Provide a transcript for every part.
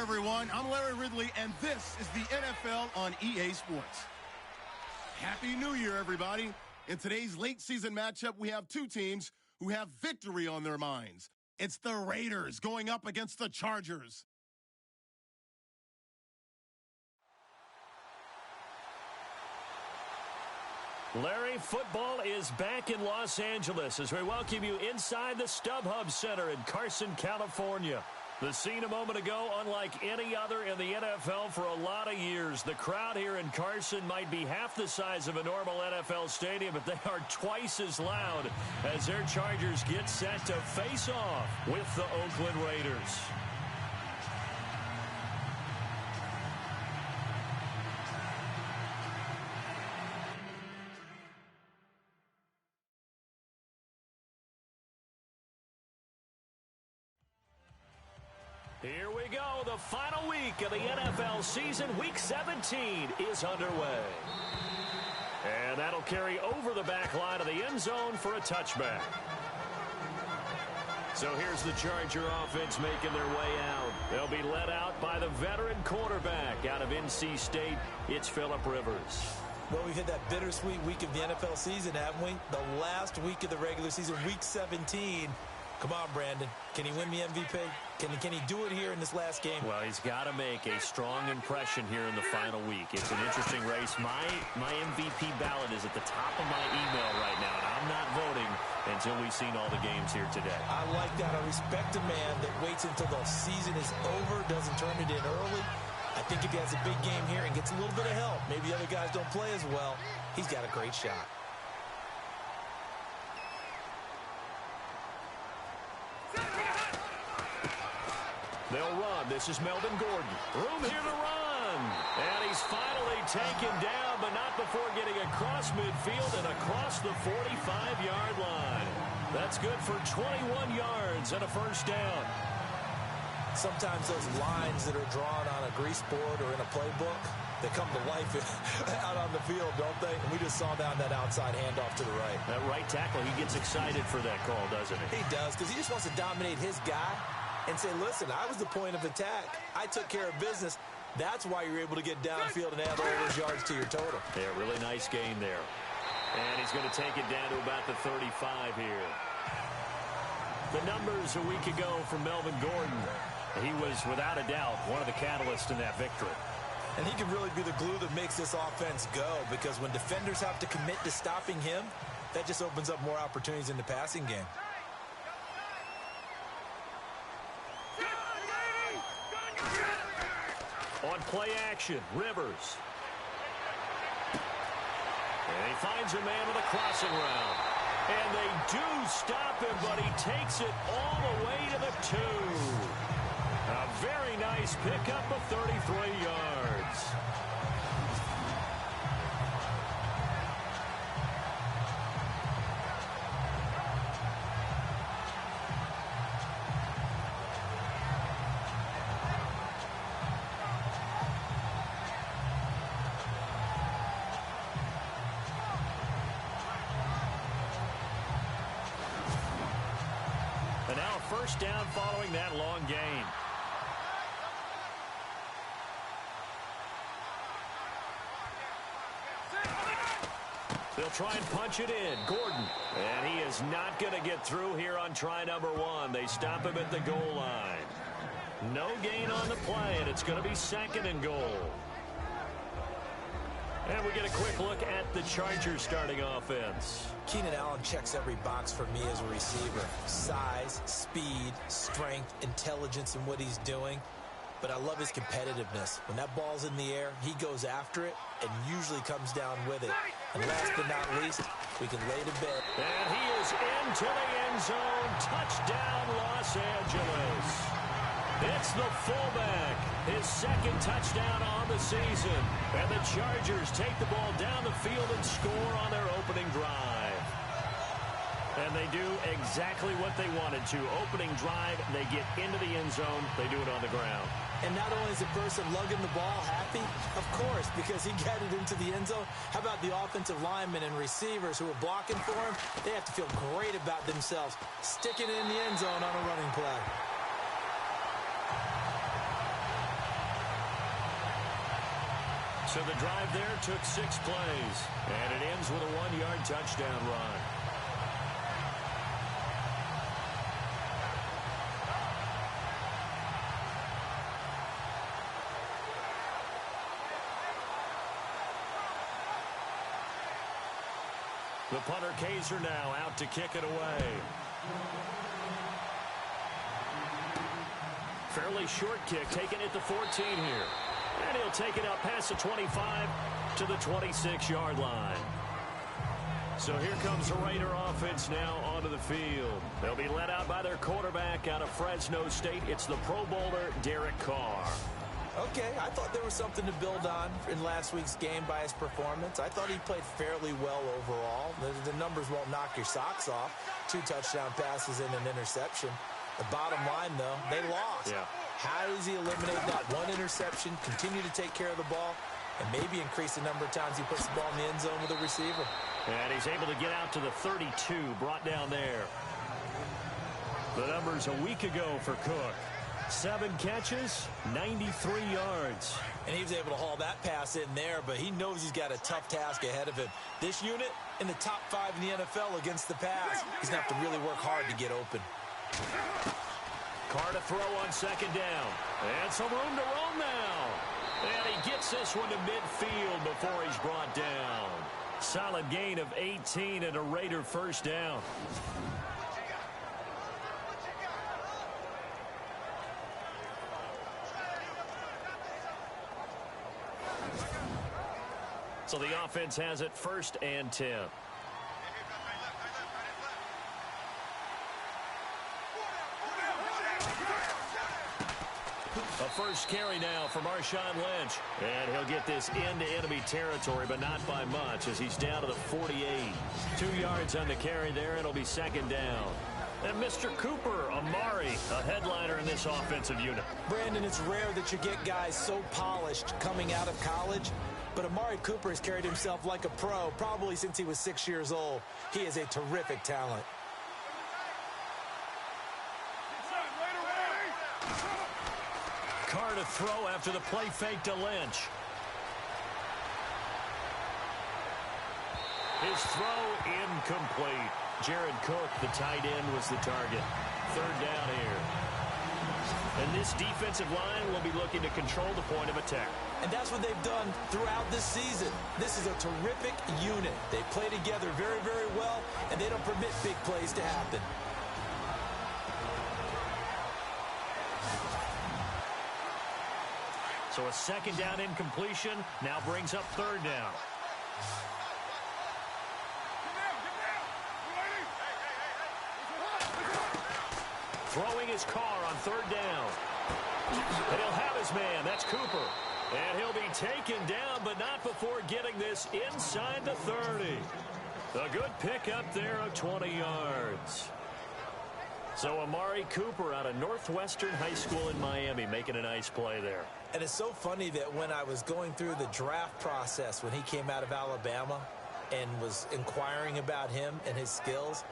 everyone. I'm Larry Ridley, and this is the NFL on EA Sports. Happy New Year, everybody. In today's late season matchup, we have two teams who have victory on their minds. It's the Raiders going up against the Chargers. Larry, football is back in Los Angeles as we welcome you inside the StubHub Center in Carson, California. The scene a moment ago, unlike any other in the NFL for a lot of years. The crowd here in Carson might be half the size of a normal NFL stadium, but they are twice as loud as their Chargers get set to face off with the Oakland Raiders. Here we go. The final week of the NFL season, Week 17, is underway. And that'll carry over the back line of the end zone for a touchback. So here's the Charger offense making their way out. They'll be led out by the veteran quarterback out of NC State. It's Phillip Rivers. Well, we've hit that bittersweet week of the NFL season, haven't we? The last week of the regular season, Week 17. Come on, Brandon. Can he win the MVP? Can he do it here in this last game? Well, he's got to make a strong impression here in the final week. It's an interesting race. My MVP ballot is at the top of my email right now, and I'm not voting until we've seen all the games here today. I like that. I respect a man that waits until the season is over, doesn't turn it in early. I think if he has a big game here and gets a little bit of help, maybe other guys don't play as well, he's got a great shot. They'll run. This is Melvin Gordon. Room here to run. And he's finally taken down, but not before getting across midfield and across the 45-yard line. That's good for 21 yards and a first down. Sometimes those lines that are drawn on a grease board or in a playbook, they come to life out on the field, don't they? And we just saw that outside handoff to the right. That right tackle, he gets excited for that call, doesn't he? He does, because he just wants to dominate his guy and say, listen, I was the point of attack. I took care of business. That's why you're able to get downfield and add all those yards to your total. Yeah, really nice gain there. And he's going to take it down to about the 35 here. The numbers a week ago from Melvin Gordon. He was, without a doubt, one of the catalysts in that victory. And he can really be the glue that makes this offense go, because when defenders have to commit to stopping him, that just opens up more opportunities in the passing game. On play action, Rivers. And he finds a man with a crossing route. And they do stop him, but he takes it all the way to the 2. A very nice pickup of 33 yards. And now first down following that long gain. They'll try and punch it in. Gordon. And he is not going to get through here on try number 1. They stop him at the goal line. No gain on the play, and it's going to be 2nd and goal. And we get a quick look at the Chargers starting offense. Keenan Allen checks every box for me as a receiver. Size, speed, strength, intelligence in what he's doing. But I love his competitiveness. When that ball's in the air, he goes after it and usually comes down with it. And last but not least, we can lay to bed. And he is into the end zone. Touchdown, Los Angeles. It's the fullback. His 2nd touchdown on the season. And the Chargers take the ball down the field and score on their opening drive. And they do exactly what they wanted to. Opening drive, they get into the end zone. They do it on the ground. And not only is the person lugging the ball happy, of course, because he got it into the end zone. How about the offensive linemen and receivers who are blocking for him? They have to feel great about themselves, sticking it in the end zone on a running play. So the drive there took 6 plays, and it ends with a 1-yard touchdown run. The punter Kaiser now out to kick it away. Fairly short kick, taking it to 14 here. And he'll take it out past the 25 to the 26-yard line. So here comes the Raider offense now onto the field. They'll be led out by their quarterback out of Fresno State. It's the Pro Bowler, Derek Carr. Okay, I thought there was something to build on in last week's game by his performance. I thought he played fairly well overall. The numbers won't knock your socks off. 2 touchdown passes and an interception. The bottom line, though, they lost. Yeah. How does he eliminate that 1 interception, continue to take care of the ball, and maybe increase the number of times he puts the ball in the end zone with a receiver? And he's able to get out to the 32, brought down there. The numbers a week ago for Cook. 7 catches, 93 yards. And he was able to haul that pass in there, but he knows he's got a tough task ahead of him. This unit in the top 5 in the NFL against the pass. He's going to have to really work hard to get open. Carr to throw on 2nd down. And some room to roam now. And he gets this one to midfield before he's brought down. Solid gain of 18 and a Raider first down. So the offense has it 1st and 10. A first carry now for Marshawn Lynch. And he'll get this into enemy territory, but not by much as he's down to the 48. 2 yards on the carry there. It'll be 2nd down. And Mr. Cooper, Amari, a headliner in this offensive unit. Brandon, it's rare that you get guys so polished coming out of college. But Amari Cooper has carried himself like a pro probably since he was 6 years old. He is a terrific talent. Carr to throw after the play fake to Lynch. His throw incomplete. Jared Cook, the tight end, was the target. 3rd down here. And this defensive line will be looking to control the point of attack. And that's what they've done throughout this season. This is a terrific unit. They play together very, very well, and they don't permit big plays to happen. So a 2nd down incompletion now brings up 3rd down. Throwing his Carr on 3rd down. And he'll have his man. That's Cooper. And he'll be taken down, but not before getting this inside the 30. A good pickup there of 20 yards. So Amari Cooper out of Northwestern High School in Miami making a nice play there. And it's so funny that when I was going through the draft process when he came out of Alabama and was inquiring about him and his skills,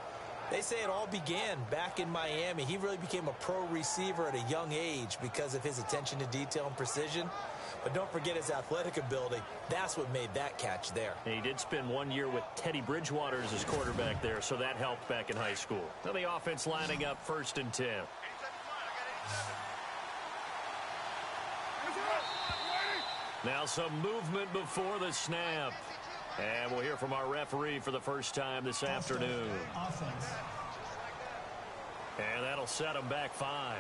they say it all began back in Miami. He really became a pro receiver at a young age because of his attention to detail and precision. But don't forget his athletic ability. That's what made that catch there. He did spend 1 year with Teddy Bridgewater as his quarterback there, so that helped back in high school. Now the offense lining up 1st and 10. Now some movement before the snap. And we'll hear from our referee for the first time this afternoon. Offense. And that'll set him back 5.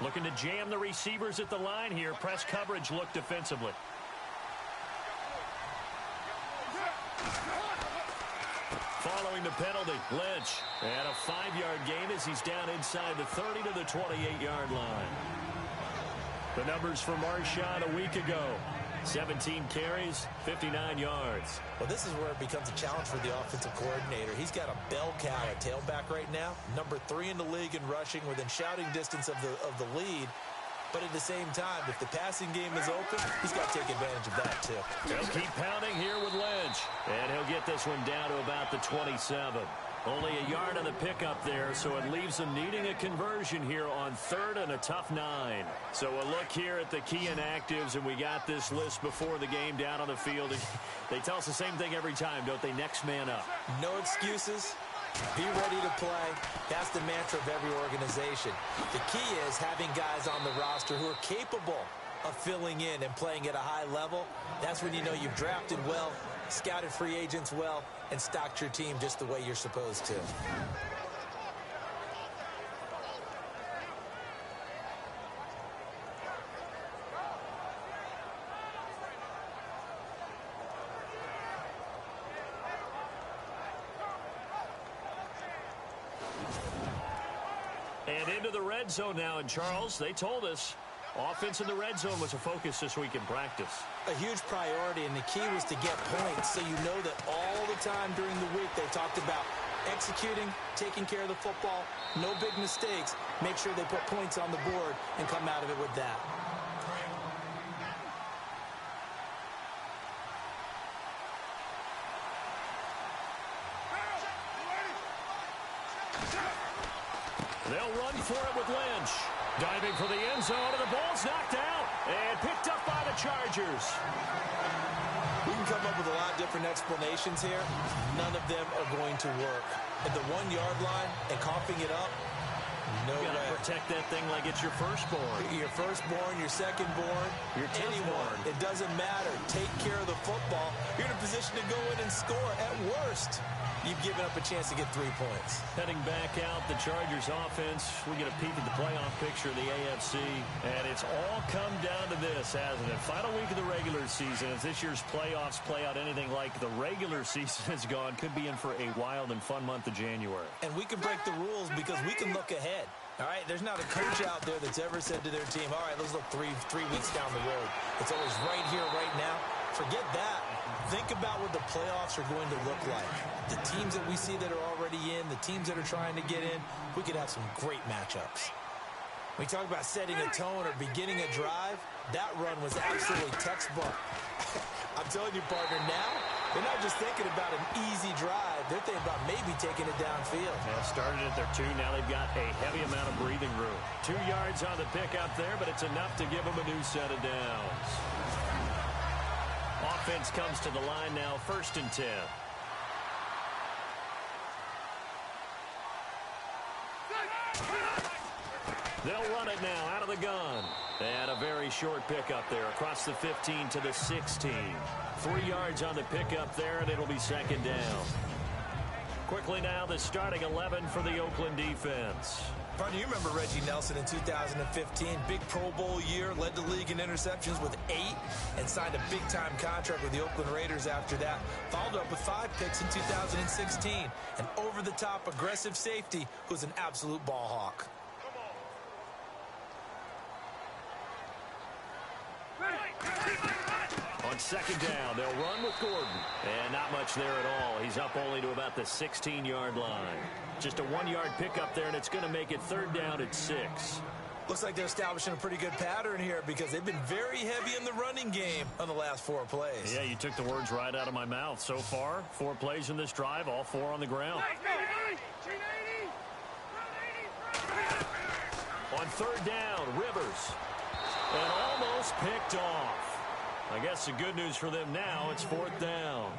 Looking to jam the receivers at the line here. Press coverage look defensively. Following the penalty, Lynch. And a 5-yard gain as he's down inside the 30 to the 28-yard line. The numbers for Marshawn a week ago. 17 carries, 59 yards. Well, this is where it becomes a challenge for the offensive coordinator. He's got a bell cow at tailback right now, number 3 in the league in rushing, within shouting distance of the lead. But at the same time, if the passing game is open, he's got to take advantage of that, too. He'll keep pounding here with Lynch. And he'll get this one down to about the 27. Only a yard on the pickup there, so it leaves them needing a conversion here on 3rd and a tough 9. So a look here at the key inactives, and we got this list before the game down on the field. They tell us the same thing every time, don't they? Next man up. No excuses. Be ready to play. That's the mantra of every organization. The key is having guys on the roster who are capable of filling in and playing at a high level. That's when you know you've drafted well, scouted free agents well, and stocked your team just the way you're supposed to. And into the red zone now, and Charles, they told us offense in the red zone was a focus this week in practice. A huge priority, and the key was to get points, so you know that all the time during the week they talked about executing, taking care of the football, no big mistakes, make sure they put points on the board and come out of it with that. They'll run for it with Lynch. Diving for the end zone, and the ball's knocked out and picked up by the Chargers. We can come up with a lot of different explanations here. None of them are going to work. At the 1-yard line and coughing it up, no way. You gotta protect that thing like it's your firstborn. Your firstborn, your secondborn, your anyone. It doesn't matter. Take care of the football. You're in a position to go in and score. At worst, you've given up a chance to get 3 points. Heading back out, the Chargers offense. We get a peek at the playoff picture of the AFC. And it's all come down to this, hasn't it? Final week of the regular season. As this year's playoffs play out anything like the regular season has gone, could be in for a wild and fun month of January. And we can break the rules because we can look ahead. All right, there's not a coach out there that's ever said to their team, all right, let's look three weeks down the road. It's always right here, right now. Forget that. Think about what the playoffs are going to look like. The teams that we see that are already in, the teams that are trying to get in, we could have some great matchups. We talk about setting a tone or beginning a drive. That run was absolutely textbook. I'm telling you, partner, now they're not just thinking about an easy drive. They're thinking about maybe taking it downfield. Yeah, started at their 2. Now they've got a heavy amount of breathing room. 2 yards on the pickup there, but it's enough to give them a new set of downs. Offense comes to the line now, 1st and 10. They'll run it now out of the gun. And a very short pickup there across the 15 to the 16. 3 yards on the pickup there, and it'll be 2nd down. Quickly now, the starting 11 for the Oakland defense. Partner, you remember Reggie Nelson in 2015, big Pro Bowl year, led the league in interceptions with 8, and signed a big-time contract with the Oakland Raiders after that. Followed up with 5 picks in 2016. An over-the-top aggressive safety who's an absolute ball hawk. On 2nd down, they'll run with Gordon. And not much there at all. He's up only to about the 16-yard line. Just a 1-yard pickup there, and it's going to make it 3rd down at 6. Looks like they're establishing a pretty good pattern here because they've been very heavy in the running game on the last 4 plays. Yeah, you took the words right out of my mouth. So far, 4 plays in this drive, all 4 on the ground. On 3rd down, Rivers. And almost picked off. I guess the good news for them now, it's 4th down.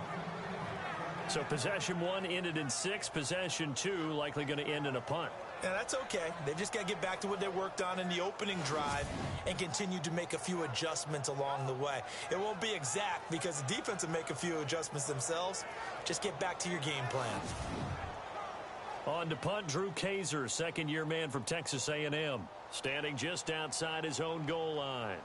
So possession 1 ended in 6. Possession 2 likely going to end in a punt. Yeah, that's okay. They've just got to get back to what they worked on in the opening drive and continue to make a few adjustments along the way. It won't be exact because the defense will make a few adjustments themselves. Just get back to your game plan. On to punt, Drew Kaiser, 2nd-year man from Texas A&M, standing just outside his own goal line.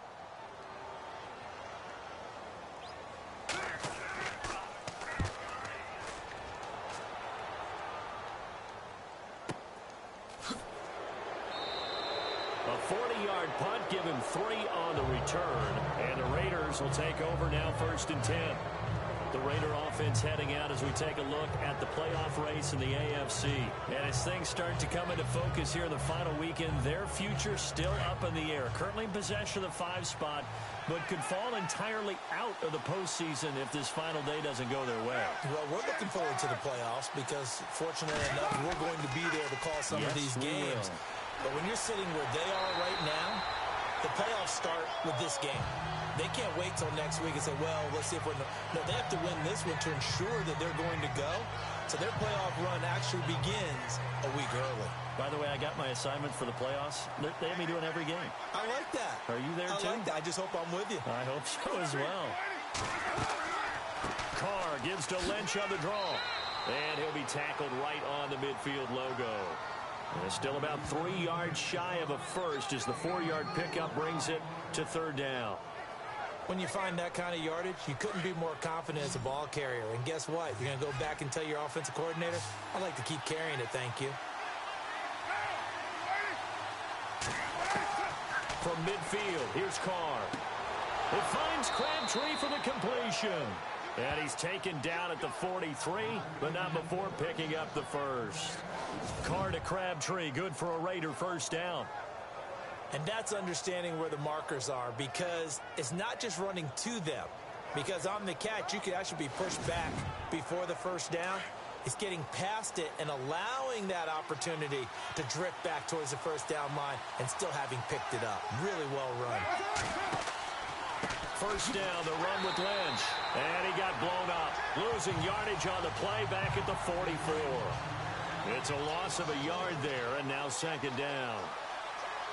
A 40-yard punt, give him 3 on the return, and the Raiders will take over now 1st and 10. The Raider offense heading out as we take a look at the playoff race in the AFC. And as things start to come into focus here in the final weekend, their future still up in the air. Currently in possession of the 5 spot, but could fall entirely out of the postseason if this final day doesn't go their way. Well, we're looking forward to the playoffs because, fortunately enough, we're going to be there to call some of these games. But when you're sitting where they are right now, the playoffs start with this game. They can't wait till next week and say, well, let's see if we're... No, they have to win this one to ensure that they're going to go. So their playoff run actually begins a week early. By the way, I got my assignment for the playoffs. They have me doing every game. I like that. Are you there, too? I like that. I just hope I'm with you. I hope so as well. Carr gives to Lynch on the draw. And he'll be tackled right on the midfield logo. And still about 3 yards shy of a first as the 4-yard pickup brings it to 3rd down. When you find that kind of yardage, you couldn't be more confident as a ball carrier. And guess what? You're going to go back and tell your offensive coordinator, I'd like to keep carrying it, thank you. From midfield, here's Carr. It finds Crabtree for the completion. And he's taken down at the 43, but not before picking up the first. Carr to Crabtree, good for a Raider first down. And that's understanding where the markers are, because it's not just running to them. Because on the catch, you could actually be pushed back before the first down. It's getting past it and allowing that opportunity to drift back towards the first down line and still having picked it up. Really well run. First down, the run with Lynch. And he got blown up. Losing yardage on the play back at the 44. It's a loss of a yard there, and now 2nd down.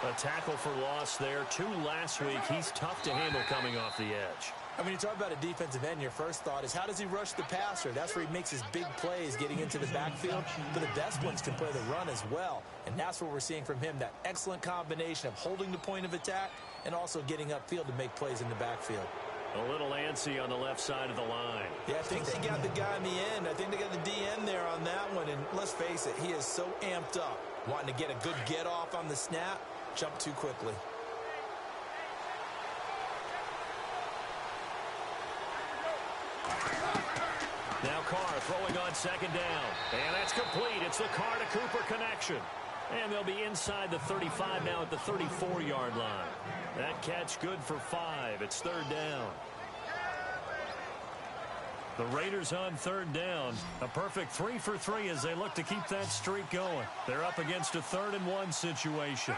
A tackle for loss there. 2 last week. He's tough to handle coming off the edge. And when you talk about a defensive end, your first thought is, how does he rush the passer? That's where he makes his big plays getting into the backfield. But the best ones can play the run as well. And that's what we're seeing from him, that excellent combination of holding the point of attack and also getting upfield to make plays in the backfield. A little antsy on the left side of the line. Yeah, I think they got the guy in the end. I think they got the DN there on that one. And let's face it, he is so amped up, wanting to get a good get off on the snap. Jump too quickly. Now Carr throwing on 2nd down. And that's complete. It's the Carr to Cooper connection. And they'll be inside the 35 now at the 34-yard line. That catch good for 5. It's 3rd down. The Raiders on 3rd down. A perfect 3 for 3 as they look to keep that streak going. They're up against a 3rd and 1 situation.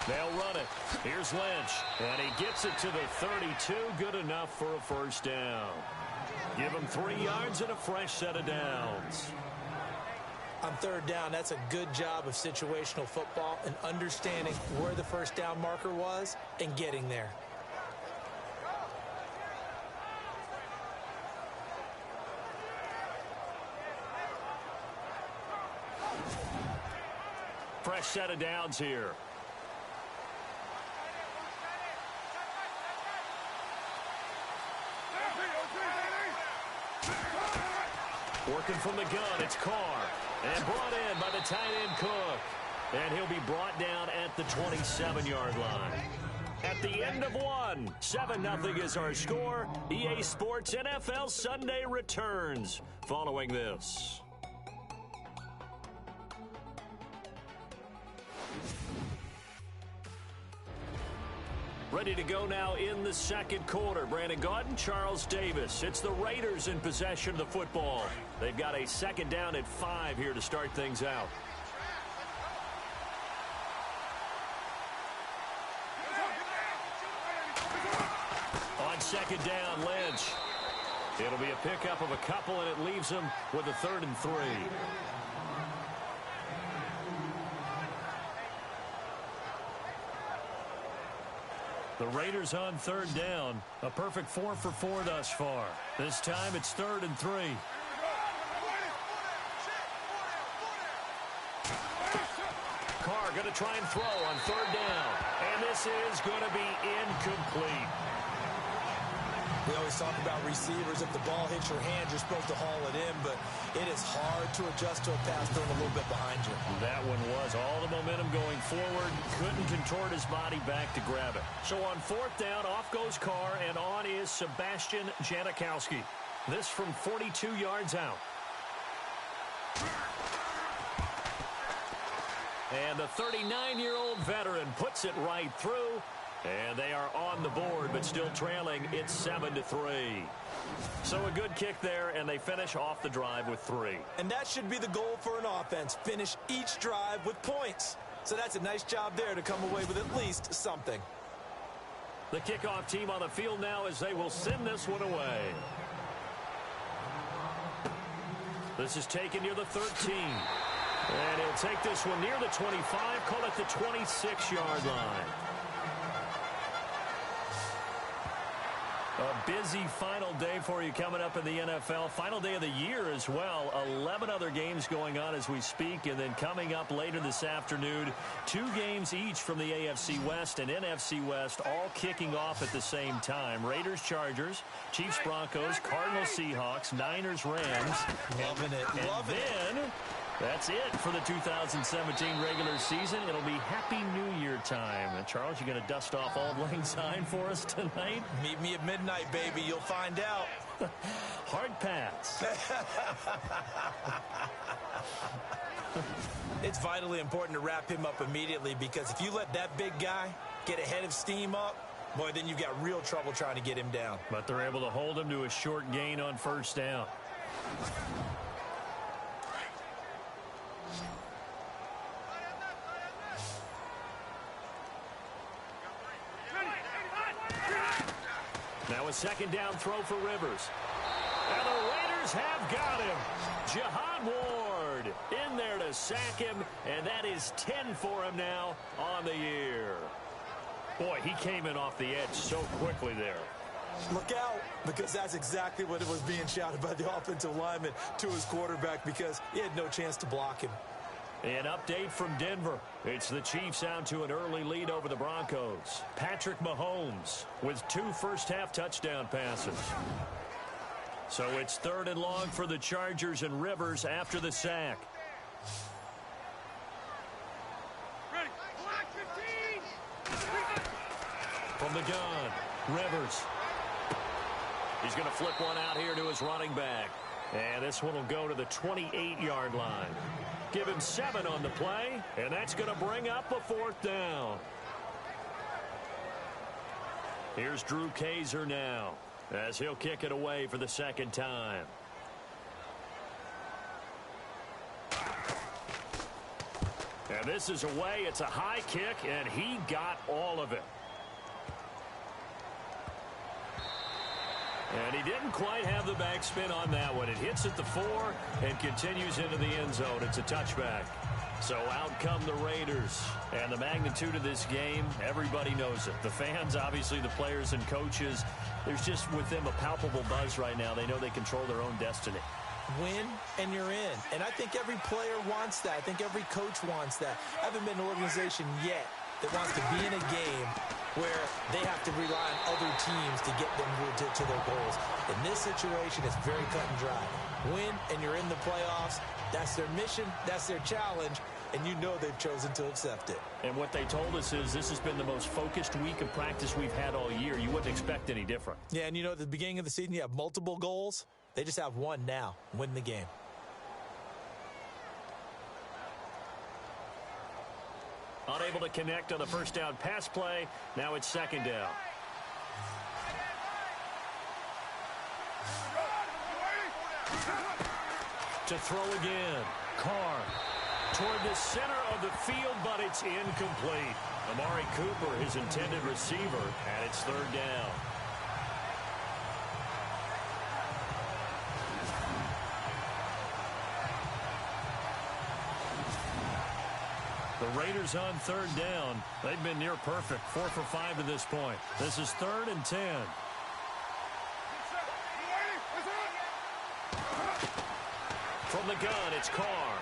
They'll run it. Here's Lynch. And he gets it to the 32. Good enough for a first down. Give him 3 yards and a fresh set of downs. On 3rd down, that's a good job of situational football and understanding where the first down marker was and getting there. Fresh set of downs here. Working from the gun, it's Carr. And brought in by the tight end Cook. And he'll be brought down at the 27-yard line. At the end of 1, 7-0 is our score. EA Sports NFL Sunday returns following this. Ready to go now in the 2nd quarter. Brandon Gaudin, Charles Davis. It's the Raiders in possession of the football. They've got a 2nd down at 5 here to start things out. On 2nd down, Lynch. It'll be a pickup of a couple, and it leaves him with a 3rd and 3. The Raiders on 3rd down. A perfect 4 for 4 thus far. This time it's 3rd and 3. Carr going to try and throw on 3rd down. And this is going to be incomplete. We always talk about receivers. If the ball hits your hand, you're supposed to haul it in, but it is hard to adjust to a pass thrown a little bit behind you. That one was all the momentum going forward. Couldn't contort his body back to grab it. So on fourth down, off goes Carr, and on is Sebastian Janikowski. This from 42 yards out. And the 39-year-old veteran puts it right through. And they are on the board, but still trailing. It's 7-3. So a good kick there, and they finish off the drive with 3. And that should be the goal for an offense. Finish each drive with points. So that's a nice job there to come away with at least something. The kickoff team on the field now as they will send this one away. This is taken near the 13. And he'll take this one near the 25, call it the 26-yard line. A busy final day for you coming up in the NFL. Final day of the year as well. 11 other games going on as we speak. And then coming up later this afternoon, 2 games each from the AFC West and NFC West, all kicking off at the same time. Raiders, Chargers, Chiefs, Broncos, Cardinals, Seahawks, Niners, Rams. Loving it. Loving it. That's it for the 2017 regular season. It'll be Happy New Year time. And Charles, you going to dust off Auld Lang Syne for us tonight? Meet me at midnight, baby. You'll find out. Hard pass. It's vitally important to wrap him up immediately, because if you let that big guy get a head of steam up, boy, then you've got real trouble trying to get him down. But they're able to hold him to a short gain on first down. Now a second down throw for Rivers. And the Raiders have got him. Jihad Ward in there to sack him, and that is 10 for him now on the year. Boy, he came in off the edge so quickly there. Look out, because that's exactly what it was being shouted by the offensive lineman to his quarterback, because he had no chance to block him. An update from Denver. It's the Chiefs out to an early lead over the Broncos. Patrick Mahomes with 2 first-half touchdown passes. So it's 3rd and long for the Chargers, and Rivers after the sack. Ready. Black 15. From the gun, Rivers. He's going to flip one out here to his running back. And this one will go to the 28-yard line. Give him 7 on the play, and that's going to bring up a 4th down. Here's Drew Kaiser now, as he'll kick it away for the 2nd time. And this is away. It's a high kick, and he got all of it. And he didn't quite have the backspin on that one. It hits at the 4 and continues into the end zone. It's a touchback. So out come the Raiders. And the magnitude of this game, everybody knows it. The fans, obviously the players and coaches, there's just with them a palpable buzz right now. They know they control their own destiny. Win and you're in. And I think every player wants that. I think every coach wants that. I haven't been an organization yet that wants to be in a game where they have to rely on other teams to get them to their goals. In this situation, it's very cut and dry. Win, and you're in the playoffs. That's their mission. That's their challenge. And you know they've chosen to accept it. And what they told us is this has been the most focused week of practice we've had all year. You wouldn't expect any different. Yeah, and you know, at the beginning of the season, you have multiple goals. They just have one now. Win the game. Unable to connect on the first down pass play. Now it's 2nd down. To throw again. Carr toward the center of the field, but it's incomplete. Amari Cooper, his intended receiver, and it's 3rd down. The Raiders on 3rd down. They've been near perfect. 4 for 5 to this point. This is 3rd and 10. From the gun, it's Carr.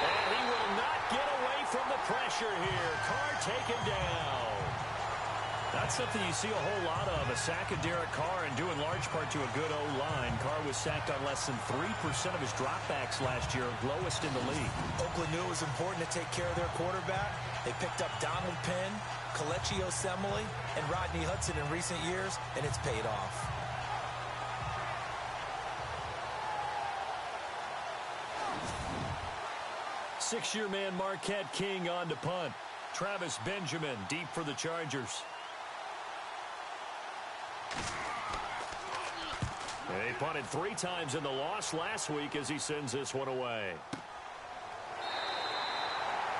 And he will not get away from the pressure here. Carr taken down. Not something you see a whole lot of. A sack of Derek Carr, and due in large part to a good O-line. Carr was sacked on less than 3% of his dropbacks last year, lowest in the league. Oakland knew it was important to take care of their quarterback. They picked up Donald Penn, Kelechi Osemele, and Rodney Hudson in recent years, and it's paid off. Six-year man Marquette King on to punt. Travis Benjamin deep for the Chargers. He punted 3 times in the loss last week as he sends this one away.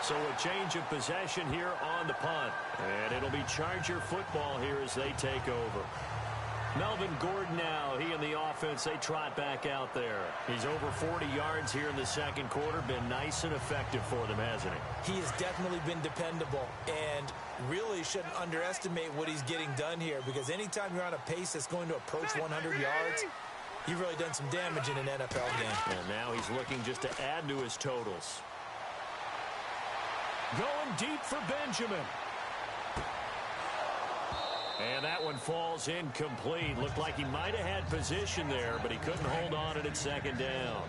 So a change of possession here on the punt. And it'll be Charger football here as they take over. Melvin Gordon now, he and the offense, they trot back out there. He's over 40 yards here in the second quarter. Been nice and effective for them, hasn't he? He has definitely been dependable, and really shouldn't underestimate what he's getting done here, because anytime you're on a pace that's going to approach 100 yards, you've really done some damage in an NFL game. And now he's looking just to add to his totals. Going deep for Benjamin. And that one falls incomplete. Looked like he might have had position there, but he couldn't hold on at second down.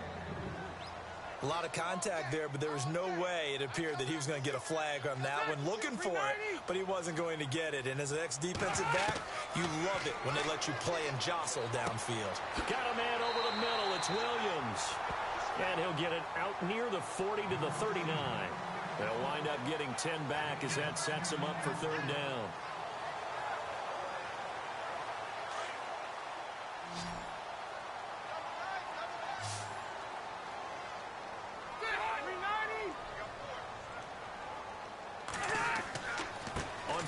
A lot of contact there, but there was no way it appeared that he was going to get a flag on that one. Looking for it, but he wasn't going to get it. And as an ex-defensive back, you love it when they let you play and jostle downfield. Got a man over the middle. It's Williams. And he'll get it out near the 40 to the 39. They'll wind up getting 10 back as that sets him up for third down.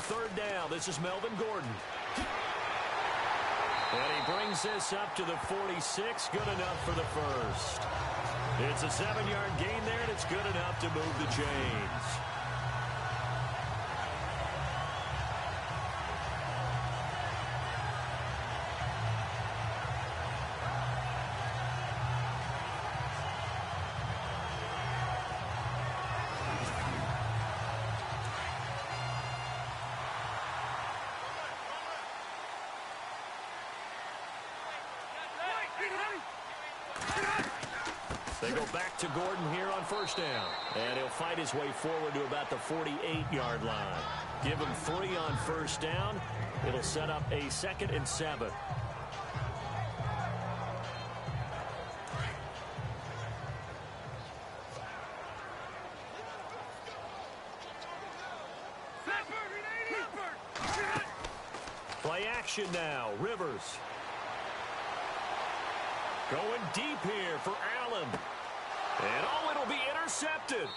Third down, this is Melvin Gordon. And he brings this up to the 46, good enough for the first. It's a 7-yard gain there, and it's good enough to move the chains. They go back to Gordon here on first down. And he'll fight his way forward to about the 48-yard line. Give him 3 on first down. It'll set up a 2nd and 7. Play action now. Rivers. Going deep here for Allen. And oh, it'll be intercepted.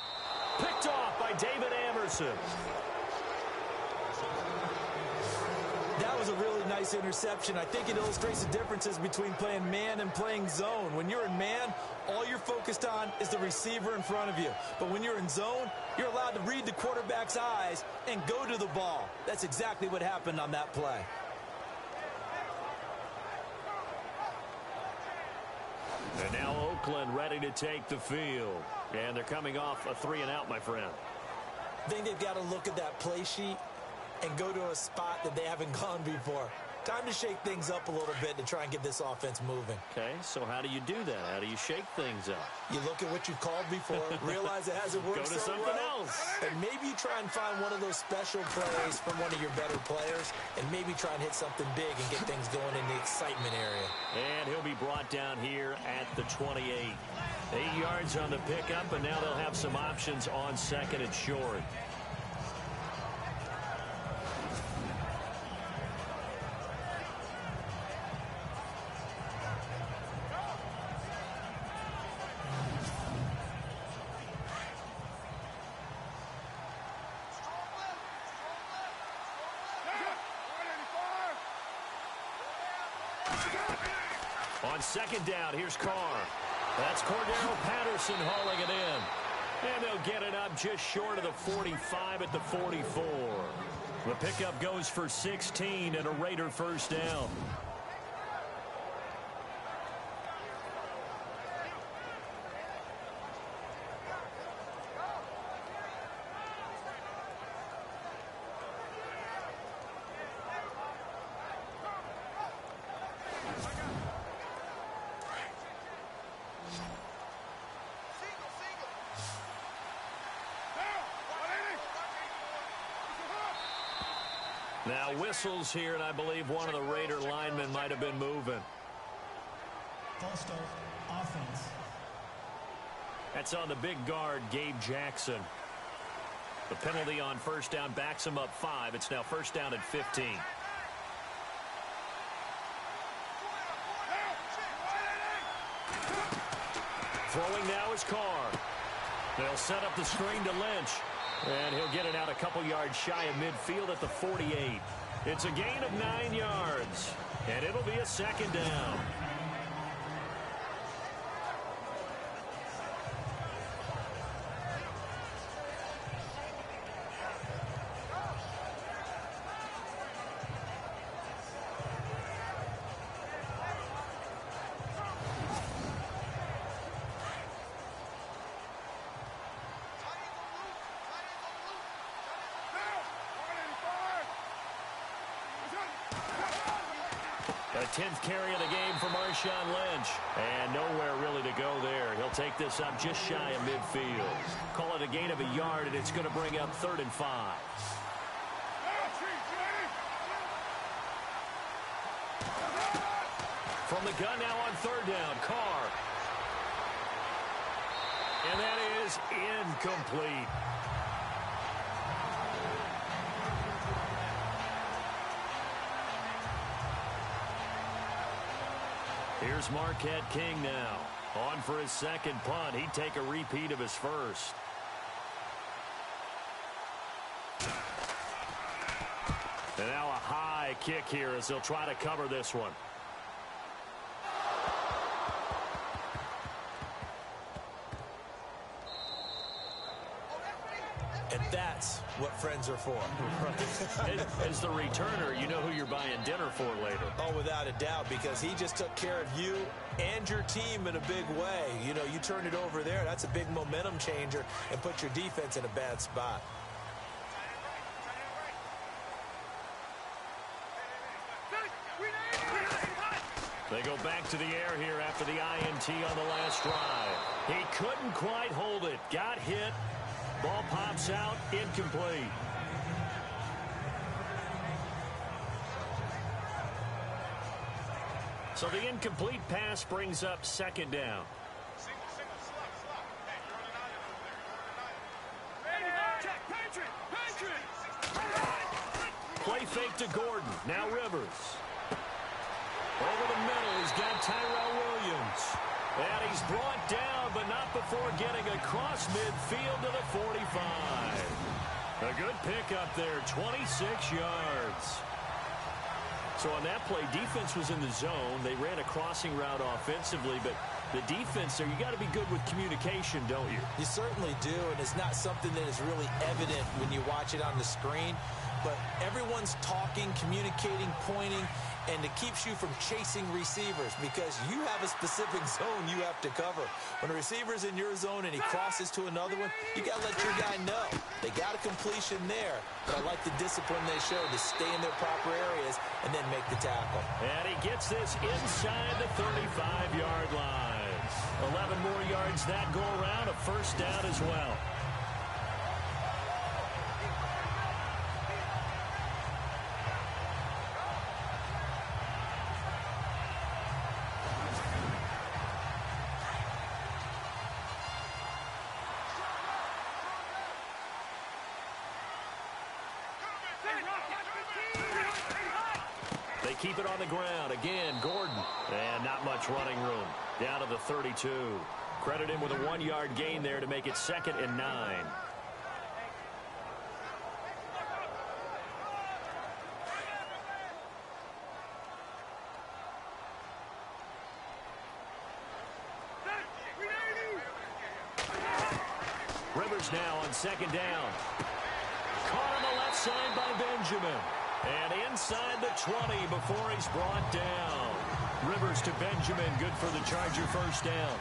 Picked off by David Amerson. That was a really nice interception. I think it illustrates the differences between playing man and playing zone. When you're in man, all you're focused on is the receiver in front of you. But when you're in zone, you're allowed to read the quarterback's eyes and go to the ball. That's exactly what happened on that play. And now Oakland ready to take the field. And they're coming off a 3-and-out, my friend. I think they've got to look at that play sheet and go to a spot that they haven't gone before. Time to shake things up a little bit to try and get this offense moving. Okay, so how do you do that? How do you shake things up? You look at what you've called before, realize it hasn't worked Go to so something well, else. and maybe you try and find one of those special plays from one of your better players, and maybe try and hit something big and get things going in the excitement area. And he'll be brought down here at the 28. 8 yards on the pickup, and now they'll have some options on 2nd and short. On 2nd down, here's Carr. That's Cordero Patterson hauling it in. And they'll get it up just short of the 45 at the 44. The pickup goes for 16 and a Raider first down. Now whistles here, and I believe one of the Raider linemen might have been moving. False start, offense. That's on the big guard, Gabe Jackson. The penalty on first down backs him up 5. It's now first down at 15. Throwing now is Carr. They'll set up the screen to Lynch. And he'll get it out a couple yards shy of midfield at the 48. It's a gain of 9 yards. And it'll be a second down. The 10th carry of the game for Marshawn Lynch. And nowhere really to go there. He'll take this up just shy of midfield. Call it a gain of a yard, and it's going to bring up 3rd and 5. From the gun now on 3rd down, Carr. And that is incomplete. Here's Marquette King now. On for his second punt. He'd take a repeat of his first. And now a high kick here as they'll try to cover this one. And that's what friends are for. As the returner, you know who you're buying dinner for later. Oh, without a doubt, because he just took care of you and your team in a big way. You know, you turn it over there, that's a big momentum changer and put your defense in a bad spot. They go back to the air here after the INT on the last drive. He couldn't quite hold it. Got hit. Ball pops out, incomplete. So the incomplete pass brings up 2nd down. Play fake to Gordon. Now Rivers. Over the middle, he's got Tyrell Williams. And he's brought down, but not before getting across midfield to the 45. A good pickup there, 26 yards. So on that play, defense was in the zone. They ran a crossing route offensively, but the defense there, you got to be good with communication, don't you? You certainly do, and it's not something that is really evident when you watch it on the screen. But everyone's talking, communicating, pointing, and it keeps you from chasing receivers because you have a specific zone you have to cover. When a receiver's in your zone and he crosses to another one, you got to let your guy know. They got a completion there, but I like the discipline they show to stay in their proper areas and then make the tackle. And he gets this inside the 35-yard line. 11 more yards that go around, a first down as well. They keep it on the ground. Again, Gordon. And not much running room. Down to the 32. Credit him with a 1-yard gain there to make it 2nd and 9. Rivers now on 2nd down. Caught on the left side by Benjamin. And inside the 20 before he's brought down. Rivers to Benjamin, good for the Charger first down.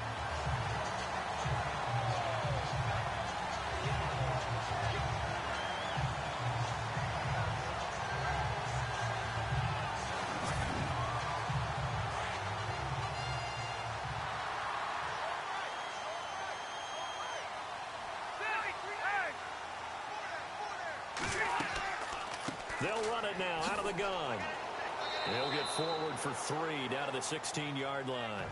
They'll run it now out of the gun. They'll get forward for 3 down to the 16-yard line.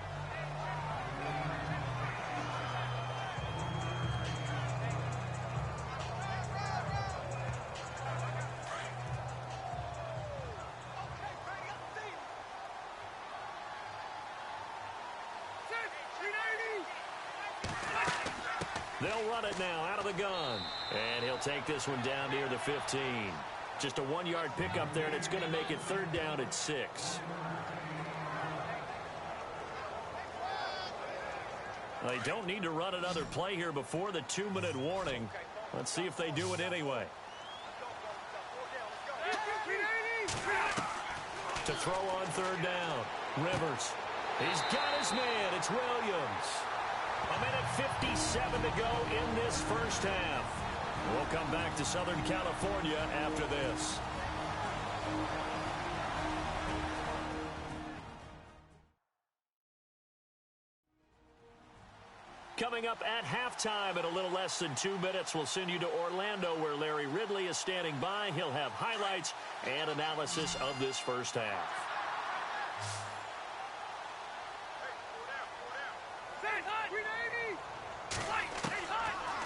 They'll run it now out of the gun. And he'll take this one down near the 15. Just a 1-yard pickup there, and it's going to make it 3rd down at 6. They don't need to run another play here before the 2-minute warning. Let's see if they do it anyway. To throw on 3rd down. Rivers. He's got his man. It's Williams. 1:57 to go in this first half. We'll come back to Southern California after this. Coming up at halftime in a little less than 2 minutes, we'll send you to Orlando where Larry Ridley is standing by. He'll have highlights and analysis of this first half.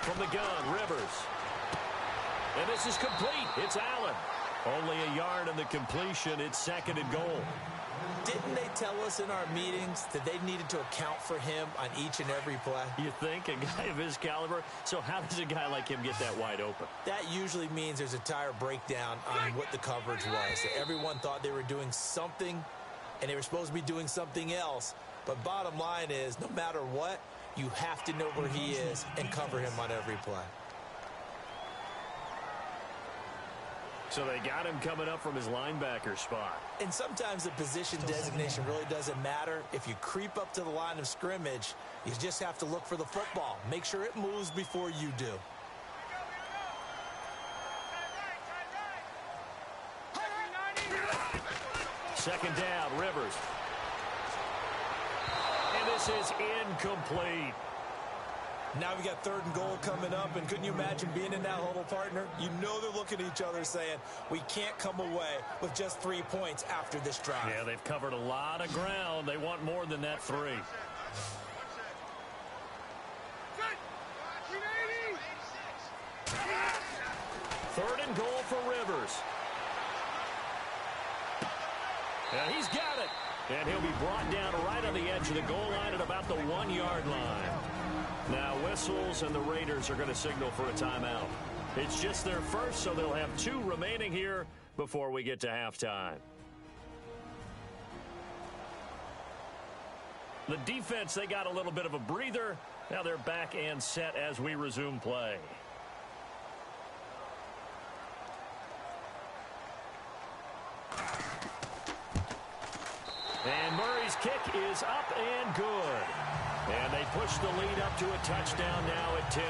From the gun, Rivers. And this is complete. It's Allen. Only a yard on the completion. It's 2nd and goal. Didn't they tell us in our meetings that they needed to account for him on each and every play? You think? A guy of his caliber? So how does a guy like him get that wide open? That usually means there's a tire breakdown on what the coverage was. Everyone thought they were doing something, and they were supposed to be doing something else. But bottom line is, no matter what, you have to know where he is and cover him on every play. So they got him coming up from his linebacker spot. And sometimes the position designation really doesn't matter. If you creep up to the line of scrimmage, you just have to look for the football. Make sure it moves before you do. Second down, Rivers. And this is incomplete. Now we got 3rd and goal coming up, and couldn't you imagine being in that huddle, partner? You know they're looking at each other saying, we can't come away with just 3 points after this drive. Yeah, they've covered a lot of ground. They want more than that 3. 3rd and goal for Rivers. And he's got it. And he'll be brought down right on the edge of the goal line at about the 1-yard line. Now whistles, and the Raiders are going to signal for a timeout. It's just their first, so they'll have 2 remaining here before we get to halftime. The defense, they got a little bit of a breather. Now they're back and set as we resume play. And Murray's kick is up and good. And they push the lead up to a touchdown now at 10-3.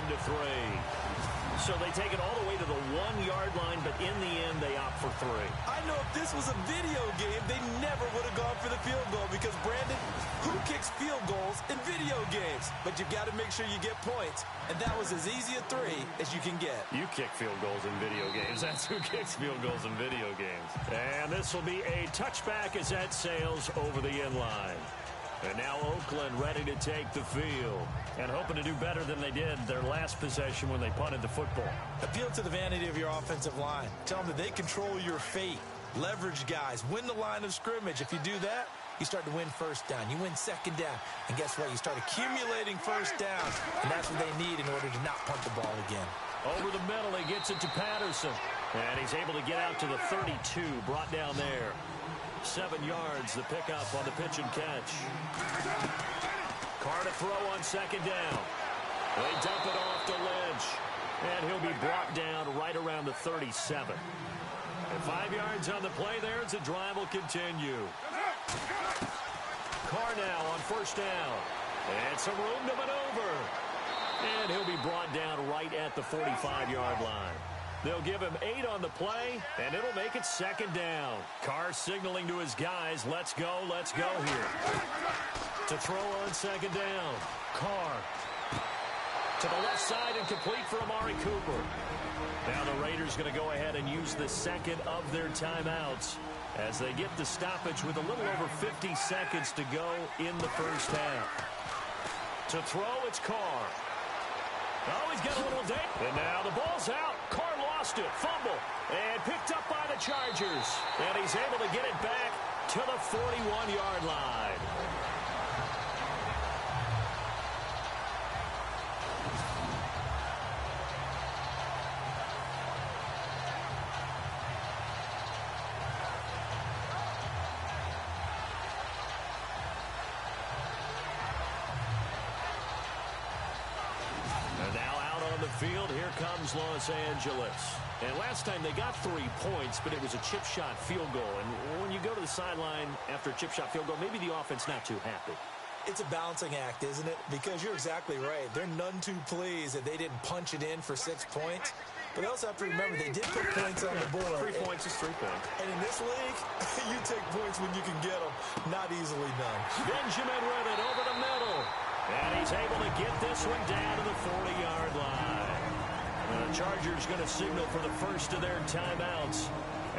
So they take it all the way to the 1-yard line, but in the end, they opt for 3. I know if this was a video game, they never would have gone for the field goal because, Brandon, who kicks field goals in video games? But you've got to make sure you get points, and that was as easy a 3 as you can get. You kick field goals in video games. That's who kicks field goals in video games. And this will be a touchback as that sails over the end line. And now Oakland ready to take the field and hoping to do better than they did their last possession when they punted the football. Appeal to the vanity of your offensive line. Tell them that they control your fate. Leverage guys. Win the line of scrimmage. If you do that, you start to win 1st down. You win 2nd down. And guess what? You start accumulating 1st downs. And that's what they need in order to not punt the ball again. Over the middle, he gets it to Patterson. And he's able to get out to the 32, brought down there. 7 yards, the pickup on the pitch and catch. Carr to throw on 2nd down. They dump it off to Lynch. And he'll be brought down right around the 37. And 5 yards on the play there as the drive will continue. Carr now on 1st down. And some room to maneuver. And he'll be brought down right at the 45-yard line. They'll give him 8 on the play, and it'll make it 2nd down. Carr signaling to his guys, let's go here. To throw on 2nd down, Carr. To the left side and complete for Amari Cooper. Now the Raiders going to go ahead and use the second of their timeouts as they get the stoppage with a little over 50 seconds to go in the first half. To throw, it's Carr. Oh, he's got a little date. And now the ball's out. Carr lost it. Fumble. And picked up by the Chargers. And he's able to get it back to the 41-yard line. Field, here comes Los Angeles. And last time they got 3 points, but it was a chip shot field goal. And when you go to the sideline after a chip shot field goal, maybe the offense not too happy. It's a balancing act, isn't it? Because you're exactly right. They're none too pleased that they didn't punch it in for 6 points. But they also have to remember they did put points on the board. 3 points is 3 points. And in this league, you take points when you can get them. Not easily done. Benjamin with it over the middle. And he's able to get this one down to the 40-yard line. And the Chargers going to signal for the first of their timeouts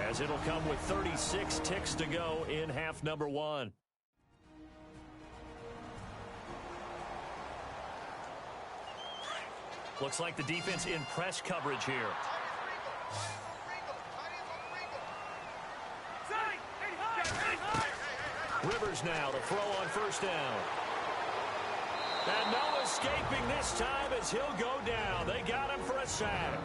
as it'll come with 36 ticks to go in half number 1. Looks like the defense in press coverage here. Rivers now to throw on first down. And no escaping this time as he'll go down. They got him for a sack.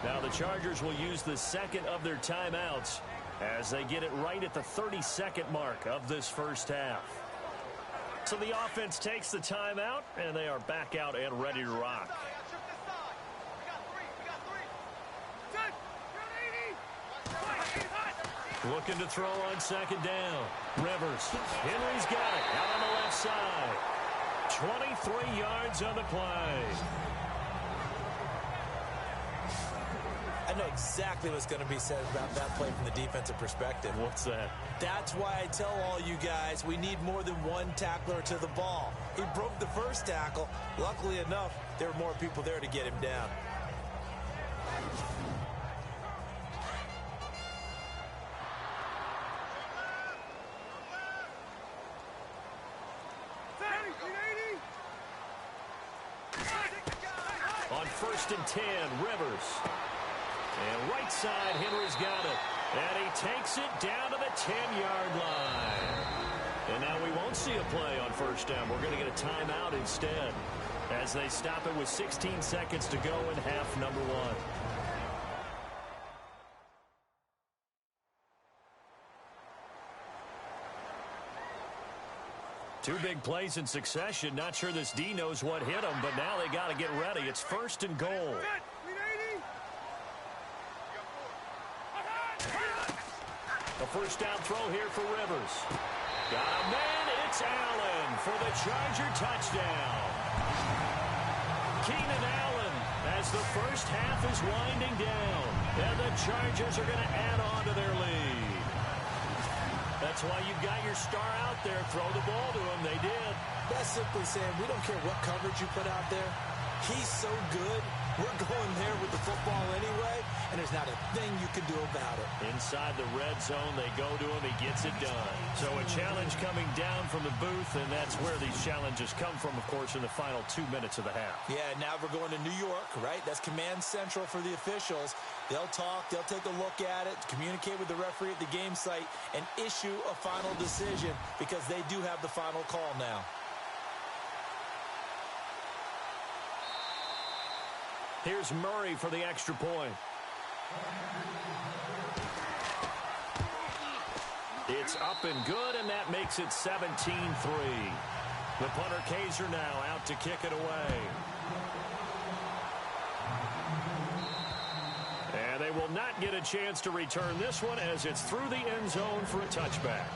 Now the Chargers will use the second of their timeouts as they get it right at the 32nd mark of this first half. So the offense takes the timeout, and they are back out and ready to rock. Looking to throw on second down. Rivers. Henry's got it out on the left side. 23 yards on the play. I know exactly what's going to be said about that play from the defensive perspective. What's that? That's why I tell all you guys we need more than one tackler to the ball. He broke the first tackle. Luckily enough, there were more people there to get him down. On 1st and 10, Rivers. And right side, Henry's got it. And he takes it down to the 10-yard line. And now we won't see a play on first down. We're going to get a timeout instead as they stop it with 16 seconds to go in half number 1. Two big plays in succession. Not sure this D knows what hit him, but now they got to get ready. It's 1st and goal. A first down throw here for Rivers. Got a man. It's Allen for the Charger touchdown. Keenan Allen as the first half is winding down. And the Chargers are going to add on to their lead. That's why you've got your star out there. Throw the ball to him. They did. That's simply saying we don't care what coverage you put out there. He's so good. We're going there with the football anyway, and there's not a thing you can do about it. Inside the red zone, they go to him. He gets it done. So a challenge coming down from the booth, and that's where these challenges come from, of course, in the final 2 minutes of the half. Yeah, now we're going to New York, right? That's command central for the officials. They'll talk, they'll take a look at it, communicate with the referee at the game site, and issue a final decision because they do have the final call now. Here's Murray for the extra point. It's up and good, and that makes it 17-3. The punter Kaiser now out to kick it away. And they will not get a chance to return this one as it's through the end zone for a touchback.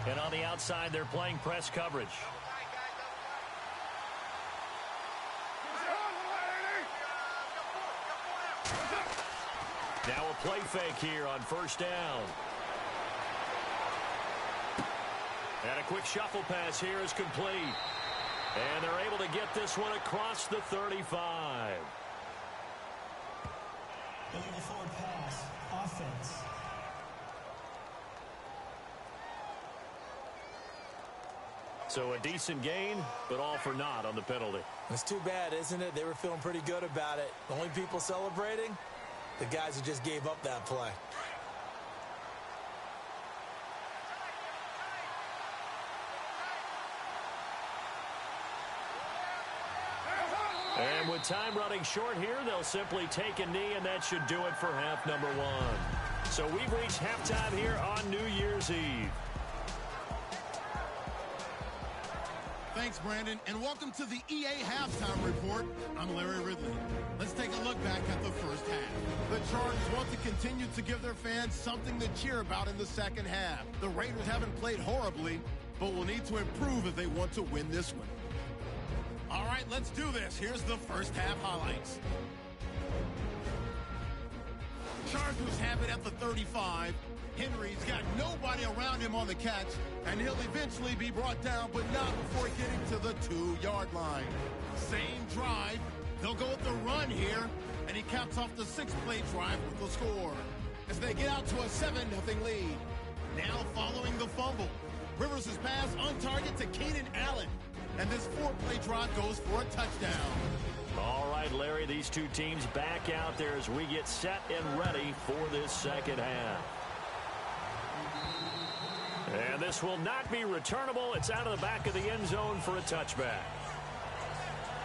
And on the outside, they're playing press coverage. Now a play fake here on first down. And a quick shuffle pass here is complete. And they're able to get this one across the 35. Illegal forward pass. Offense. So a decent gain, but all for naught on the penalty. It's too bad, isn't it? They were feeling pretty good about it. The only people celebrating? The guys who just gave up that play. And with time running short here, they'll simply take a knee, and that should do it for half number one. So we've reached halftime here on New Year's Eve. Thanks, Brandon, and welcome to the EA Halftime Report. I'm Larry Ridley. Let's take a look back at the first half. The Chargers want to continue to give their fans something to cheer about in the second half. The Raiders haven't played horribly, but will need to improve if they want to win this one. All right, let's do this. Here's the first half highlights. Chargers have it at the 35. Henry's got nobody around him on the catch, and he'll eventually be brought down, but not before getting to the 2-yard line. Same drive. They'll go with the run here, and he caps off the 6-play drive with the score as they get out to a 7-0 lead. Now following the fumble, Rivers' pass on target to Keenan Allen, and this 4-play drive goes for a touchdown. All right, Larry, these two teams back out there as we get set and ready for this second half. And this will not be returnable. It's out of the back of the end zone for a touchback.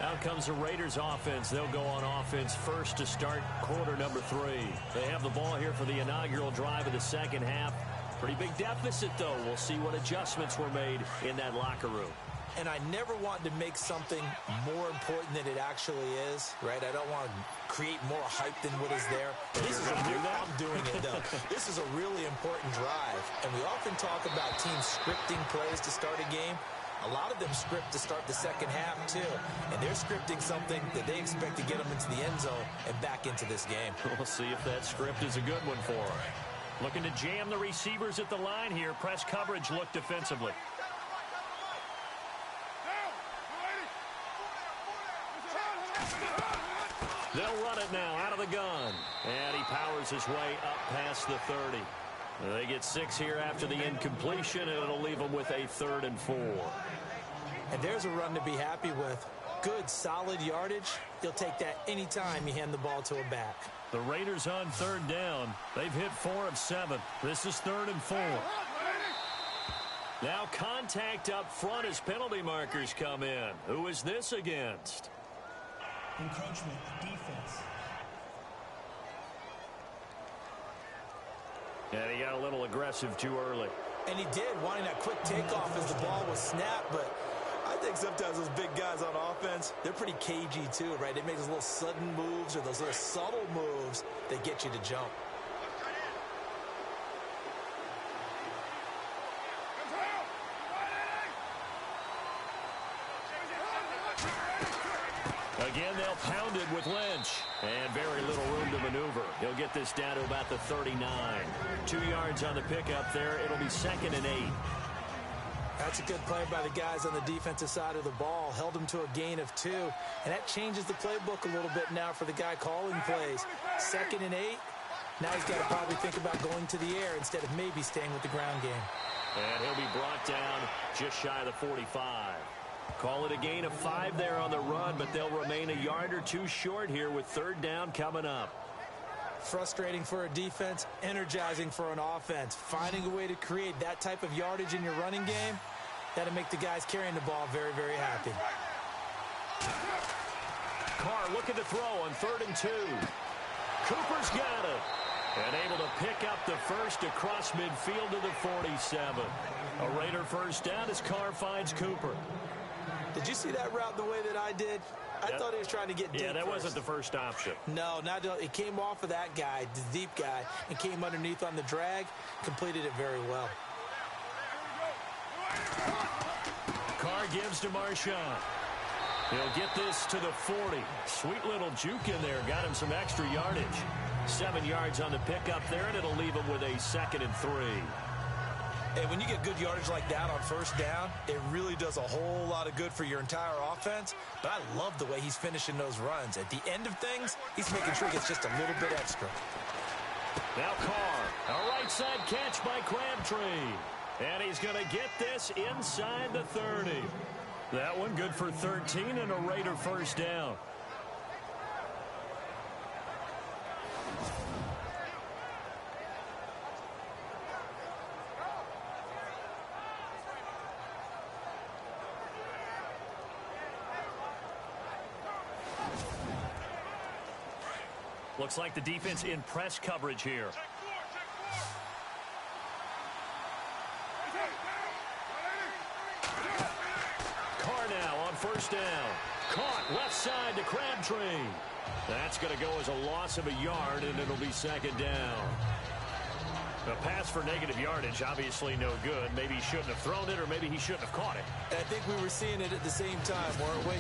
Out comes the Raiders offense. They'll go on offense first to start quarter number 3. They have the ball here for the inaugural drive of the second half. Pretty big deficit, though. We'll see what adjustments were made in that locker room. And I never want to make something more important than it actually is, right? I don't want to create more hype than what is there. This is I'm doing it, though. This is a really important drive. And we often talk about teams scripting plays to start a game. A lot of them script to start the second half, too. And they're scripting something that they expect to get them into the end zone and back into this game. We'll see if that script is a good one for them. Looking to jam the receivers at the line here. Press coverage look defensively. They'll run it now out of the gun. And he powers his way up past the 30. They get 6 here after the incompletion, and it'll leave them with a 3rd and 4. And there's a run to be happy with. Good, solid yardage. You'll take that anytime you hand the ball to a back. The Raiders on 3rd down. They've hit 4 of 7. This is 3rd and 4. Now contact up front as penalty markers come in. Who is this against? Encroachment, defense. And he got a little aggressive too early. And he did, wanting that quick takeoff as the ball was snapped. But I think sometimes those big guys on offense, they're pretty cagey too, right? They make those little sudden moves or those little subtle moves that get you to jump. Again, they'll pound it with Lynch. And very little room to maneuver. He'll get this down to about the 39. 2 yards on the pickup there. It'll be 2nd and 8. That's a good play by the guys on the defensive side of the ball. Held him to a gain of 2. And that changes the playbook a little bit now for the guy calling plays. 2nd and 8. Now he's got to probably think about going to the air instead of maybe staying with the ground game. And he'll be brought down just shy of the 45. Call it a gain of 5 there on the run, but they'll remain a yard or 2 short here with 3rd down coming up. Frustrating for a defense, energizing for an offense. Finding a way to create that type of yardage in your running game, that'll make the guys carrying the ball very, very happy. Carr looking to throw on 3rd and 2. Cooper's got it. And able to pick up the first across midfield to the 47. A Raider first down as Carr finds Cooper. Did you see that route the way that I did? I thought he was trying to get deep. Yeah, that first. wasn't the first option. No, it came off of that guy, the deep guy, and came underneath on the drag. Completed it very well. Carr gives to Marshawn. He'll get this to the 40. Sweet little juke in there. Got him some extra yardage. 7 yards on the pickup there, and it'll leave him with a 2nd and 3. And when you get good yardage like that on first down, it really does a whole lot of good for your entire offense. But I love the way he's finishing those runs. At the end of things, he's making sure he gets just a little bit extra. Now Carr, a right side catch by Crabtree. And he's going to get this inside the 30. That one good for 13 and a Raider first down. Looks like the defense in press coverage here. Carr now on first down. Caught left side to Crabtree. That's going to go as a loss of a yard, and it'll be second down. A pass for negative yardage, obviously no good. Maybe he shouldn't have thrown it, or maybe he shouldn't have caught it. I think we were seeing it at the same time, weren't we?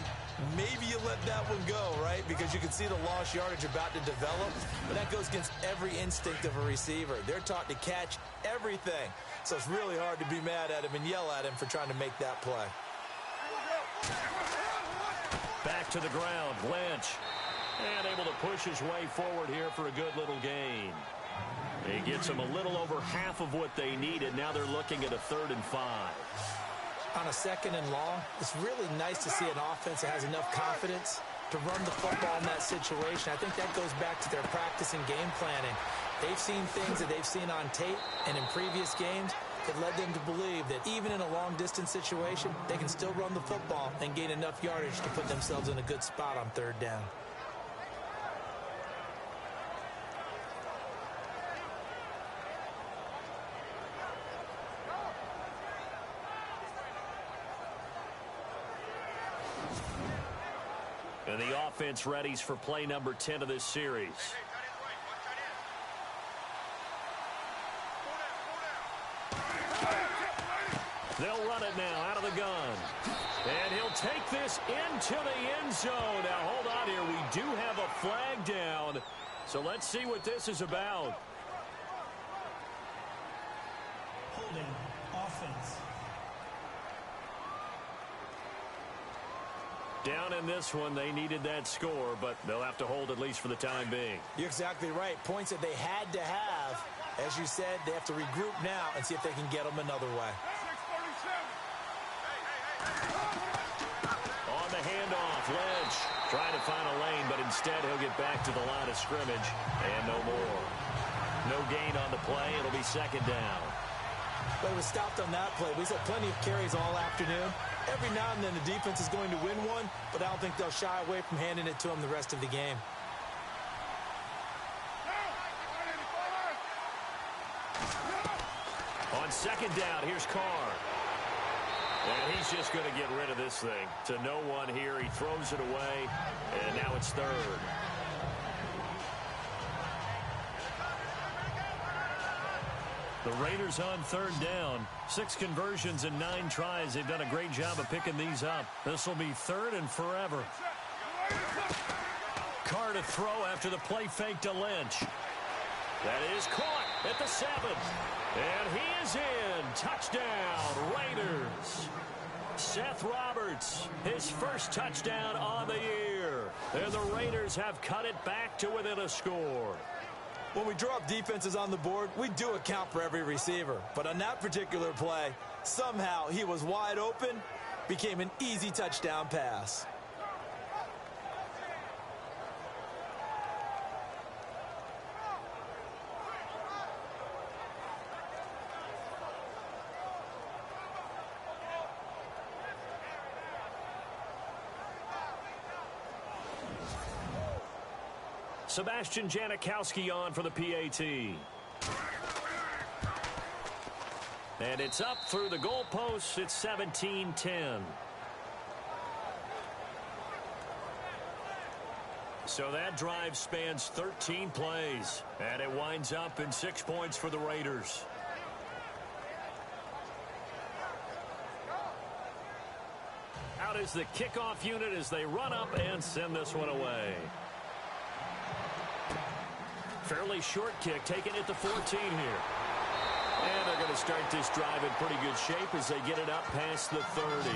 Maybe you let that one go, right? Because you can see the lost yardage about to develop. But that goes against every instinct of a receiver. They're taught to catch everything. So it's really hard to be mad at him and yell at him for trying to make that play. Back to the ground, Lynch. And able to push his way forward here for a good little gain. He gets them a little over half of what they needed. Now they're looking at a 3rd and 5. On a 2nd and long, it's really nice to see an offense that has enough confidence to run the football in that situation. I think that goes back to their practice and game planning. They've seen things that they've seen on tape and in previous games that led them to believe that even in a long-distance situation, they can still run the football and gain enough yardage to put themselves in a good spot on 3rd down. And the offense readies for play number 10 of this series. They'll run it now out of the gun. And he'll take this into the end zone. Now, hold on here. We do have a flag down. So let's see what this is about. Holding. Offense. Down in this one, they needed that score, but they'll have to hold at least for the time being. You're exactly right. Points that they had to have. As you said, they have to regroup now and see if they can get them another way. On the handoff, Lynch trying to find a lane, but instead he'll get back to the line of scrimmage. And no more. No gain on the play. It'll be second down. But it was stopped on that play. We saw plenty of carries all afternoon. Every now and then the defense is going to win one, but I don't think they'll shy away from handing it to them the rest of the game. On second down, here's Carr. And he's just going to get rid of this thing. To no one here. He throws it away, and now it's 3rd. The Raiders on 3rd down. 6 conversions and 9 tries. They've done a great job of picking these up. This will be 3rd and forever. Carr to throw after the play fake to Lynch. That is caught at the 7. And he is in. Touchdown, Raiders. Seth Roberts, his first touchdown on the year. And the Raiders have cut it back to within a score. When we draw up defenses on the board, we do account for every receiver. But on that particular play, somehow he was wide open, became an easy touchdown pass. Sebastian Janikowski on for the PAT. And it's up through the goalposts. It's 17-10. So that drive spans 13 plays. And it winds up in 6 points for the Raiders. Out is the kickoff unit as they run up and send this one away. Fairly short kick taken at the 14 here. And they're going to start this drive in pretty good shape as they get it up past the 30.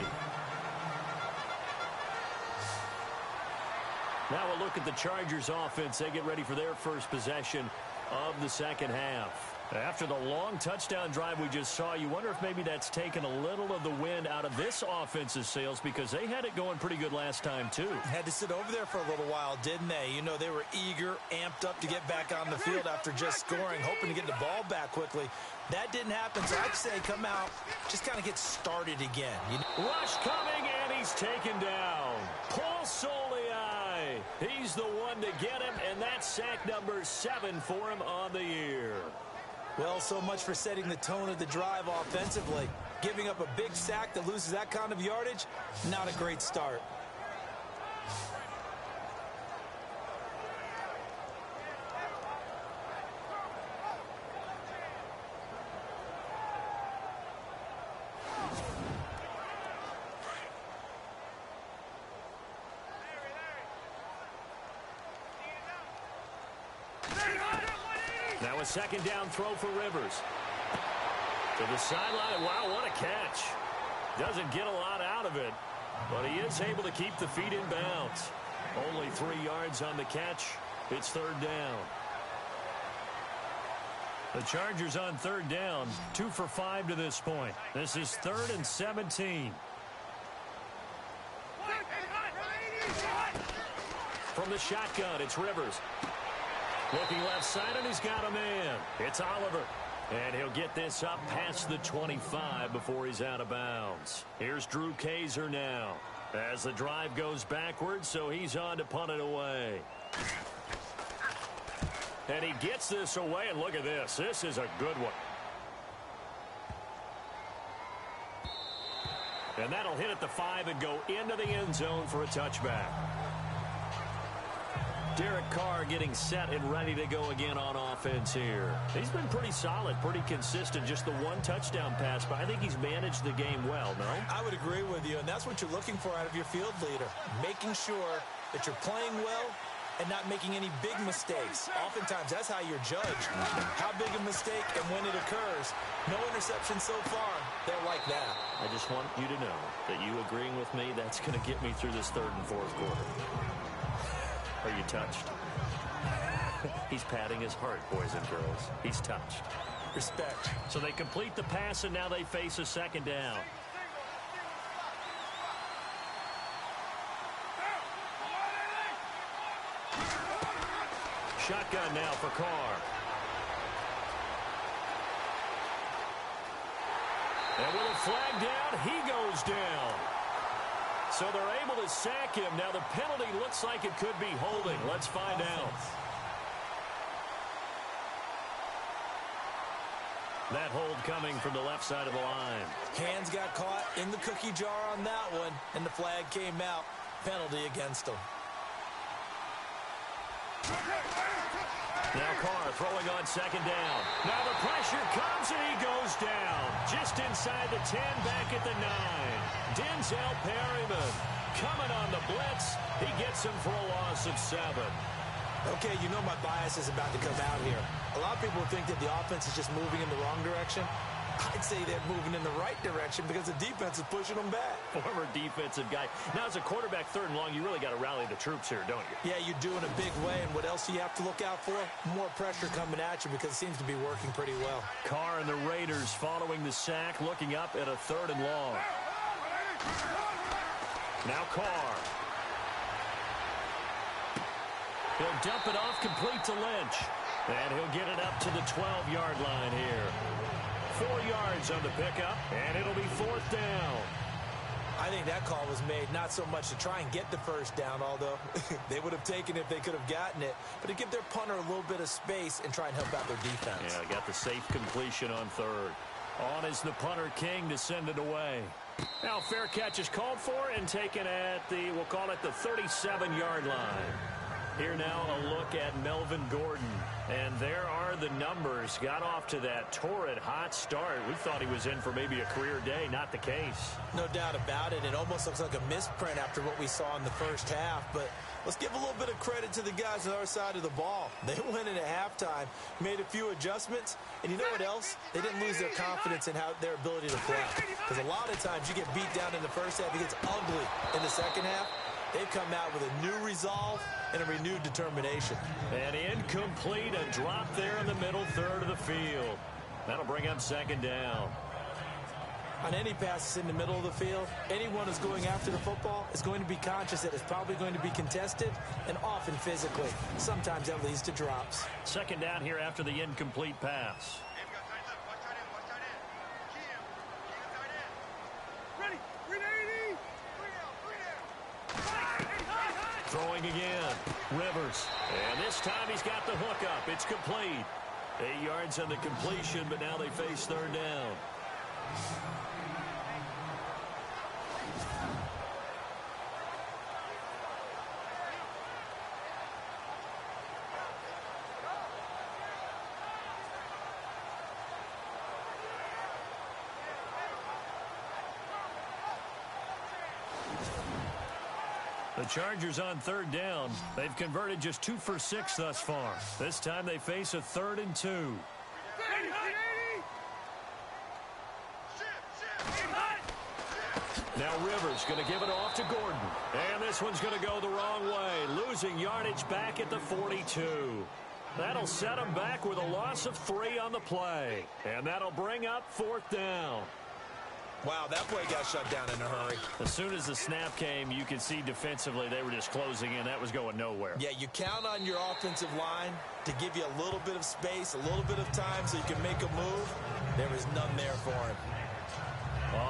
Now we'll look at the Chargers offense. They get ready for their first possession of the second half. After the long touchdown drive we just saw, you wonder if maybe that's taken a little of the wind out of this offense's sails, because they had it going pretty good last time too. Had to sit over there for a little while, didn't they? You know, they were eager, amped up to get back on the field after just scoring, hoping to get the ball back quickly. That didn't happen, so I'd say come out, just kind of get started again. Rush coming, and he's taken down. Paul Soliai, he's the one to get him, and that's sack number 7 for him on the year. Well, so much for setting the tone of the drive offensively. Giving up a big sack that loses that kind of yardage, not a great start. Now a second down throw for Rivers. To the sideline. Wow, what a catch. Doesn't get a lot out of it, but he is able to keep the feet in bounds. Only 3 yards on the catch. It's third down. The Chargers on third down, 2 for 5 to this point. This is 3rd and 17. From the shotgun, it's Rivers. Looking left side, and he's got a man. It's Oliver. And he'll get this up past the 25 before he's out of bounds. Here's Drew Kaiser now as the drive goes backwards, so he's on to punt it away. And he gets this away, and look at this. This is a good one. And that'll hit at the 5 and go into the end zone for a touchback. Derek Carr getting set and ready to go again on offense here. He's been pretty solid, pretty consistent. Just the 1 touchdown pass, but I think he's managed the game well, no? I would agree with you, and that's what you're looking for out of your field leader. Making sure that you're playing well and not making any big mistakes. Oftentimes, that's how you're judged. How big a mistake and when it occurs. No interception so far. They're like that. I just want you to know that you agreeing with me, that's going to get me through this 3rd and 4th quarter. Are you touched? He's patting his heart, boys and girls. He's touched. Respect. So they complete the pass, and now they face a second down. Shotgun now for Carr. And with a flag down, he goes down. So they're able to sack him. Now the penalty looks like it could be holding. Let's find out. That hold coming from the left side of the line. Hands got caught in the cookie jar on that one, and the flag came out. Penalty against him. Now Carr throwing on second down. Now the pressure comes, and he goes down. Just inside the 10, back at the 9. Denzel Perryman coming on the blitz. He gets him for a loss of 7. Okay, you know my bias is about to come out here. A lot of people think that the offense is just moving in the wrong direction. I'd say they're moving in the right direction because the defense is pushing them back. Former defensive guy. Now, as a quarterback, 3rd and long, you really got to rally the troops here, don't you? Yeah, you do in a big way. And what else do you have to look out for? More pressure coming at you because it seems to be working pretty well. Carr and the Raiders following the sack, looking up at a 3rd and long. Now Carr. He'll dump it off complete to Lynch. And he'll get it up to the 12-yard line here. 4 yards on the pickup, and it'll be 4th down. I think that call was made not so much to try and get the first down, although they would have taken it if they could have gotten it, but to give their punter a little bit of space and try and help out their defense. Yeah, got the safe completion on 3rd. On is the punter King to send it away. Now fair catch is called for and taken at the, we'll call it the 37-yard line. Here now a look at Melvin Gordon. And there are the numbers. Got off to that torrid hot start. We thought he was in for maybe a career day. Not the case. No doubt about it. It almost looks like a misprint after what we saw in the first half. But let's give a little bit of credit to the guys on our side of the ball. They went in at halftime, made a few adjustments. And you know what else? They didn't lose their confidence in their ability to play. Because a lot of times you get beat down in the first half. It gets ugly in the second half. They've come out with a new resolve and a renewed determination. And incomplete, a drop there in the middle third of the field. That'll bring up second down. On any passes in the middle of the field, anyone who's going after the football is going to be conscious that it's probably going to be contested and often physically. Sometimes that leads to drops. Second down here after the incomplete pass. Throwing again. Rivers. And this time he's got the hook up. It's complete. 8 yards on the completion, but now they face third down. The Chargers on third down. They've converted just 2 for 6 thus far. This time they face a 3rd and 2. Now Rivers going to give it off to Gordon. And this one's going to go the wrong way. Losing yardage back at the 42. That'll set him back with a loss of 3 on the play. And that'll bring up 4th down. Wow, that play got shut down in a hurry. As soon as the snap came, you could see defensively they were just closing in. That was going nowhere. Yeah, you count on your offensive line to give you a little bit of space, a little bit of time so you can make a move. There was none there for him.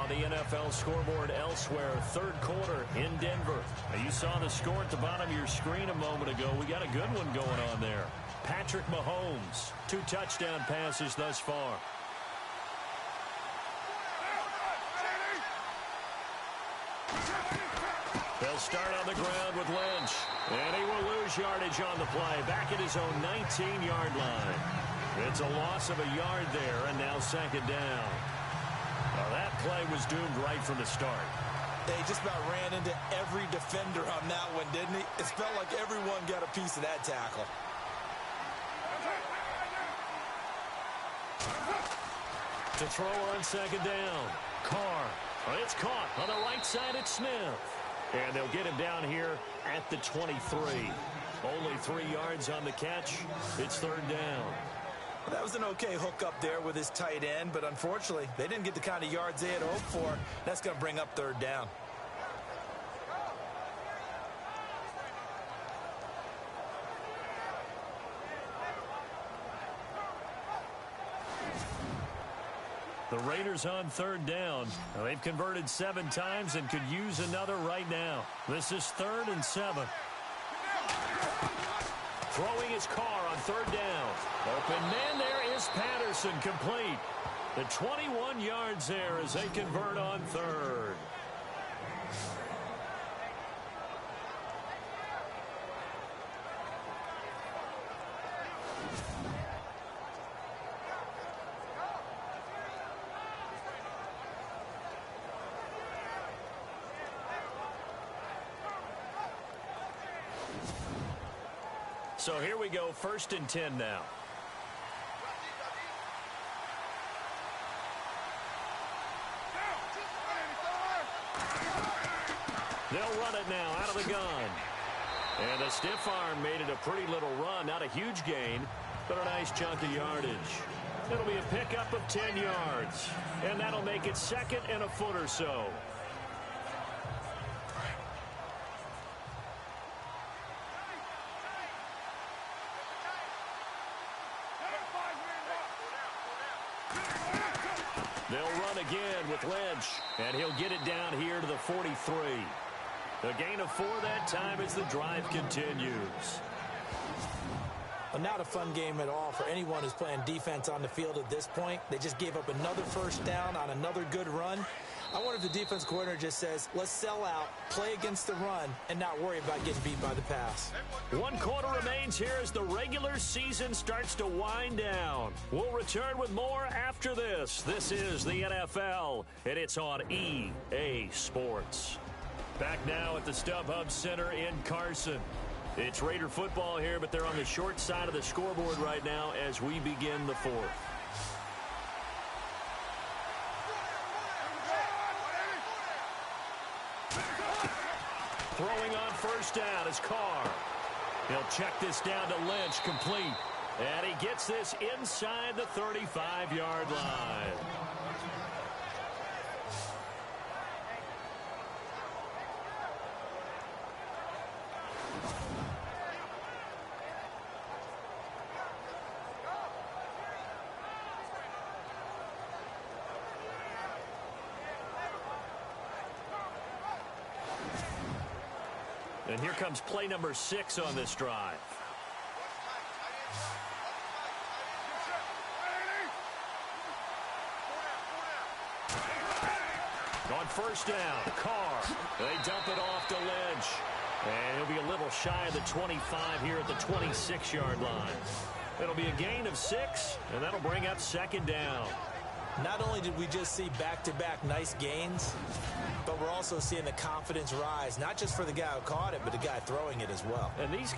On the NFL scoreboard elsewhere, third quarter in Denver. Now, you saw the score at the bottom of your screen a moment ago. We got a good one going on there. Patrick Mahomes, 2 touchdown passes thus far. They'll start on the ground with Lynch. And he will lose yardage on the play. Back at his own 19-yard line. It's a loss of a yard there, and now second down. Well, that play was doomed right from the start. They just about ran into every defender on that one, didn't he? It felt like everyone got a piece of that tackle. To throw on second down. Carr. Well, it's caught on the right side at Smith. And they'll get him down here at the 23. Only 3 yards on the catch. It's third down. That was an okay hook up there with his tight end, but unfortunately, they didn't get the kind of yards they had hoped for. That's going to bring up third down. The Raiders on third down. Now, they've converted 7 times and could use another right now. This is 3rd and 7. Throwing his Carr on third down. Open man there is Patterson, complete. The 21 yards there as they convert on third. So here we go, 1st and 10 now. They'll run it now out of the gun. And the stiff arm made it a pretty little run. Not a huge gain, but a nice chunk of yardage. It'll be a pickup of 10 yards. And that'll make it 2nd and a foot or so. They'll run again with Lynch, and he'll get it down here to the 43. A gain of 4 that time as the drive continues. Well, not a fun game at all for anyone who's playing defense on the field at this point. They just gave up another first down on another good run. I wonder if the defense coordinator just says, let's sell out, play against the run, and not worry about getting beat by the pass. 1 quarter remains here as the regular season starts to wind down. We'll return with more after this. This is the NFL, and it's on EA Sports. Back now at the StubHub Center in Carson. It's Raider football here, but they're on the short side of the scoreboard right now as we begin the fourth. Throwing on first down is Carr. He'll check this down to Lynch, complete. And he gets this inside the 35-yard line. And here comes play number 6 on this drive. On first down, Carr. They dump it off to Lynch. And he'll be a little shy of the 25 here at the 26-yard line. It'll be a gain of 6, and that'll bring up second down. Not only did we just see back-to-back nice gains, but we're also seeing the confidence rise, not just for the guy who caught it, but the guy throwing it as well. And these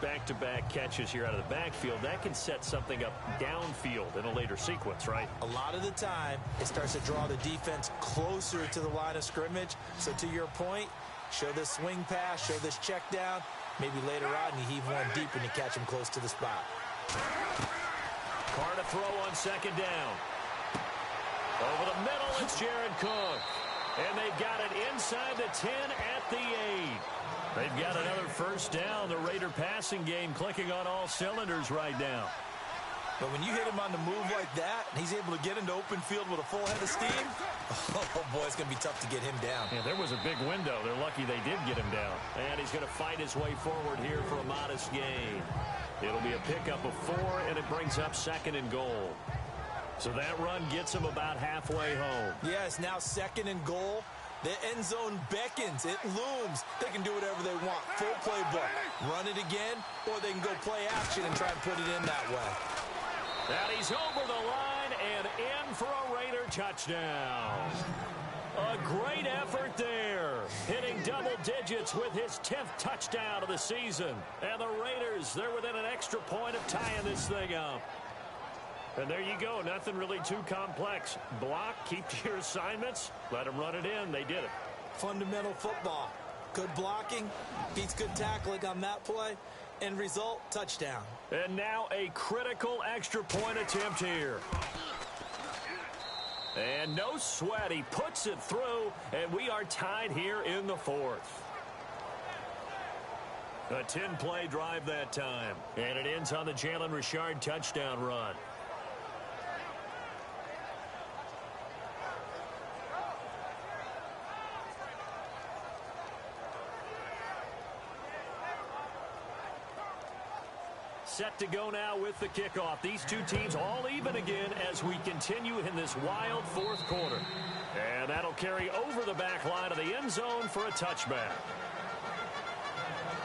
back-to-back catches here out of the backfield, that can set something up downfield in a later sequence, right? A lot of the time, it starts to draw the defense closer to the line of scrimmage. So to your point, show this swing pass, show this check down. Maybe later on you heave one deep and you catch him close to the spot. Carr to throw on second down. Over the middle, it's Jared Cook. And they've got it inside the 10 at the 8. They've got another first down. The Raider passing game clicking on all cylinders right now. But when you hit him on the move like that, and he's able to get into open field with a full head of steam, oh boy, it's going to be tough to get him down. Yeah, there was a big window. They're lucky they did get him down. And he's going to fight his way forward here for a modest gain. It'll be a pickup of 4, and it brings up second and goal. So that run gets him about halfway home. Yes, now second and goal. The end zone beckons. It looms. They can do whatever they want. Full playbook. Run it again, or they can go play action and try and put it in that way. And he's over the line and in for a Raider touchdown. A great effort there. Hitting double digits with his 10th touchdown of the season. And the Raiders, they're within an extra point of tying this thing up. And there you go. Nothing really too complex. Block, keep to your assignments, let them run it in. They did it. Fundamental football. Good blocking, beats good tackling on that play. End result, touchdown. And now a critical extra point attempt here. And no sweat. He puts it through, and we are tied here in the fourth. A 10-play drive that time. And it ends on the Jalen Richard touchdown run. Set to go now with the kickoff. These two teams all even again as we continue in this wild fourth quarter. And that'll carry over the back line of the end zone for a touchback.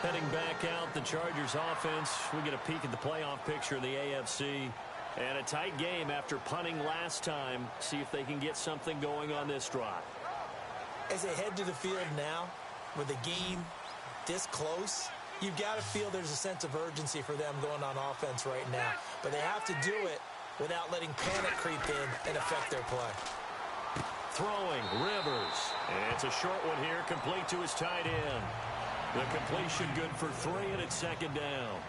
Heading back out, the Chargers offense. We get a peek at the playoff picture of the AFC. And a tight game after punting last time. See if they can get something going on this drive. As they head to the field now, with the game this close, you've got to feel there's a sense of urgency for them going on offense right now. But they have to do it without letting panic creep in and affect their play. Throwing, Rivers. And it's a short one here, complete to his tight end. The completion good for 3, and it's second down.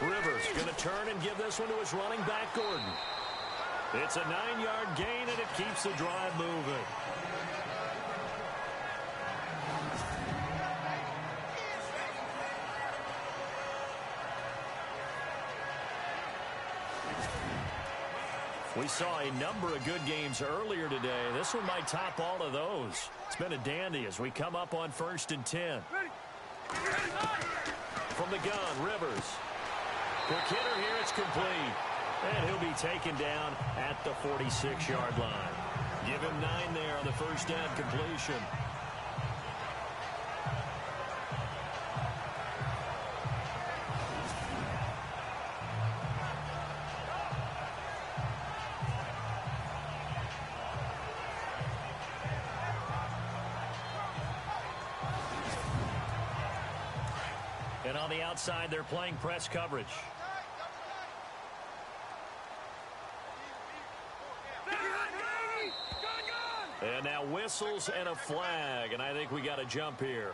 Rivers going to turn and give this one to his running back, Gordon. It's a 9-yard gain, and it keeps the drive moving. We saw a number of good games earlier today. This one might top all of those. It's been a dandy as we come up on 1st and 10. From the gun, Rivers. Quick hitter here, it's complete. And he'll be taken down at the 46-yard line. Give him 9 there on the first down completion. And on the outside, they're playing press coverage. And now whistles and a flag, and I think we got a jump here.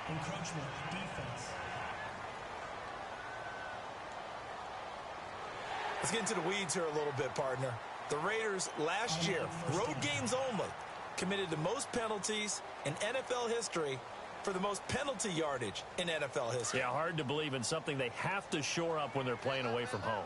Encroachment, defense. Let's get into the weeds here a little bit, partner. The Raiders last year, road games only, committed the most penalties in NFL history for the most penalty yardage in NFL history. Yeah, hard to believe in something they have to shore up when they're playing away from home.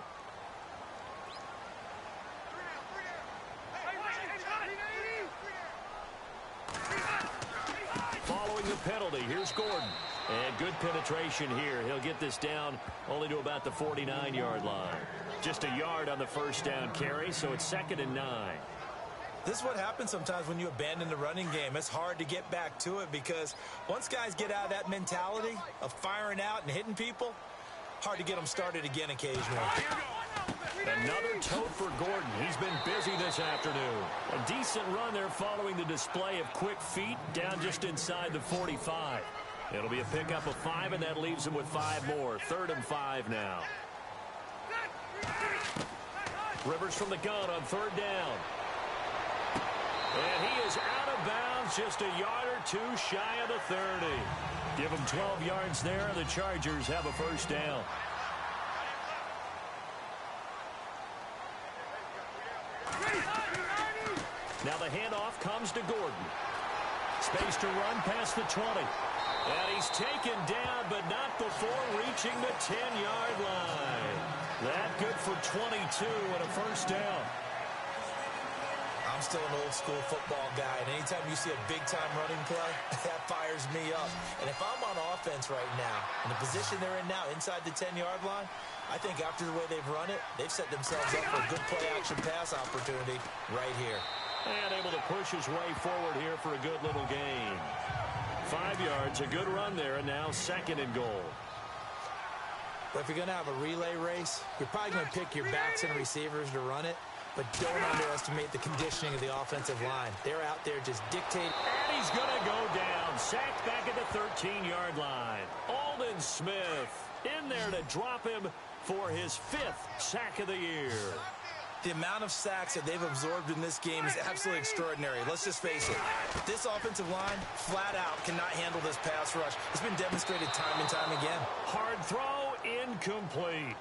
Following the penalty, here's Gordon. And good penetration here. He'll get this down only to about the 49-yard line. Just a yard on the first down carry, so it's 2nd and 9. This is what happens sometimes when you abandon the running game. It's hard to get back to it because once guys get out of that mentality of firing out and hitting people, hard to get them started again occasionally. Another tote for Gordon. He's been busy this afternoon. A decent run there following the display of quick feet down just inside the 45. It'll be a pickup of 5, and that leaves him with 5 more. 3rd and 5 now. Rivers from the gun on 3rd down. And he is out of bounds, just a yard or 2 shy of the 30. Give him 12 yards there, and the Chargers have a first down. Now the handoff comes to Gordon. Space to run past the 20. And he's taken down, but not before reaching the 10-yard line. That good for 22 and a first down. I'm still an old-school football guy, and anytime you see a big-time running play, that fires me up. And if I'm on offense right now, in the position they're in now, inside the 10-yard line, I think after the way they've run it, they've set themselves up for a good play-action pass opportunity right here. And able to push his way forward here for a good little gain. 5 yards, a good run there, and now 2nd and goal. But if you're going to have a relay race, you're probably going to pick your backs and receivers to run it. But don't underestimate the conditioning of the offensive line. They're out there just dictating. And he's going to go down. Sacked back at the 13-yard line. Aldon Smith in there to drop him for his 5th sack of the year. The amount of sacks that they've absorbed in this game is absolutely extraordinary. Let's just face it. This offensive line, flat out, cannot handle this pass rush. It's been demonstrated time and time again. Hard throw, incomplete.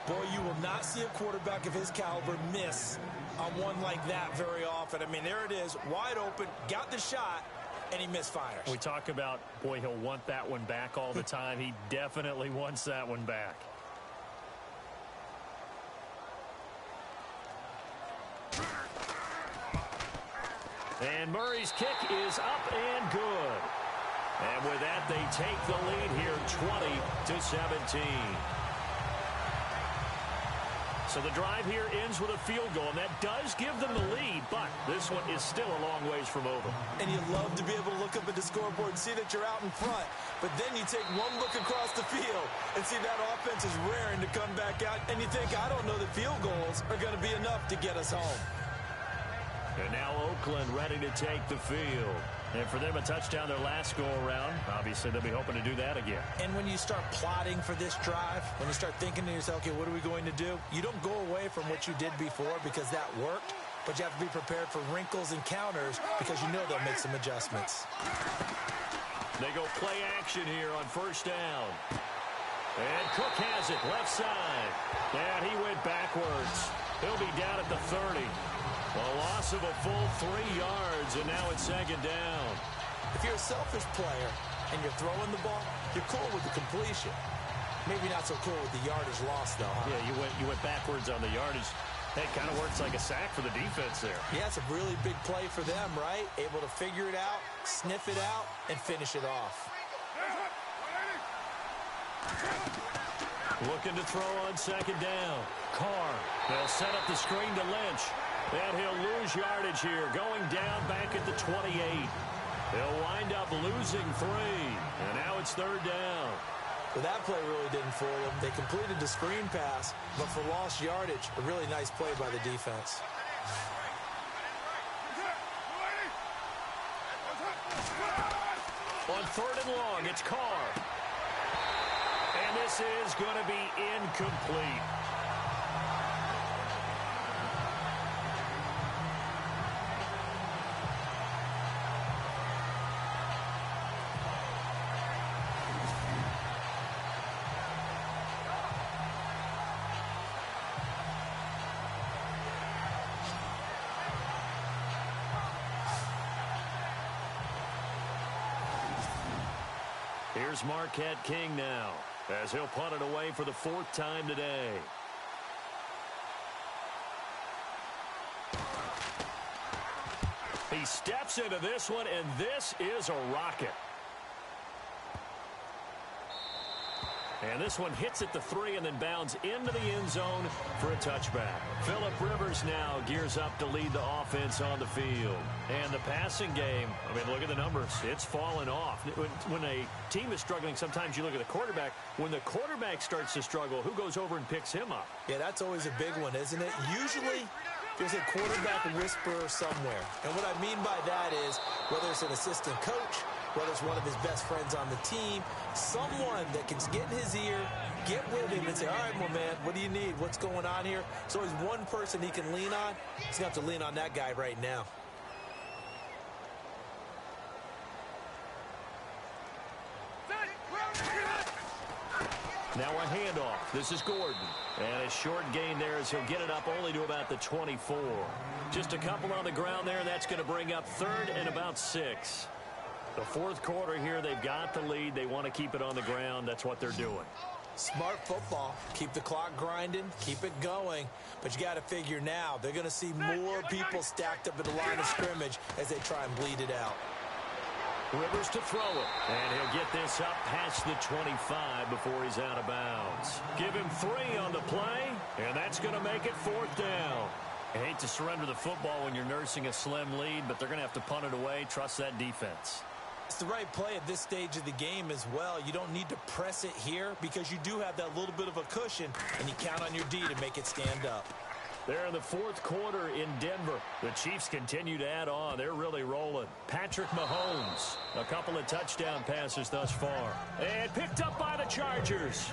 Boy, you will not see a quarterback of his caliber miss on one like that very often. I mean, there it is, wide open, got the shot, and he misfires. We talk about, boy, he'll want that one back all the time. He definitely wants that one back. And Murray's kick is up and good. And with that, they take the lead here 20-17. So the drive here ends with a field goal, and that does give them the lead, but this one is still a long ways from over. And you love to be able to look up at the scoreboard and see that you're out in front, but then you take one look across the field and see that offense is raring to come back out, and you think, I don't know that field goals are going to be enough to get us home. And now Oakland ready to take the field. And for them, a touchdown their last go-around. Obviously, they'll be hoping to do that again. And when you start plotting for this drive, when you start thinking to yourself, okay, what are we going to do? You don't go away from what you did before because that worked, but you have to be prepared for wrinkles and counters because you know they'll make some adjustments. They go play action here on first down. And Cook has it, left side. And he went backwards. He'll be down at the 30. A loss of a full 3 yards, and now it's 2nd down. If you're a selfish player and you're throwing the ball, you're cool with the completion. Maybe not so cool with the yardage loss, though, huh? Yeah, you went backwards on the yardage. It kind of works like a sack for the defense there. Yeah, it's a really big play for them, right? Able to figure it out, sniff it out, and finish it off. Looking to throw on second down. Carr. They'll set up the screen to Lynch. And he'll lose yardage here, going down back at the 28. He'll wind up losing 3. And now it's third down. Well, that play really didn't fool them. They completed the screen pass, but for lost yardage, a really nice play by the defense. On third and long, it's Carr. And this is going to be incomplete. Here's Marquette King now, as he'll punt it away for the 4th time today. He steps into this one, and this is a rocket. And this one hits at the 3 and then bounds into the end zone for a touchback. Phillip Rivers now gears up to lead the offense on the field. And the passing game, I mean, look at the numbers. It's fallen off. When a team is struggling, sometimes you look at the quarterback. When the quarterback starts to struggle, who goes over and picks him up? Yeah, that's always a big one, isn't it? Usually, there's a quarterback whisperer somewhere. And what I mean by that is, whether it's an assistant coach, whether it's one of his best friends on the team, someone that can get in his ear, get with him and say, all right, my man, what do you need? What's going on here? There's always one person he can lean on. He's going to have to lean on that guy right now. Now a handoff. This is Gordon. And a short gain there as he'll get it up only to about the 24. Just a couple on the ground there, and that's going to bring up 3rd and about 6. The 4th quarter here, they've got the lead. They want to keep it on the ground. That's what they're doing. Smart football. Keep the clock grinding. Keep it going. But you got to figure now, they're going to see more people stacked up at the line of scrimmage as they try and bleed it out. Rivers to throw it. And he'll get this up past the 25 before he's out of bounds. Give him 3 on the play, and that's going to make it 4th down. I hate to surrender the football when you're nursing a slim lead, but they're going to have to punt it away. Trust that defense. It's the right play at this stage of the game as well. You don't need to press it here because you do have that little bit of a cushion, and you count on your D to make it stand up. They're in the 4th quarter in Denver. The Chiefs continue to add on. They're really rolling. Patrick Mahomes, a couple of touchdown passes thus far. And picked up by the Chargers.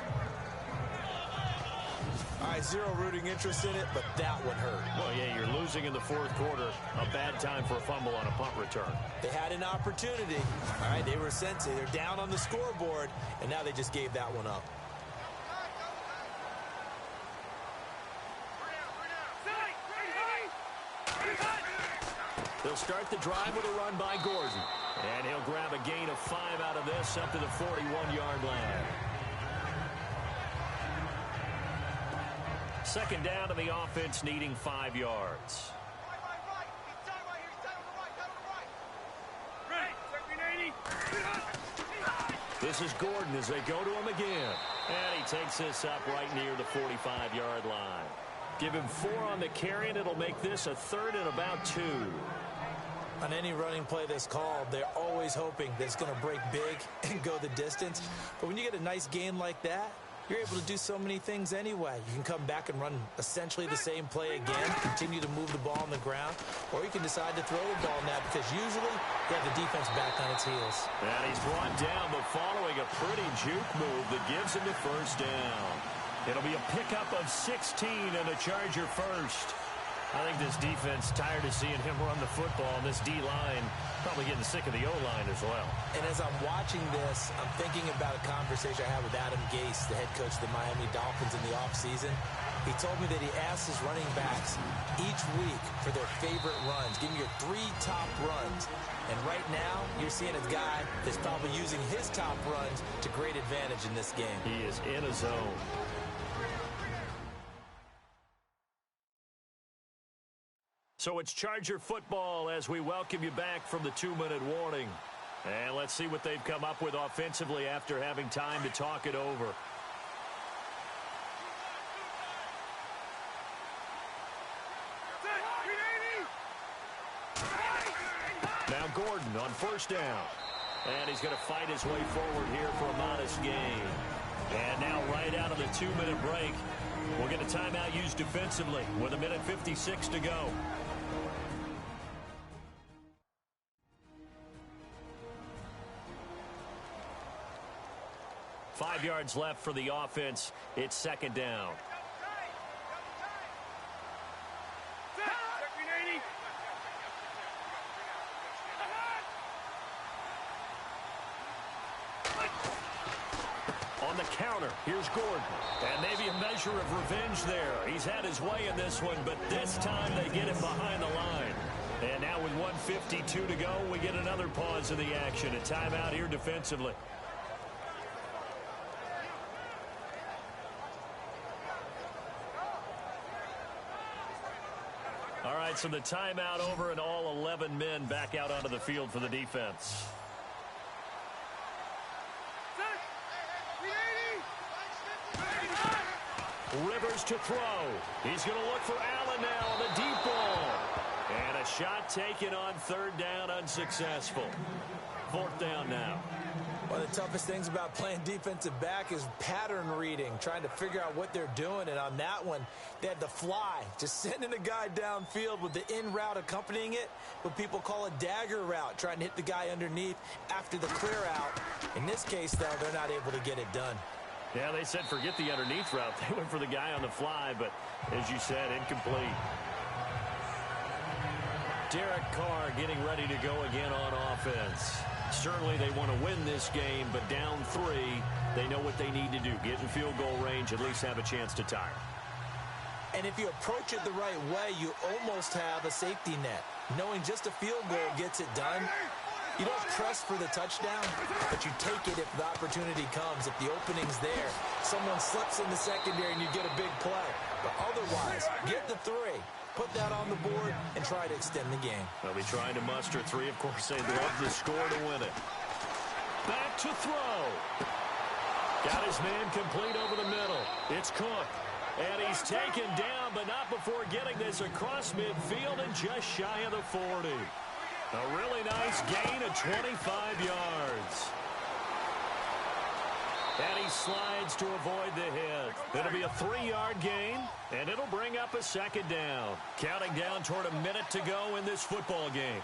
All right, zero rooting interest in it, but that one hurt. Well, yeah, you're losing in the 4th quarter. A bad time for a fumble on a punt return. They had an opportunity. All right, they were sensing. They're down on the scoreboard, and now they just gave that one up. They'll start the drive with a run by Gordon. And he'll grab a gain of 5 out of this up to the 41-yard line. 2nd down to the offense, needing 5 yards. This is Gordon as they go to him again. And he takes this up right near the 45-yard line. Give him 4 on the carry, and it'll make this a 3rd and about 2. On any running play that's called, they're always hoping that it's going to break big and go the distance. But when you get a nice gain like that, you're able to do so many things anyway. You can come back and run essentially the same play again, continue to move the ball on the ground, or you can decide to throw the ball now because usually you have the defense back on its heels. And he's brought down, but following a pretty juke move that gives him the 1st down. It'll be a pickup of 16 and a Charger first. I think this defense tired of seeing him run the football, and this D-line probably getting sick of the O-line as well. And as I'm watching this, I'm thinking about a conversation I had with Adam Gase, the head coach of the Miami Dolphins in the offseason. He told me that he asks his running backs each week for their favorite runs. Give me your 3 top runs. And right now, you're seeing a guy that's probably using his top runs to great advantage in this game. He is in a zone. So it's Charger football as we welcome you back from the 2-minute warning. And let's see what they've come up with offensively after having time to talk it over. Now Gordon on first down. And he's going to fight his way forward here for a modest gain. And now right out of the 2-minute break, we'll get a timeout used defensively with 1:56 to go. Five yards left for the offense. It's second down. On the counter, here's Gordon. And maybe a measure of revenge there. He's had his way in this one, but this time they get it behind the line. And now with 1:52 to go, we get another pause in the action. A timeout here defensively. All right, so the timeout over and all 11 men back out onto the field for the defense. Rivers to throw. He's going to look for Allen now on the deep ball. And a shot taken on third down, unsuccessful. Fourth down now. One of the toughest things about playing defensive back is pattern reading, trying to figure out what they're doing. And on that one, they had the fly, just sending a guy downfield with the in route accompanying it, what people call a dagger route, trying to hit the guy underneath after the clear out. In this case, though, they're not able to get it done. Yeah, they said forget the underneath route. They went for the guy on the fly, but as you said, incomplete. Derek Carr getting ready to go again on offense. Certainly they want to win this game, but down 3, they know what they need to do. Get in field goal range, at least have a chance to tie. And if you approach it the right way, you almost have a safety net. Knowing just a field goal gets it done. You don't press for the touchdown, but you take it if the opportunity comes. If the opening's there, someone slips in the secondary and you get a big play. But otherwise, get the 3. Put that on the board and try to extend the game. They'll be trying to muster 3. Of course, they'd love the score to win it. Back to throw. Got his man complete over the middle. It's Cook. And he's taken down, but not before getting this across midfield and just shy of the 40. A really nice gain of 25 yards. And he slides to avoid the hit. It'll be a 3-yard gain, and it'll bring up a second down. Counting down toward a minute to go in this football game.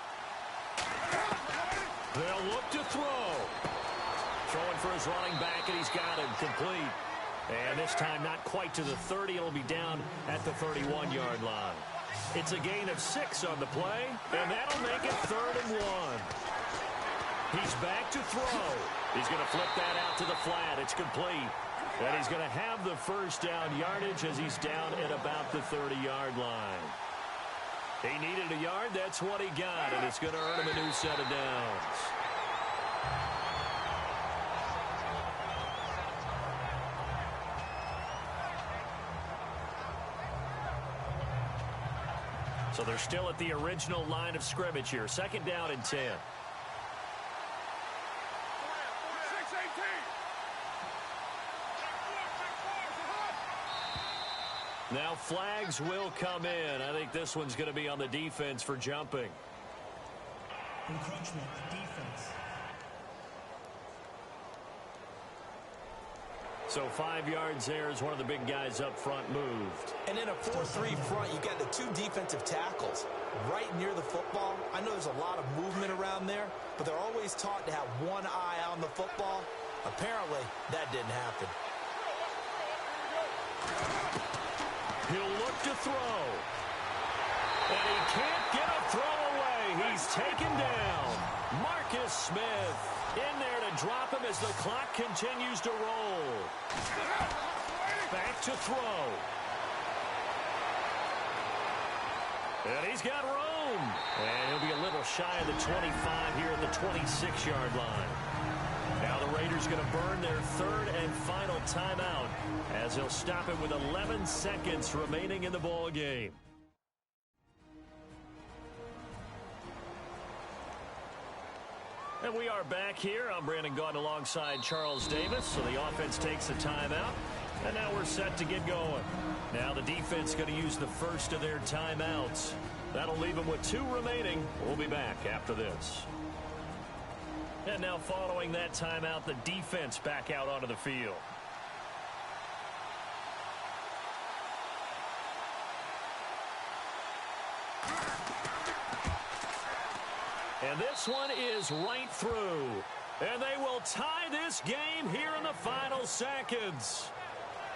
They'll look to throw. Throwing for his running back, and he's got him complete. And this time not quite to the 30. It'll be down at the 31-yard line. It's a gain of 6 on the play, and that'll make it 3rd and 1. He's back to throw. He's going to flip that out to the flat. It's complete. And he's going to have the first down yardage as he's down at about the 30-yard line. He needed a yard. That's what he got, and it's going to earn him a new set of downs. So they're still at the original line of scrimmage here. Second down and 10. Now flags will come in. I think this one's going to be on the defense for jumping. Encroachment, defense. So 5 yards there as one of the big guys up front moved. And in a 4-3 front, you got the 2 defensive tackles right near the football. I know there's a lot of movement around there, but they're always taught to have one eye on the football. Apparently, that didn't happen. He'll look to throw. And he can't get a throw away. He's taken down. Marcus Smith in there to drop him as the clock continues to roll. Back to throw. And he's got room. And he'll be a little shy of the 25 here at the 26-yard line. Now the Raiders going to burn their third and final timeout as they'll stop it with 11 seconds remaining in the ball game. And we are back here. I'm Brandon Gaudin alongside Charles Davis. So the offense takes a timeout. And now we're set to get going. Now the defense going to use the first of their timeouts. That'll leave them with 2 remaining. We'll be back after this. And now following that timeout, the defense back out onto the field. And this one is right through. And they will tie this game here in the final seconds.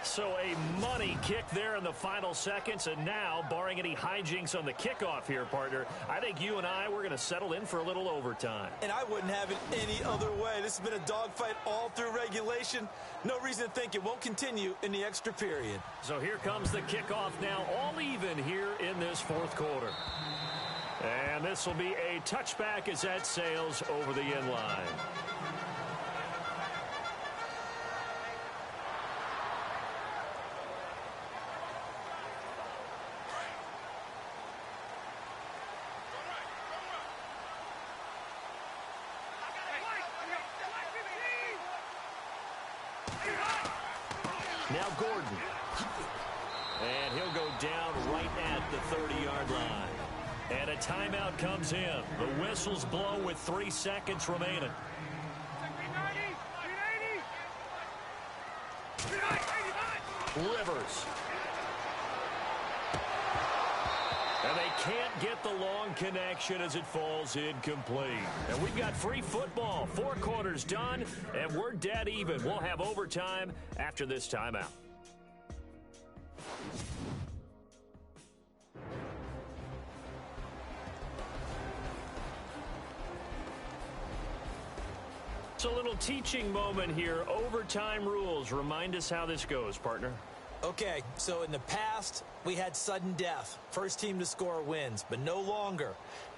So a money kick there in the final seconds. And now, barring any hijinks on the kickoff here, partner, I think you and I, we're going to settle in for a little overtime. And I wouldn't have it any other way. This has been a dogfight all through regulation. No reason to think it won't continue in the extra period. So here comes the kickoff now, all even here in this fourth quarter. And this will be a touchback as that sails over the end line. Now Gordon. And he'll go down right at the 30-yard line. And a timeout comes in. The whistles blow with 3 seconds remaining. Rivers. And they can't get the long connection as it falls incomplete. And we've got free football. 4 quarters done, and we're dead even. We'll have overtime after this timeout. It's a little teaching moment here. Overtime rules. Remind us how this goes, partner. Okay, so in the past, we had sudden death. First team to score wins, but no longer.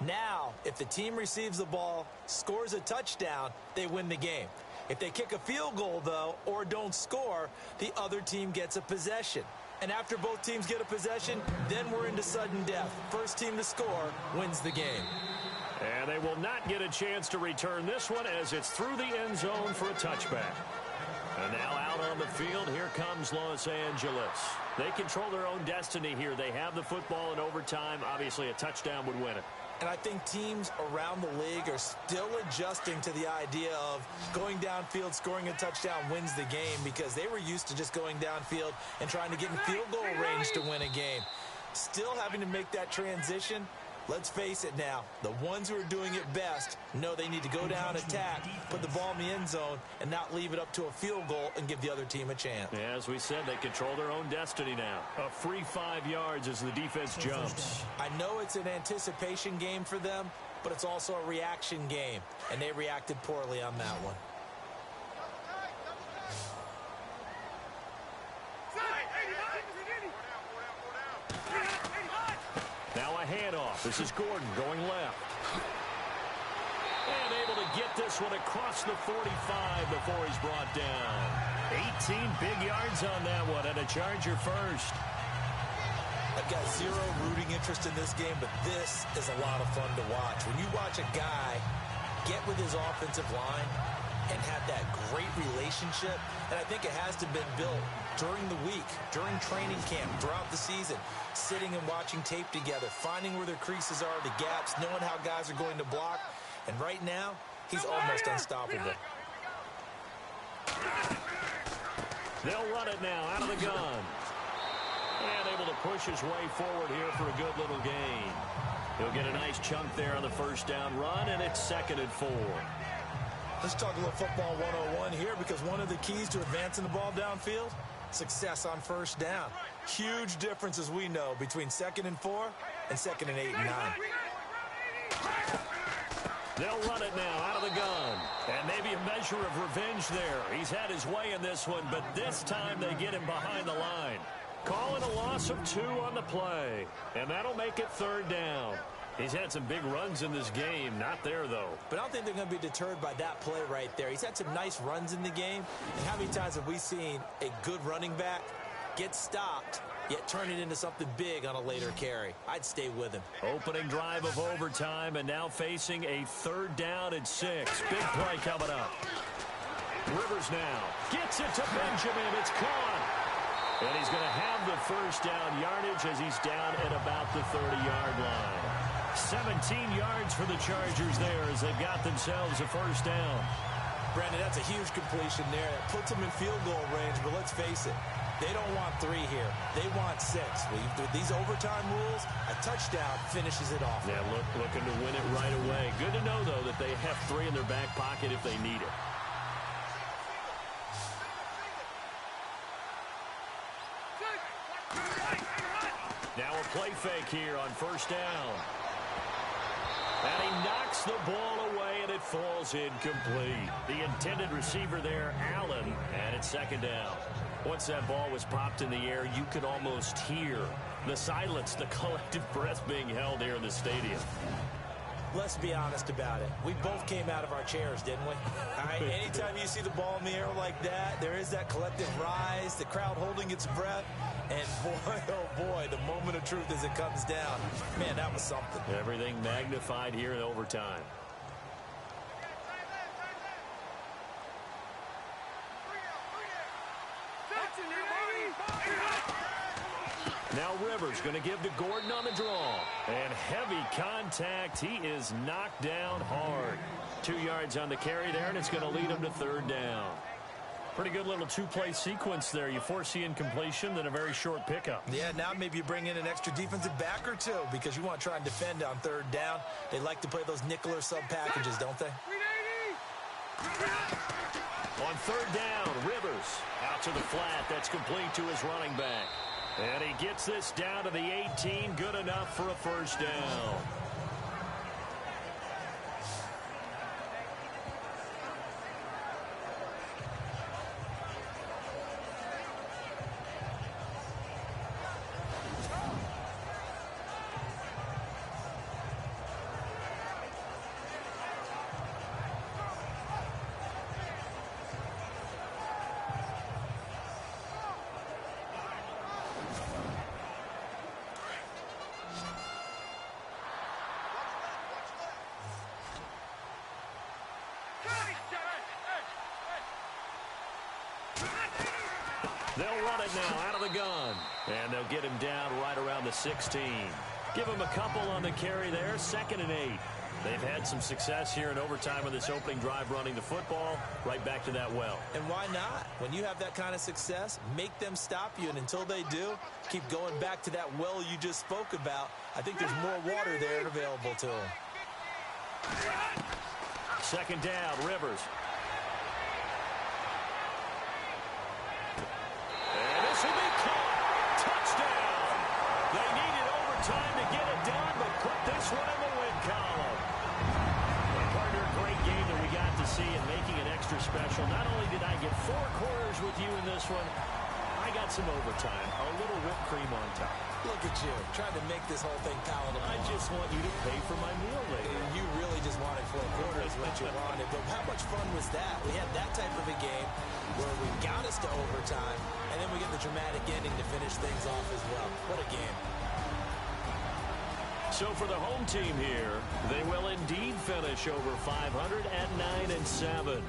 Now, if the team receives the ball, scores a touchdown, they win the game. If they kick a field goal, though, or don't score, the other team gets a possession. And after both teams get a possession, then we're into sudden death. First team to score wins the game. And they will not get a chance to return this one as it's through the end zone for a touchback. And now out on the field, here comes Los Angeles. They control their own destiny here. They have the football in overtime. Obviously, a touchdown would win it. And I think teams around the league are still adjusting to the idea of going downfield, scoring a touchdown wins the game, because they were used to just going downfield and trying to get in field goal range to win a game. Still having to make that transition. Let's face it now, the ones who are doing it best know they need to go down, attack, put the ball in the end zone, and not leave it up to a field goal and give the other team a chance. Yeah, as we said, they control their own destiny now. A free 5 yards as the defense jumps. I know it's an anticipation game for them, but it's also a reaction game, and they reacted poorly on that one. Now a handoff. This is Gordon going left. And able to get this one across the 45 before he's brought down. 18 big yards on that one, and a Charger first. I've got zero rooting interest in this game, but this is a lot of fun to watch. When you watch a guy get with his offensive line and have that great relationship, and I think it has to have been built during the week, during training camp, throughout the season, sitting and watching tape together, finding where their creases are, the gaps, knowing how guys are going to block. And right now, he's almost unstoppable. They'll run it now out of the gun. And able to push his way forward here for a good little gain. He'll get a nice chunk there on the first down run, and it's 2nd and 4. Let's talk a little football 101 here, because one of the keys to advancing the ball downfield, success on first down. Huge difference, as we know, between 2nd and 4 and 2nd and 8 and 9. They'll run it now out of the gun. And maybe a measure of revenge there. He's had his way in this one, but this time they get him behind the line. Calling a loss of 2 on the play, and that'll make it 3rd down. He's had some big runs in this game. Not there, though. But I don't think they're going to be deterred by that play right there. He's had some nice runs in the game. And how many times have we seen a good running back get stopped, yet turn it into something big on a later carry? I'd stay with him. Opening drive of overtime, and now facing a 3rd down and 6. Big play coming up. Rivers now gets it to Benjamin. It's caught. And he's going to have the 1st down yardage as he's down at about the 30-yard line. 17 yards for the Chargers there as they've got themselves a 1st down. Brandon, that's a huge completion there. That puts them in field goal range, but let's face it, they don't want 3 here. They want 6. With these overtime rules, a touchdown finishes it off. Yeah, looking to win it right away. Good to know, though, that they have 3 in their back pocket if they need it. Now a play fake here on 1st down. And he knocks the ball away, and it falls incomplete. The intended receiver there, Allen, and it's 2nd down. Once that ball was popped in the air, you could almost hear the silence, the collective breath being held here in the stadium. Let's be honest about it. We both came out of our chairs, didn't we? All right, anytime you see the ball in the air like that, there is that collective rise, the crowd holding its breath, and boy, oh boy, the moment of truth as it comes down. Man, that was something. Everything magnified here in overtime. Now Rivers going to give to Gordon on the draw. And heavy contact. He is knocked down hard. 2 yards on the carry there, and it's going to lead him to 3rd down. Pretty good little 2-play sequence there. You force the incompletion, then a very short pickup. Yeah, now maybe you bring in an extra defensive back or 2 because you want to try and defend on 3rd down. They like to play those nickel or sub packages, don't they? On 3rd down, Rivers out to the flat. That's complete to his running back. And he gets this down to the 18. Good enough for a 1st down. They'll run it now out of the gun. And they'll get him down right around the 16. Give him a couple on the carry there. 2nd and 8. They've had some success here in overtime on this opening drive running the football. Right back to that well. And why not? When you have that kind of success, make them stop you. And until they do, keep going back to that well you just spoke about. I think there's more water there and available to them. 2nd down, Rivers. This will be caught. Touchdown. They needed overtime to get it done, but put this one in the win column. And partner, a great game that we got to see and making it extra special. Not only did I get 4 quarters with you in this one, I got some overtime. A little whipped cream on top. Look at you, trying to make this whole thing palatable. I just want you to pay for my meal later. You really just wanted 4 quarters what you wanted. But how much fun was that? We had that type of a game where we got us to overtime, and then we get the dramatic ending to finish things off as well. What a game. So for the home team here, they will indeed finish over 500 at 9-7.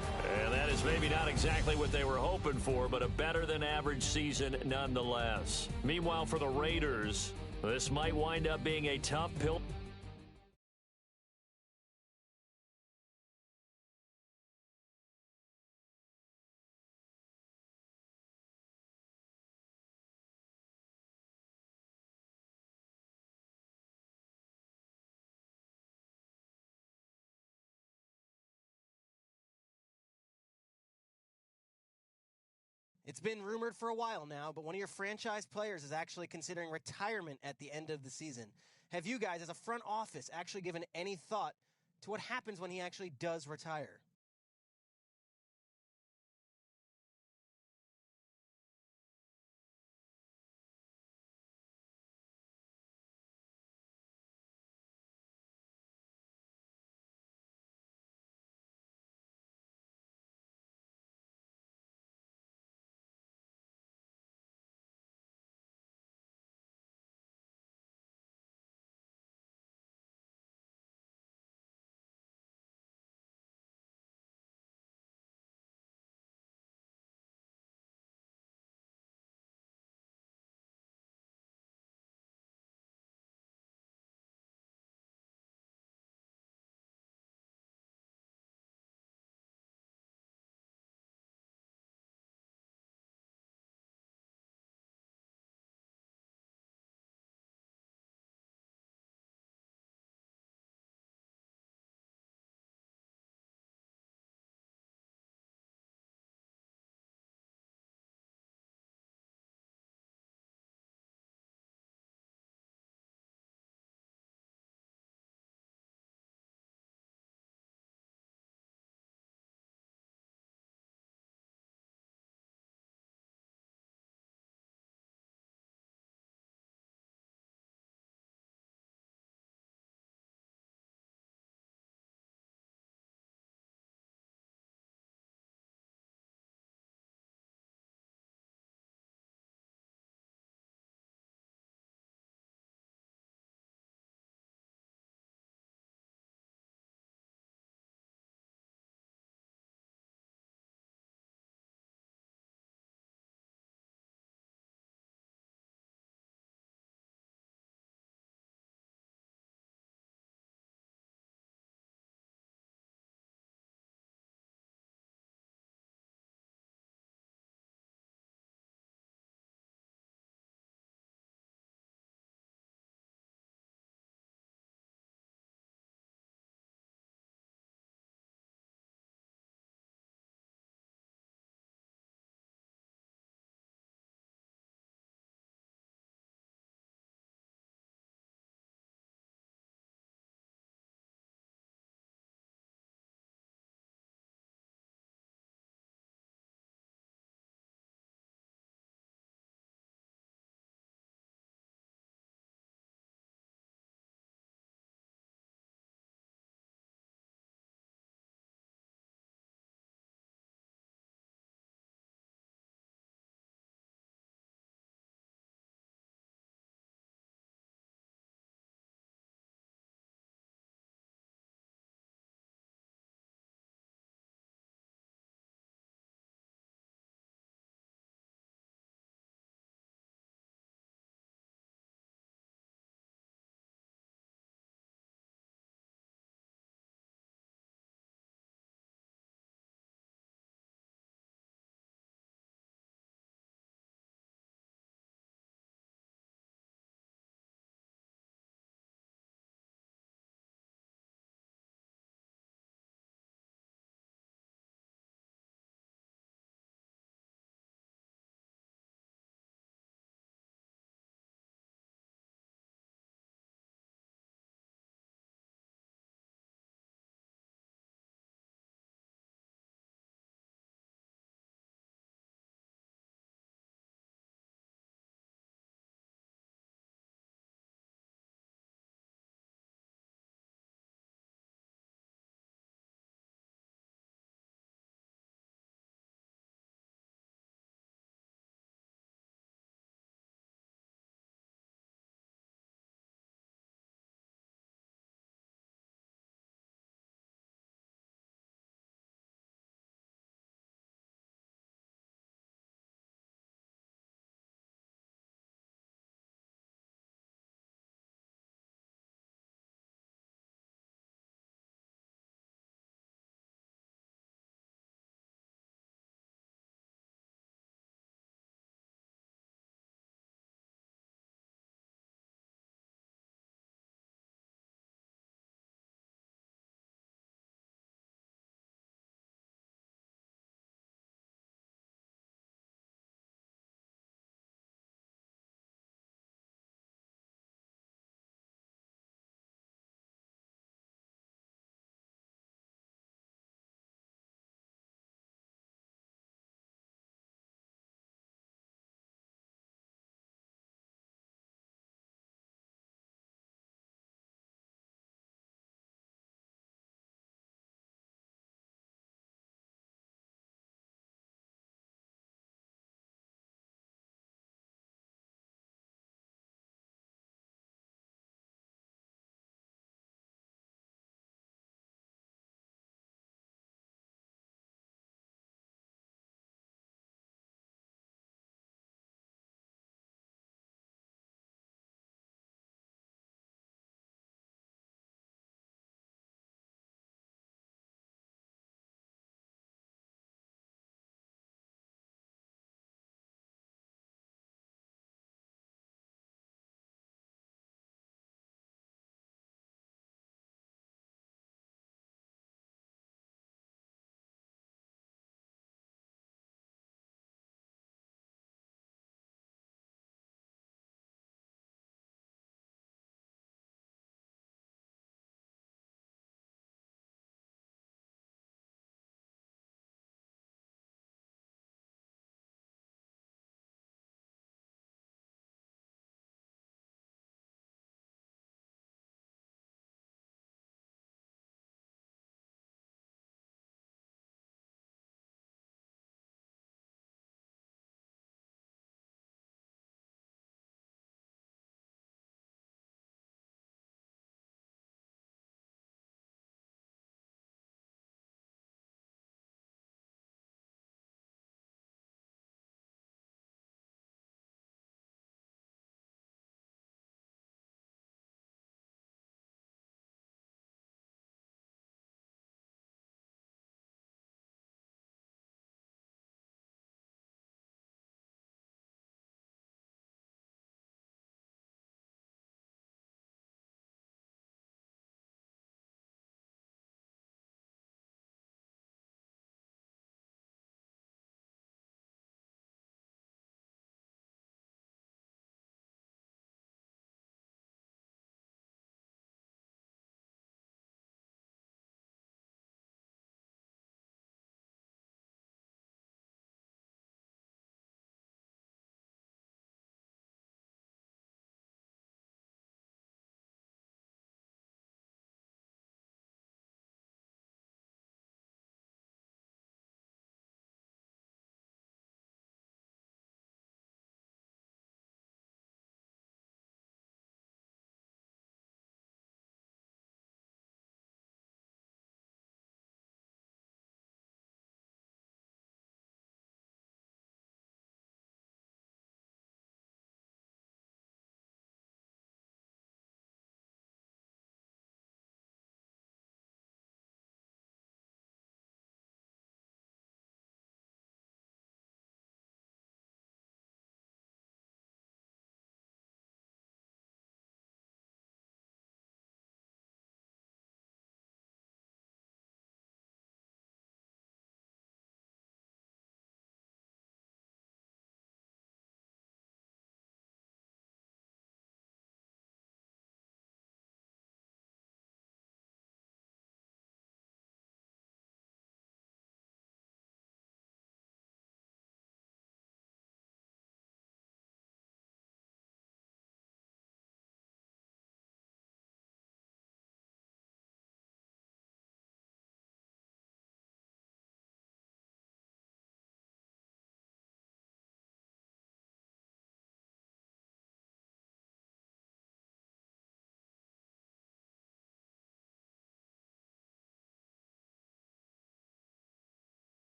And that is maybe not exactly what they were hoping for, but a better than average season nonetheless. Meanwhile, for the Raiders, this might wind up being a tough pill. It's been rumored for a while now, but one of your franchise players is actually considering retirement at the end of the season. Have you guys, as a front office, actually given any thought to what happens when he actually does retire?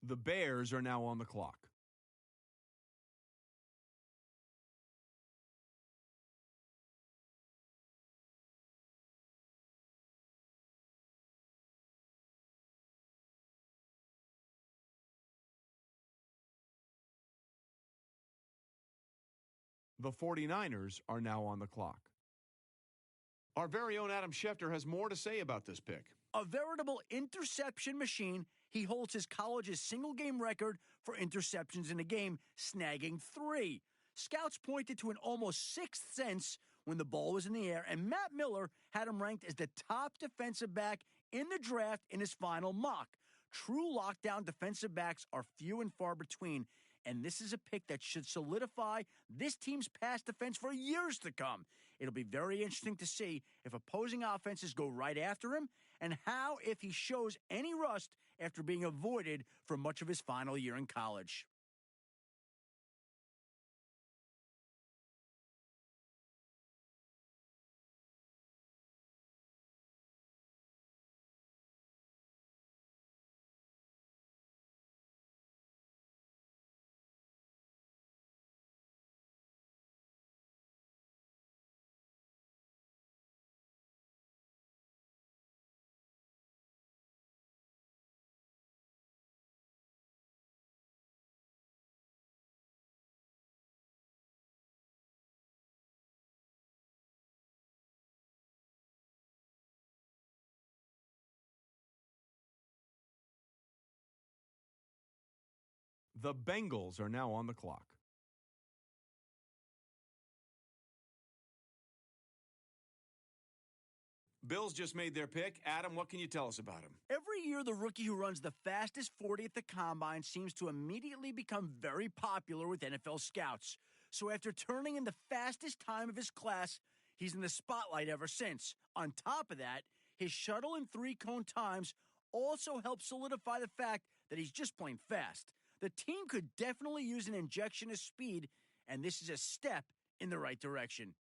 The Bears are now on the clock. The 49ers are now on the clock. Our very own Adam Schefter has more to say about this pick. A veritable interception machine, he holds his college's single-game record for interceptions in a game, snagging 3. Scouts pointed to an almost sixth sense when the ball was in the air, and Matt Miller had him ranked as the top defensive back in the draft in his final mock. True lockdown defensive backs are few and far between, and this is a pick that should solidify this team's pass defense for years to come. It'll be very interesting to see if opposing offenses go right after him and how if he shows any rust after being avoided for much of his final year in college. The Bengals are now on the clock. Bills just made their pick. Adam, what can you tell us about him? Every year, the rookie who runs the fastest 40 at the combine seems to immediately become very popular with NFL scouts. So after turning in the fastest time of his class, he's in the spotlight ever since. On top of that, his shuttle and three-cone times also help solidify the fact that he's just plain fast. The team could definitely use an injection of speed, and this is a step in the right direction.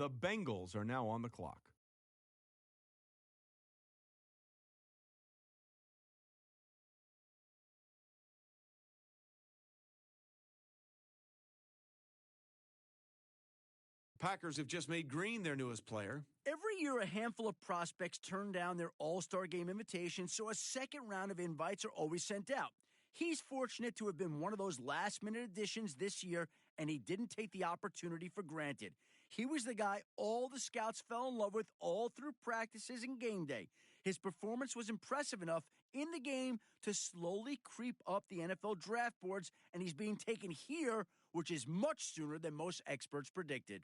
The Bengals are now on the clock. Packers have just made Green their newest player. Every year, a handful of prospects turn down their All-Star Game invitation, so a second round of invites are always sent out. He's fortunate to have been one of those last-minute additions this year, and he didn't take the opportunity for granted. He was the guy all the scouts fell in love with all through practices and game day. His performance was impressive enough in the game to slowly creep up the NFL draft boards, and he's being taken here, which is much sooner than most experts predicted.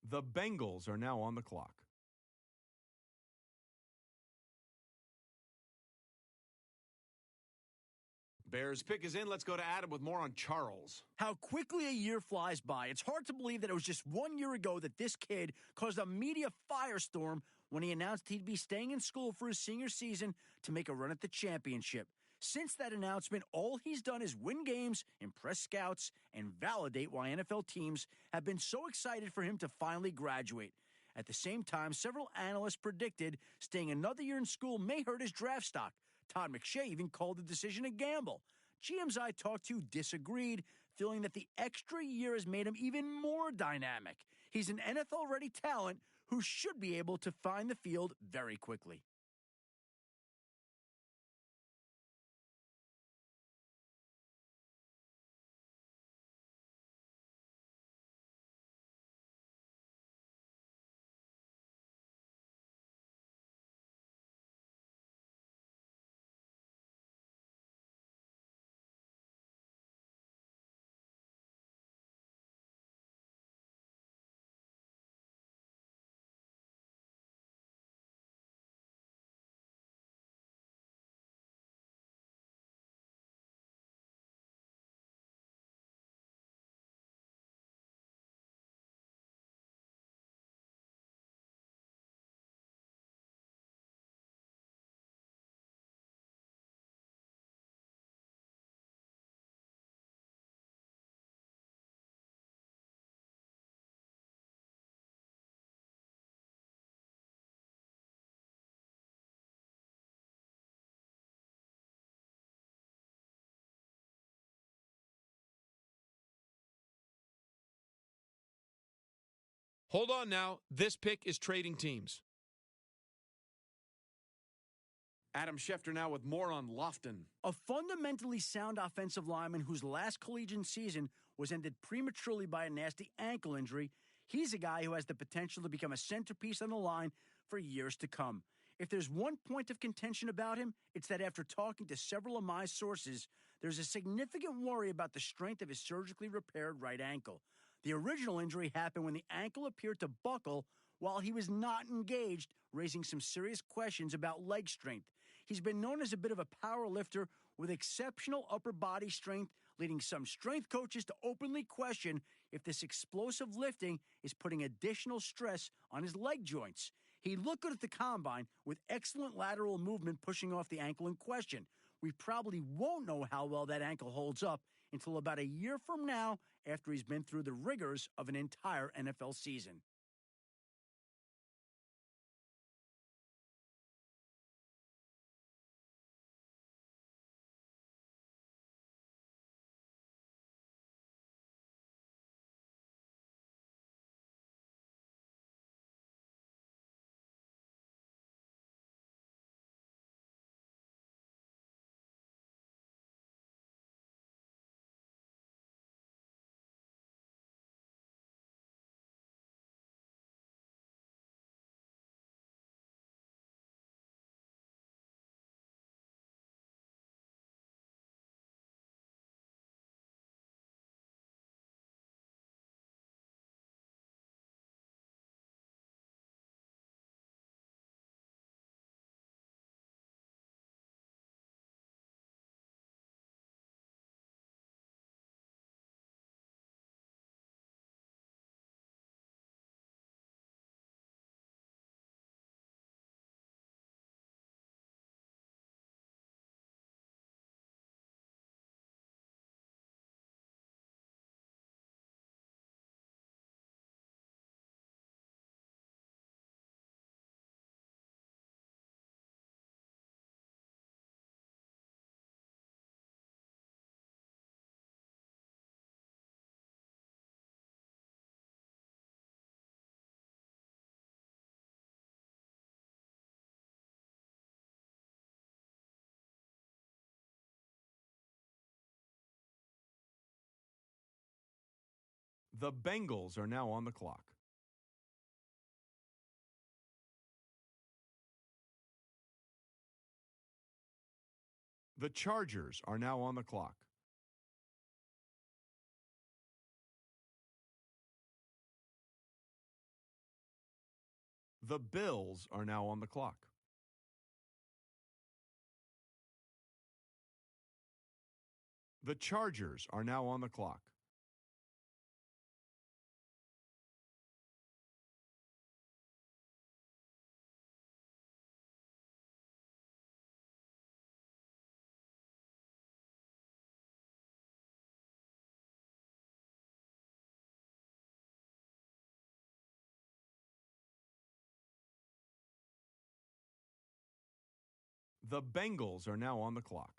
The Bengals are now on the clock. Bears pick is in. Let's go to Adam with more on Charles. How quickly a year flies by. It's hard to believe that it was just 1 year ago that this kid caused a media firestorm when he announced he'd be staying in school for his senior season to make a run at the championship. Since that announcement, all he's done is win games, impress scouts, and validate why NFL teams have been so excited for him to finally graduate. At the same time, several analysts predicted staying another year in school may hurt his draft stock. Todd McShay even called the decision a gamble. GMs I talked to disagreed, feeling that the extra year has made him even more dynamic. He's an NFL-ready talent who should be able to find the field very quickly. Hold on now. This pick is trading teams. Adam Schefter now with more on Lofton. A fundamentally sound offensive lineman whose last collegiate season was ended prematurely by a nasty ankle injury. He's a guy who has the potential to become a centerpiece on the line for years to come. If there's one point of contention about him, it's that after talking to several of my sources, there's a significant worry about the strength of his surgically repaired right ankle. The original injury happened when the ankle appeared to buckle while he was not engaged, raising some serious questions about leg strength. He's been known as a bit of a power lifter with exceptional upper body strength, leading some strength coaches to openly question if this explosive lifting is putting additional stress on his leg joints. He looked good at the combine with excellent lateral movement pushing off the ankle in question. We probably won't know how well that ankle holds up until about a year from now after he's been through the rigors of an entire NFL season. The Bengals are now on the clock. The Chargers are now on the clock. The Bills are now on the clock. The Chargers are now on the clock. The Bengals are now on the clock.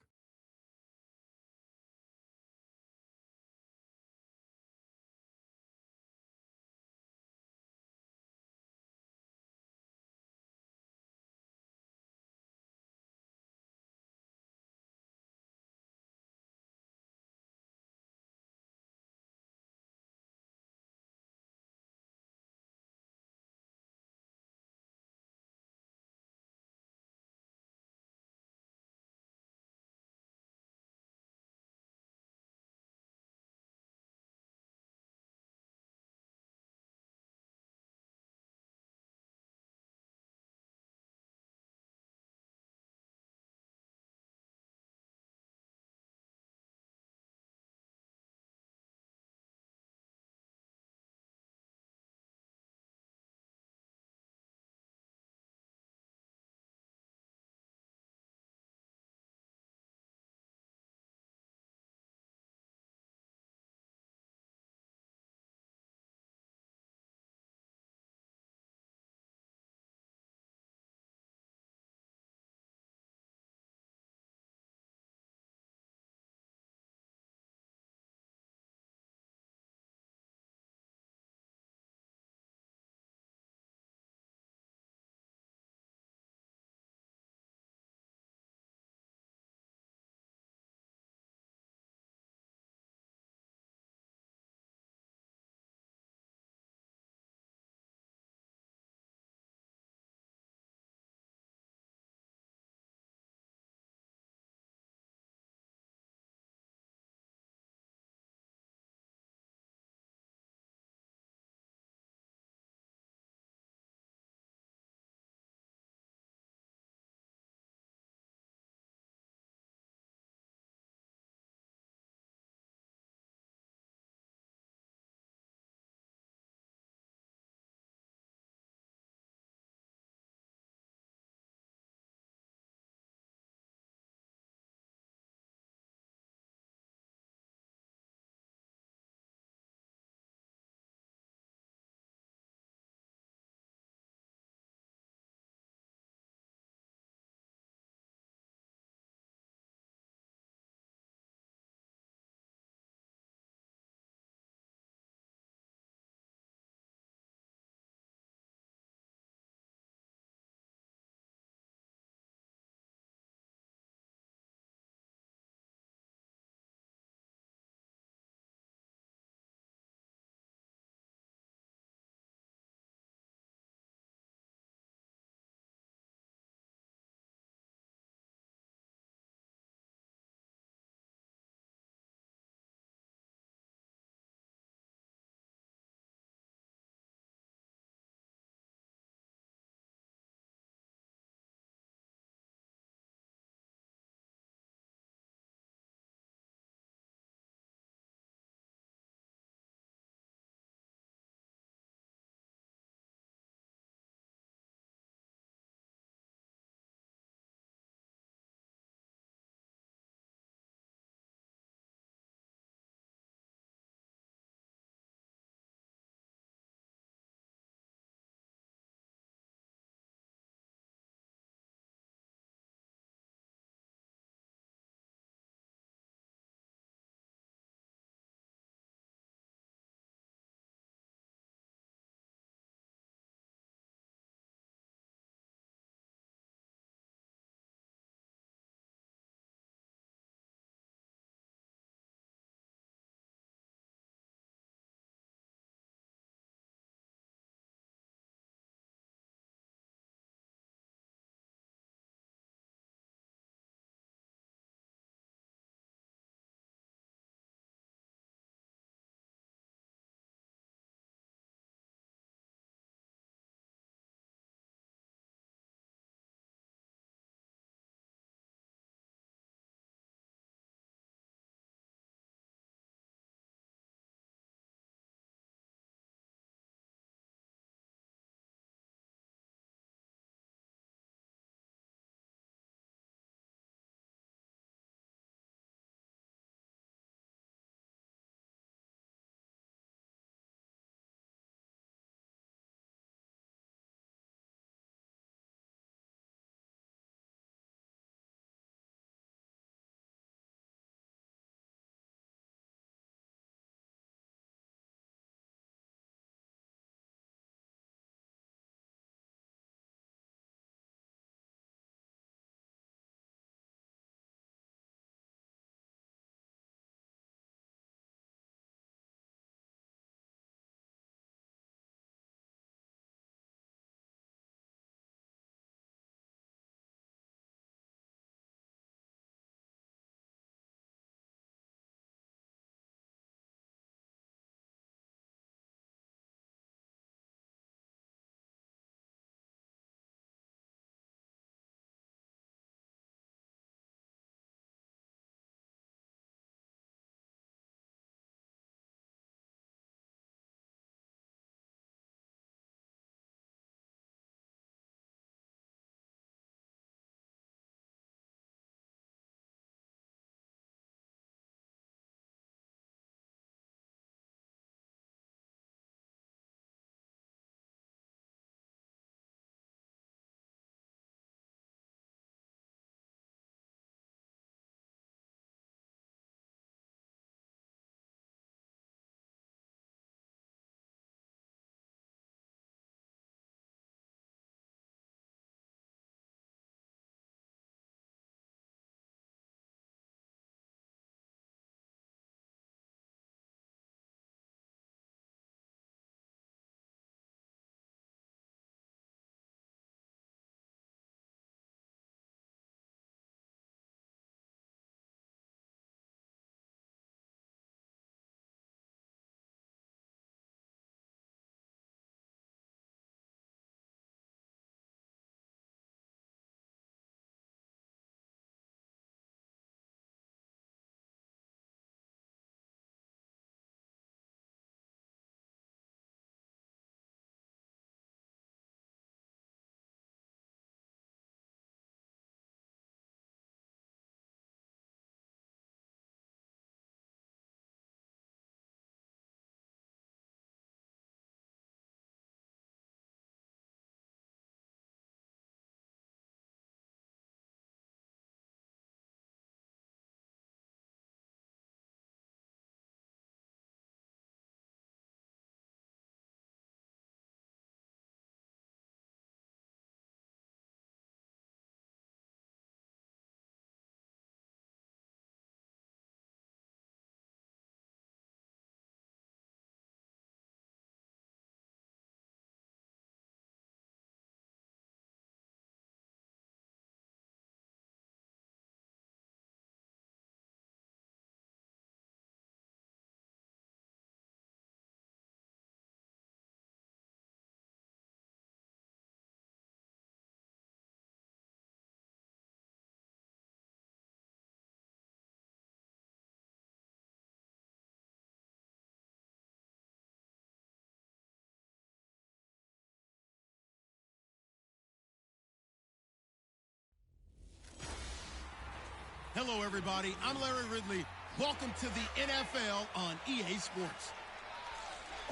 Hello, everybody. I'm Larry Ridley. Welcome to the NFL on EA Sports.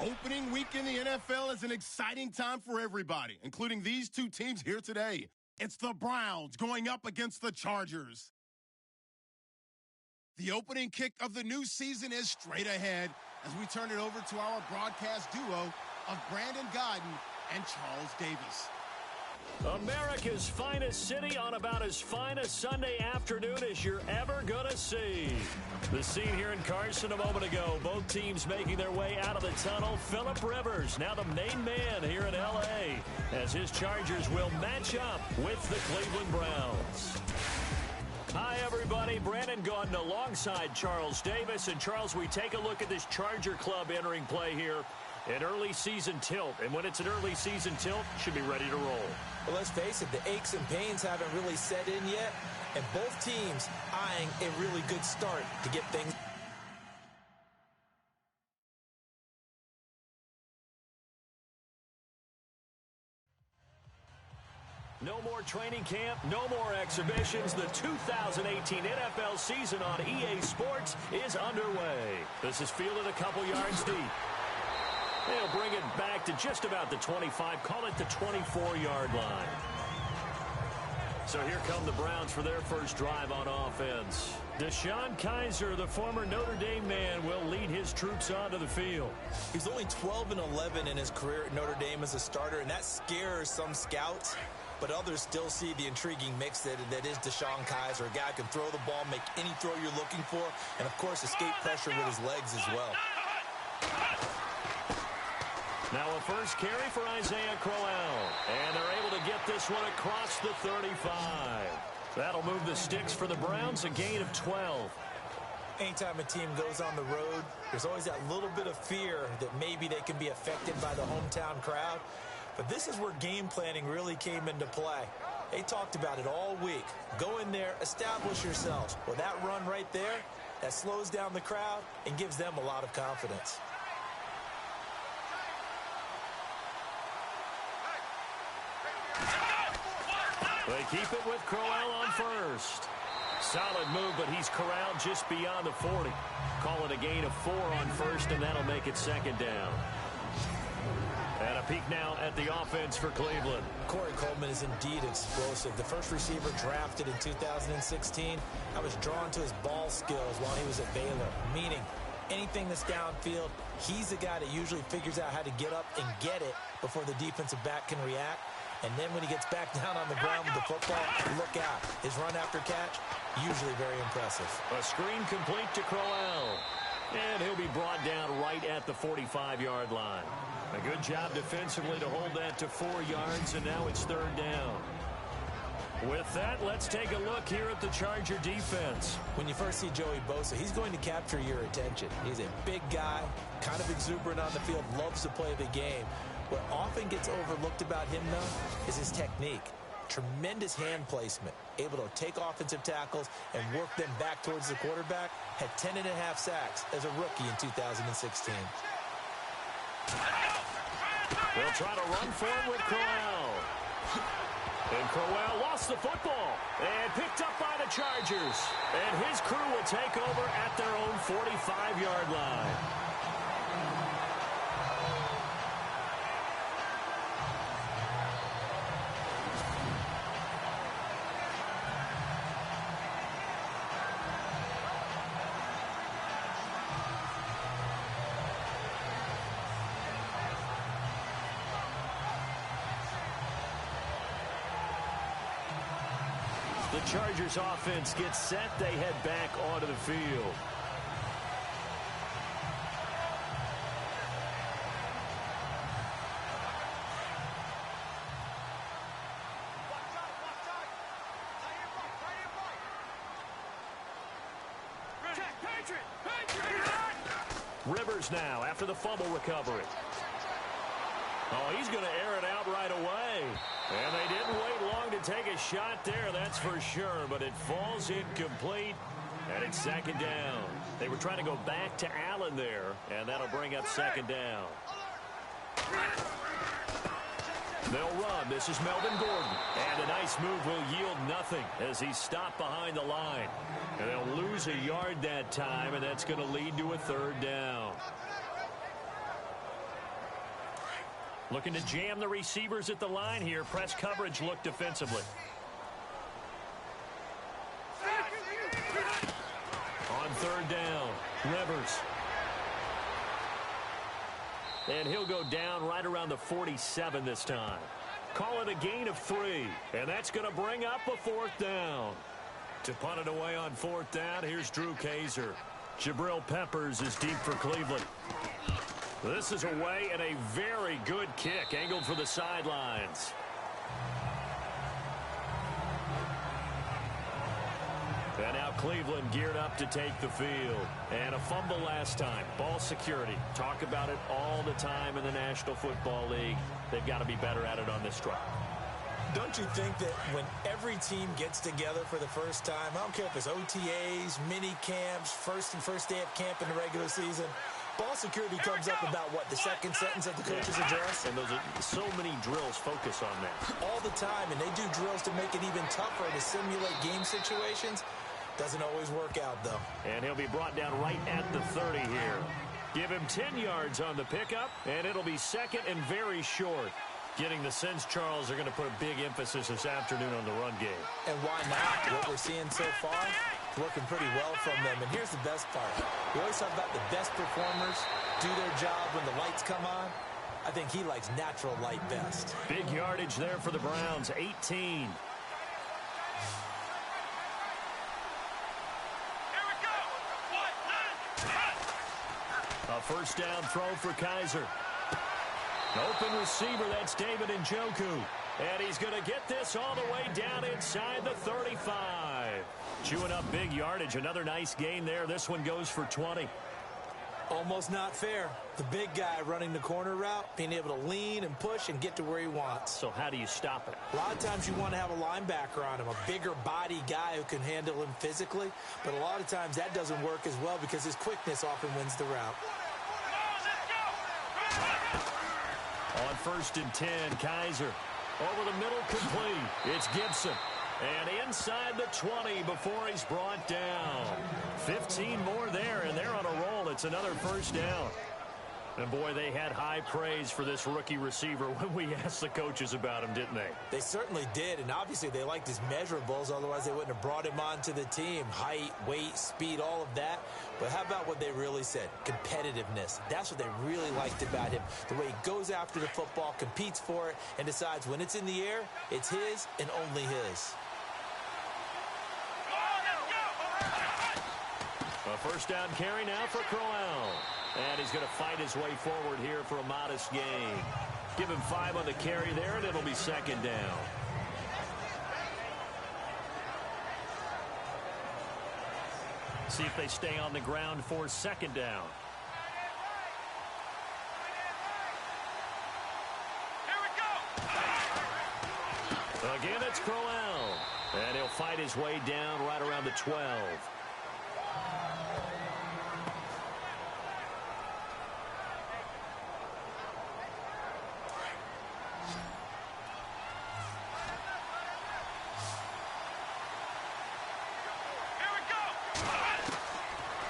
Opening week in the NFL is an exciting time for everybody, including these two teams here today. It's the Browns going up against the Chargers. The opening kick of the new season is straight ahead as we turn it over to our broadcast duo of Brandon Godden and Charles Davis. America's finest city on about as fine a Sunday afternoon as you're ever going to see. The scene here in Carson a moment ago. Both teams making their way out of the tunnel. Phillip Rivers, now the main man here in L.A., as his Chargers will match up with the Cleveland Browns. Hi, everybody. Brandon Gaudin alongside Charles Davis. And, Charles, we take a look at this Charger club entering play here. An early season tilt, and when it's an early season tilt, should be ready to roll. Well, let's face it, the aches and pains haven't really set in yet, and both teams eyeing a really good start to get things. No more training camp, no more exhibitions. The 2018 NFL season on EA Sports is underway. This is fielded a couple yards deep. They'll bring it back to just about the 25, call it the 24-yard line. So here come the Browns for their first drive on offense. DeShone Kizer, the former Notre Dame man, will lead his troops onto the field. He's only 12-11 in his career at Notre Dame as a starter, and that scares some scouts. But others still see the intriguing mix that is DeShone Kizer, a guy who can throw the ball, make any throw you're looking for, and, of course, escape pressure with his legs as well. Now a first carry for Isaiah Crowell. And they're able to get this one across the 35. That'll move the sticks for the Browns, a gain of 12. Anytime a team goes on the road, there's always that little bit of fear that maybe they can be affected by the hometown crowd. But this is where game planning really came into play. They talked about it all week. Go in there, establish yourselves. Well, that run right there, that slows down the crowd and gives them a lot of confidence. They keep it with Crowell on first. Solid move, but he's corralled just beyond the 40. Call it a gain of 4 on first, and that'll make it second down. And a peek now at the offense for Cleveland. Corey Coleman is indeed explosive. The first receiver drafted in 2016. I was drawn to his ball skills while he was at Baylor, meaning anything that's downfield, he's the guy that usually figures out how to get up and get it before the defensive back can react. And then when he gets back down on the ground with the football, look out. His run after catch, usually very impressive. A screen complete to Crowell. And he'll be brought down right at the 45-yard line. A good job defensively to hold that to 4 yards, and now it's third down. With that, let's take a look here at the Charger defense. When you first see Joey Bosa, he's going to capture your attention. He's a big guy, kind of exuberant on the field, loves to play the game. What often gets overlooked about him, though, is his technique. Tremendous hand placement, able to take offensive tackles and work them back towards the quarterback. Had 10.5 sacks as a rookie in 2016. They'll try to run for it with Crowell. And Crowell lost the football and picked up by the Chargers. And his crew will take over at their own 45-yard line. The Chargers offense gets set. They head back onto the field. Rivers now after the fumble recovery. Oh, he's going to air it out right away. And they didn't wait long to take a shot there, that's for sure. But it falls incomplete, and it's second down. They were trying to go back to Allen there, and that'll bring up second down. They'll run. This is Melvin Gordon. And a nice move will yield nothing as he's stopped behind the line. And they'll lose a yard that time, and that's going to lead to a third down. Looking to jam the receivers at the line here. Press coverage look defensively. On third down, Rivers. And he'll go down right around the 47 this time. Call it a gain of 3. And that's going to bring up a fourth down. To punt it away on fourth down, here's Drew Kaiser. Jabril Peppers is deep for Cleveland. This is away and a very good kick, angled for the sidelines. And now Cleveland geared up to take the field. And a fumble last time. Ball security. Talk about it all the time in the National Football League. They've got to be better at it on this drive. Don't you think that when every team gets together for the first time, I don't care if it's OTAs, mini camps, first day of camp in the regular season, ball security comes up about, what, the second sentence of the coach's address? And those are so many drills focus on that. All the time, and they do drills to make it even tougher to simulate game situations. Doesn't always work out, though. And he'll be brought down right at the 30 here. Give him 10 yards on the pickup, and it'll be second and very short. Getting the sense Charles are going to put a big emphasis this afternoon on the run game. And why not? What we're seeing so far, working pretty well from them. And here's the best part. We always talk about the best performers do their job when the lights come on. I think he likes natural light best. Big yardage there for the Browns, 18. A first down throw for Kaiser. Open receiver, that's David Njoku. And he's going to get this all the way down inside the 35. Chewing up big yardage. Another nice gain there. This one goes for 20. Almost not fair. The big guy running the corner route, being able to lean and push and get to where he wants. So how do you stop it? A lot of times you want to have a linebacker on him, a bigger body guy who can handle him physically. But a lot of times that doesn't work as well because his quickness often wins the route. On first and 10, Kaiser. Over the middle, complete. It's Gibson. And inside the 20 before he's brought down. 15 more there, and they're on a roll. It's another first down. And, boy, they had high praise for this rookie receiver when we asked the coaches about him, didn't they? They certainly did, and obviously they liked his measurables. Otherwise, they wouldn't have brought him onto the team. Height, weight, speed, all of that. But how about what they really said? Competitiveness. That's what they really liked about him. The way he goes after the football, competes for it, and decides when it's in the air, it's his and only his. A first down carry now for Crowell. And he's going to fight his way forward here for a modest gain. Give him 5 on the carry there, and it'll be second down. See if they stay on the ground for second down. Again, it's Crowell. And he'll fight his way down right around the 12.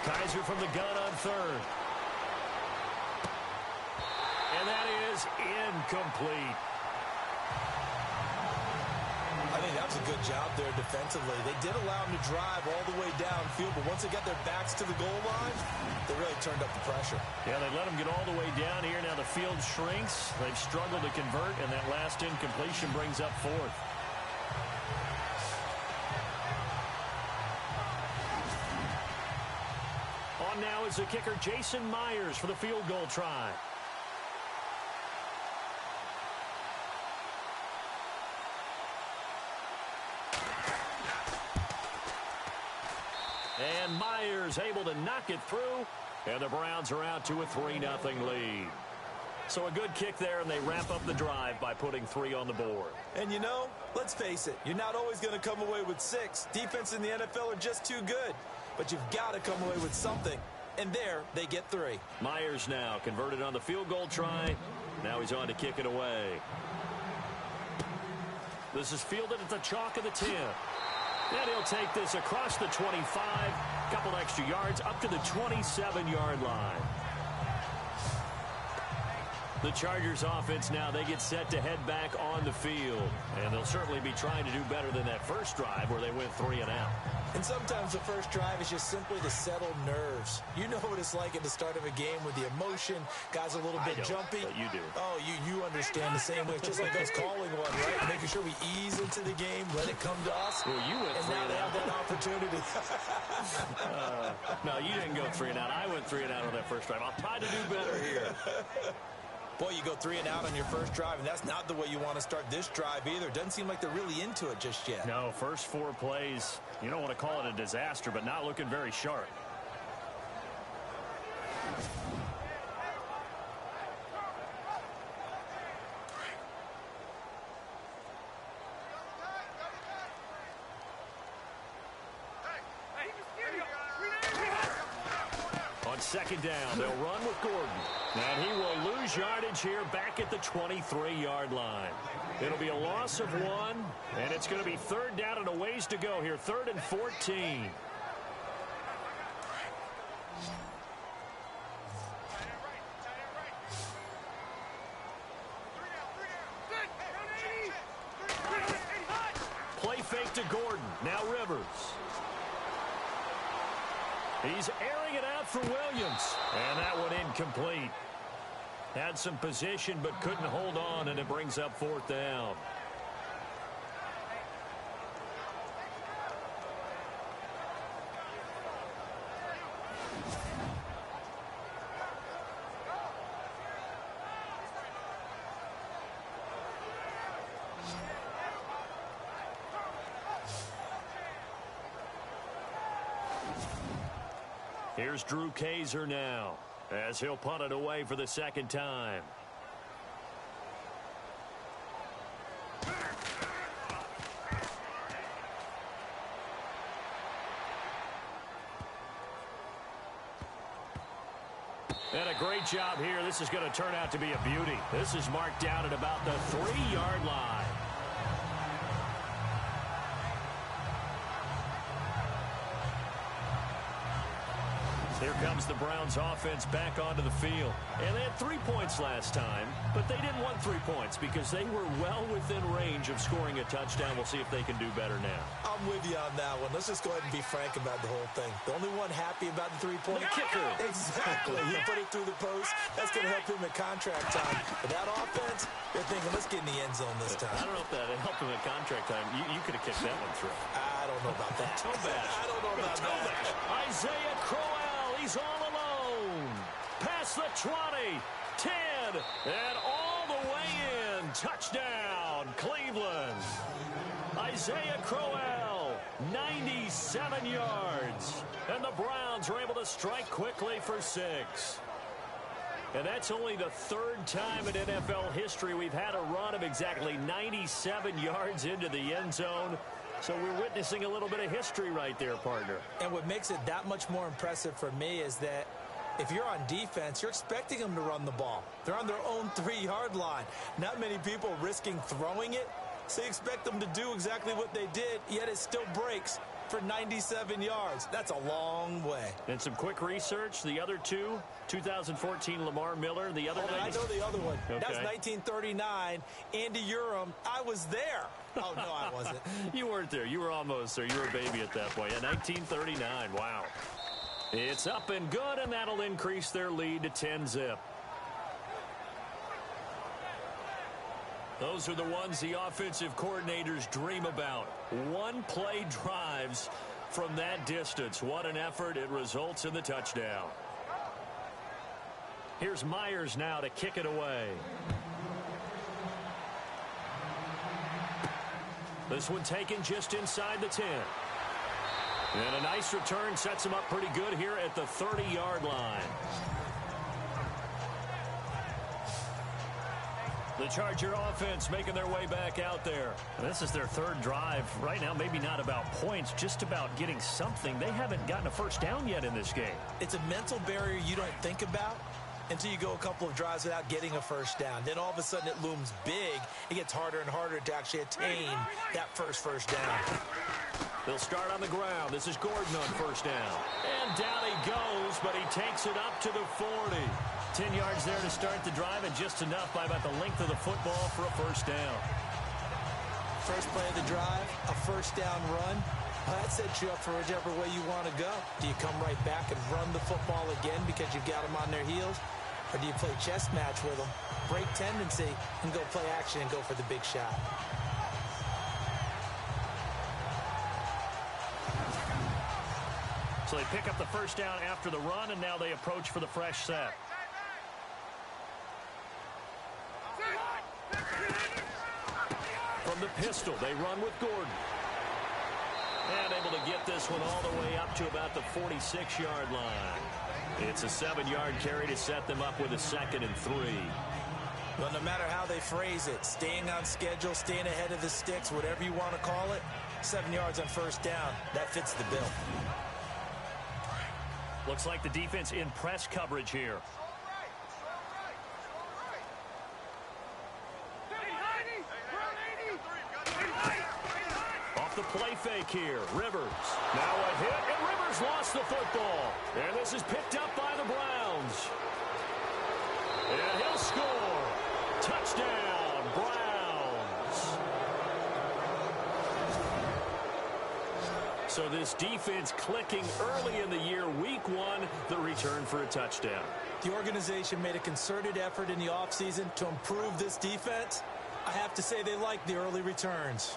Kaiser from the gun on third. And that is incomplete. I think that was a good job there defensively. They did allow him to drive all the way downfield, but once they got their backs to the goal line, they really turned up the pressure. Yeah, they let him get all the way down here. Now the field shrinks. They've struggled to convert, and that last incompletion brings up fourth. On now is the kicker, Jason Myers, for the field goal try. And Myers able to knock it through, and the Browns are out to a 3-0 lead. So a good kick there, and they wrap up the drive by putting 3 on the board. And you know, let's face it, you're not always going to come away with 6. Defense in the NFL are just too good. But you've got to come away with something. And there, they get 3. Myers now converted on the field goal try. Now he's on to kick it away. This is fielded at the chalk of the 10. And he'll take this across the 25, couple extra yards, up to the 27-yard line. The Chargers offense now, they get set to head back on the field. And they'll certainly be trying to do better than that first drive where they went 3 and out. And sometimes the first drive is just simply to settle nerves. You know what it's like at the start of a game with the emotion. Guys a little bit jumpy. But you do. Oh, you understand the same way. It's just like us calling one, right? Making sure we ease into the game, let it come to us. Well, you went 3 and now and they out. have that opportunity. No, you didn't go 3 and out. I went 3 and out on that first drive. I'll try to do better here. Boy, you go 3 and out on your first drive, and that's not the way you want to start this drive either. Doesn't seem like they're really into it just yet. No, first 4 plays, you don't want to call it a disaster, but not looking very sharp. On second down, they'll run with Gordon. And he will lose yardage here back at the 23-yard line. It'll be a loss of 1, and it's going to be 3rd down and a ways to go here, 3rd and 14. Play fake to Gordon. Now Rivers. He's airing it out for Williams. And that one incomplete. Had some position but couldn't hold on, and it brings up 4th down. Here's Drew Kaiser now, as he'll punt it away for the 2nd time. And a great job here. This is going to turn out to be a beauty. This is marked down at about the 3-yard line. Here comes the Browns offense back onto the field. And they had 3 points last time, but they didn't want 3 points because they were well within range of scoring a touchdown. We'll see if they can do better now. I'm with you on that one. Let's just go ahead and be frank about the whole thing. The only one happy about the 3-point kicker. Exactly. He put it through the post. That's going to help him at contract time. But that offense, they're thinking, let's get in the end zone this time. I don't know if that helped him at contract time. You could have kicked that one through. I don't know about that. I don't know about that. Isaiah Crowell. He's all alone. Past the 20, 10, and all the way in. Touchdown, Cleveland. Isaiah Crowell, 97 yards. And the Browns were able to strike quickly for 6. And that's only the 3rd time in NFL history we've had a run of exactly 97 yards into the end zone. So we're witnessing a little bit of history right there, partner. And what makes it that much more impressive for me is that if you're on defense, you're expecting them to run the ball. They're on their own 3-yard line. Not many people risking throwing it, so you expect them to do exactly what they did, yet it still breaks for 97 yards. That's a long way. And some quick research. The other 2, 2014 Lamar Miller. The other I know the other one. Okay. That was 1939. Andy Urim. I was there. Oh, no, I wasn't. You weren't there. You were almost there. You were a baby at that point. Yeah, 1939. Wow. It's up and good, and that'll increase their lead to 10-zip. Those are the ones the offensive coordinators dream about. One-play drives from that distance. What an effort. It results in the touchdown. Here's Myers now to kick it away. This one taken just inside the 10. And a nice return sets him up pretty good here at the 30-yard line. The Charger offense making their way back out there. And this is their 3rd drive. Right now, maybe not about points, just about getting something. They haven't gotten a first down yet in this game. It's a mental barrier you don't think about. until you go a couple of drives without getting a first down. Then all of a sudden it looms big. It gets harder and harder to actually attain that first down. They'll start on the ground. This is Gordon on first down. And down he goes, but he takes it up to the 40. 10 yards there to start the drive, and just enough by about the length of the football for a first down. First play of the drive, a first down run. That sets you up for whichever way you want to go. Do you come right back and run the football again because you've got them on their heels? Or do you play chess match with them, break tendency, and go play action and go for the big shot? So they pick up the first down after the run, and now they approach for the fresh set. From the pistol, they run with Gordon. And able to get this one all the way up to about the 46-yard line. It's a 7-yard carry to set them up with a 2nd and 3. Well, no matter how they phrase it, staying on schedule, staying ahead of the sticks, whatever you want to call it, 7 yards on first down, that fits the bill. Looks like the defense in press coverage here. Off the play fake here, Rivers. Now a hit, and Rivers lost the football. And this is picked up by the Browns. And he'll score. Touchdown, Browns. So this defense clicking early in the year, week 1, the return for a touchdown. The organization made a concerted effort in the offseason to improve this defense. I have to say they like the early returns.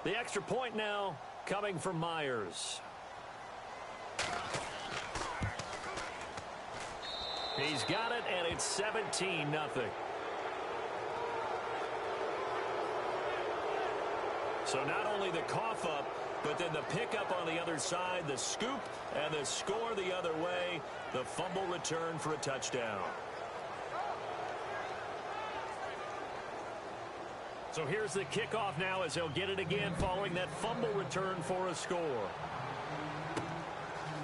The extra point now coming from Myers. He's got it, and it's 17-0. So not only the cough up, but then the pickup on the other side, the scoop, and the score the other way, the fumble return for a touchdown. So here's the kickoff now as he'll get it again following that fumble return for a score.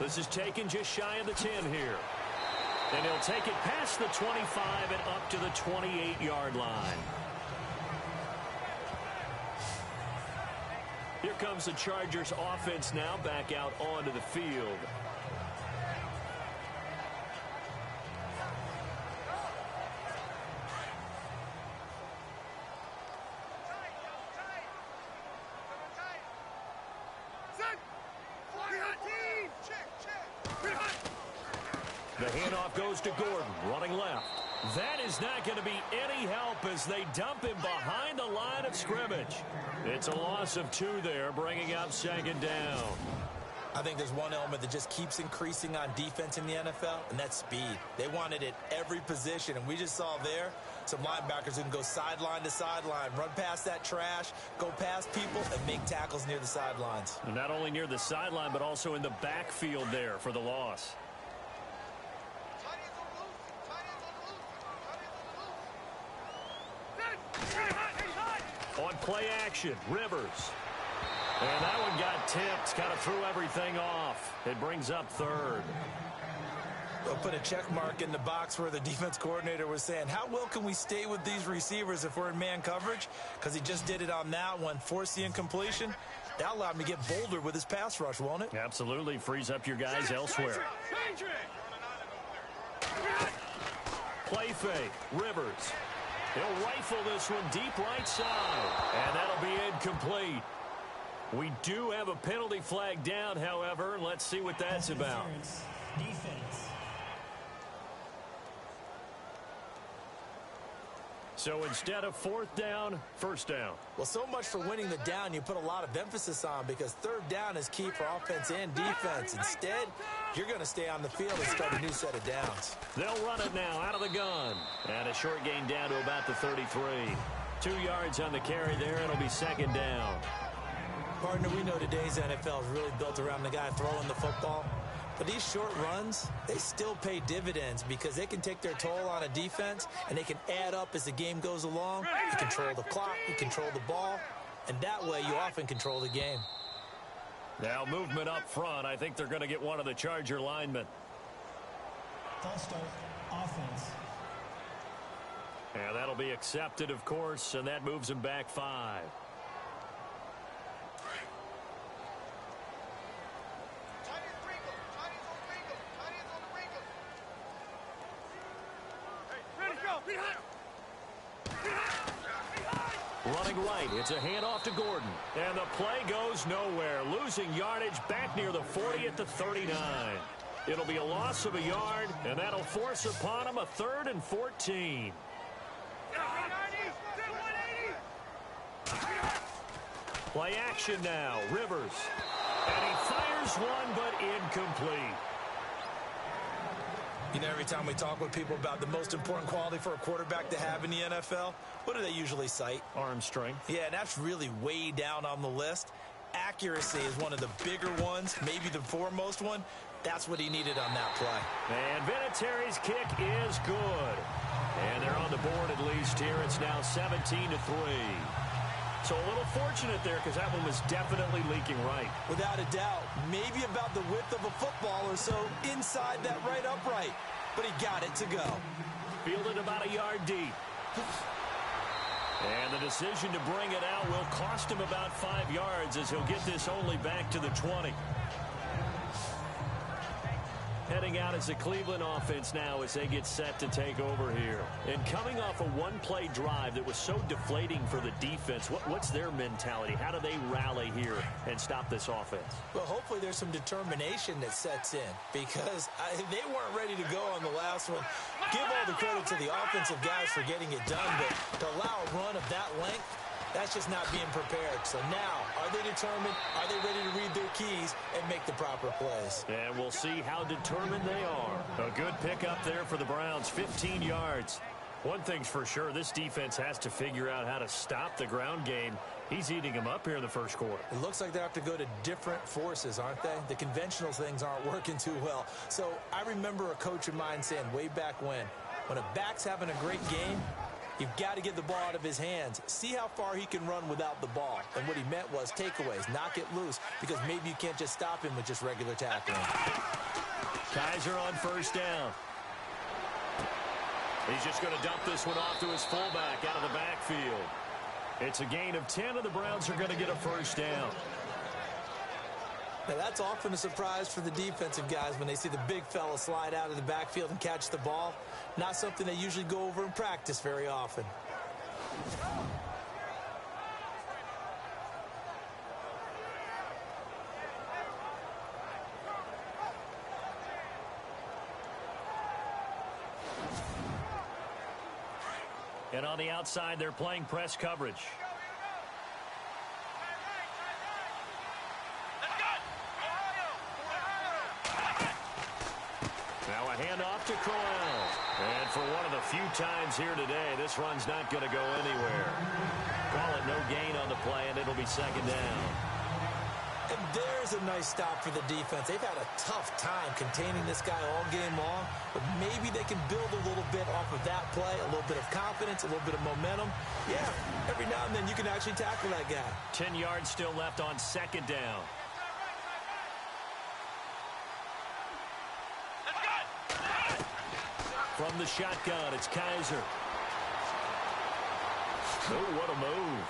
This is taken just shy of the 10 here. And he'll take it past the 25 and up to the 28-yard line. Here comes the Chargers offense now back out onto the field. The handoff goes to Gordon, running left. That is not going to be any help as they dump him behind the line of scrimmage. It's a loss of 2 there, bringing up 2nd down. I think there's one element that just keeps increasing on defense in the NFL, and that's speed. They want it at every position, and we just saw there some linebackers who can go sideline to sideline, run past that trash, go past people, and make tackles near the sidelines. And not only near the sideline, but also in the backfield there for the loss. On play action, Rivers. And that one got tipped, kind of threw everything off. It brings up 3rd. They'll put a check mark in the box where the defense coordinator was saying, how well can we stay with these receivers if we're in man coverage? Because he just did it on that one, forced the incompletion. That allowed him to get bolder with his pass rush, won't it? Absolutely, frees up your guys elsewhere. Play fake, Rivers. He'll rifle this one deep right side, and that'll be incomplete. We do have a penalty flag down, however. Let's see what that's about. Defense. So instead of 4th down, 1st down. Well, so much for winning the down you put a lot of emphasis on because 3rd down is key for offense and defense. Instead, you're going to stay on the field and start a new set of downs. They'll run it now out of the gun. And a short gain down to about the 33. 2 yards on the carry there. It'll be 2nd down. Partner, we know today's NFL is really built around the guy throwing the football. But these short runs, they still pay dividends because they can take their toll on a defense and they can add up as the game goes along. You control the clock, you control the ball, and that way you often control the game. Now movement up front. I think they're going to get one of the Charger linemen. False start, offense. And that'll be accepted, of course, and that moves him back 5. Running right, it's a handoff to Gordon. And the play goes nowhere. Losing yardage back near the 40 at the 39. It'll be a loss of a yard, and that'll force upon him a 3rd and 14. Play action now, Rivers. And he fires one, but incomplete. You know, every time we talk with people about the most important quality for a quarterback to have in the NFL, what do they usually cite? Arm strength. Yeah, and that's really way down on the list. Accuracy is one of the bigger ones, maybe the foremost one. That's what he needed on that play. And Vinatieri's kick is good. And they're on the board at least here. It's now 17-3. So a little fortunate there because that one was definitely leaking right. Without a doubt. Maybe about the width of a football or so inside that right upright. But he got it to go. Fielded about a yard deep. And the decision to bring it out will cost him about 5 yards as he'll get this only back to the 20. Heading out as the Cleveland offense now as they get set to take over here. And coming off a one-play drive that was so deflating for the defense, what's their mentality? How do they rally here and stop this offense? Well, hopefully there's some determination that sets in because they weren't ready to go on the last one. Give all the credit to the offensive guys for getting it done, but to allow a run of that length, that's just not being prepared. So now, are they determined? Are they ready to read their keys and make the proper plays? And we'll see how determined they are. A good pickup there for the Browns, 15 yards. One thing's for sure, this defense has to figure out how to stop the ground game. He's eating them up here in the first quarter. It looks like they have to go to different forces, aren't they? The conventional things aren't working too well. So I remember a coach of mine saying way back when a back's having a great game, you've got to get the ball out of his hands. See how far he can run without the ball. And what he meant was takeaways, knock it loose, because maybe you can't just stop him with just regular tackling. Kaiser on first down. He's just going to dump this one off to his fullback out of the backfield. It's a gain of 10, and the Browns are going to get a first down. Now, that's often a surprise for the defensive guys when they see the big fella slide out of the backfield and catch the ball. Not something they usually go over in practice very often. And on the outside, they're playing press coverage. Now a handoff to Crowell. And for one of the few times here today, this run's not going to go anywhere. Call it no gain on the play, and it'll be second down. And there's a nice stop for the defense. They've had a tough time containing this guy all game long, but maybe they can build a little bit off of that play, a little bit of confidence, a little bit of momentum. Yeah, every now and then you can actually tackle that guy. 10 yards still left on second down. From the shotgun, it's Kaiser. Oh, what a move.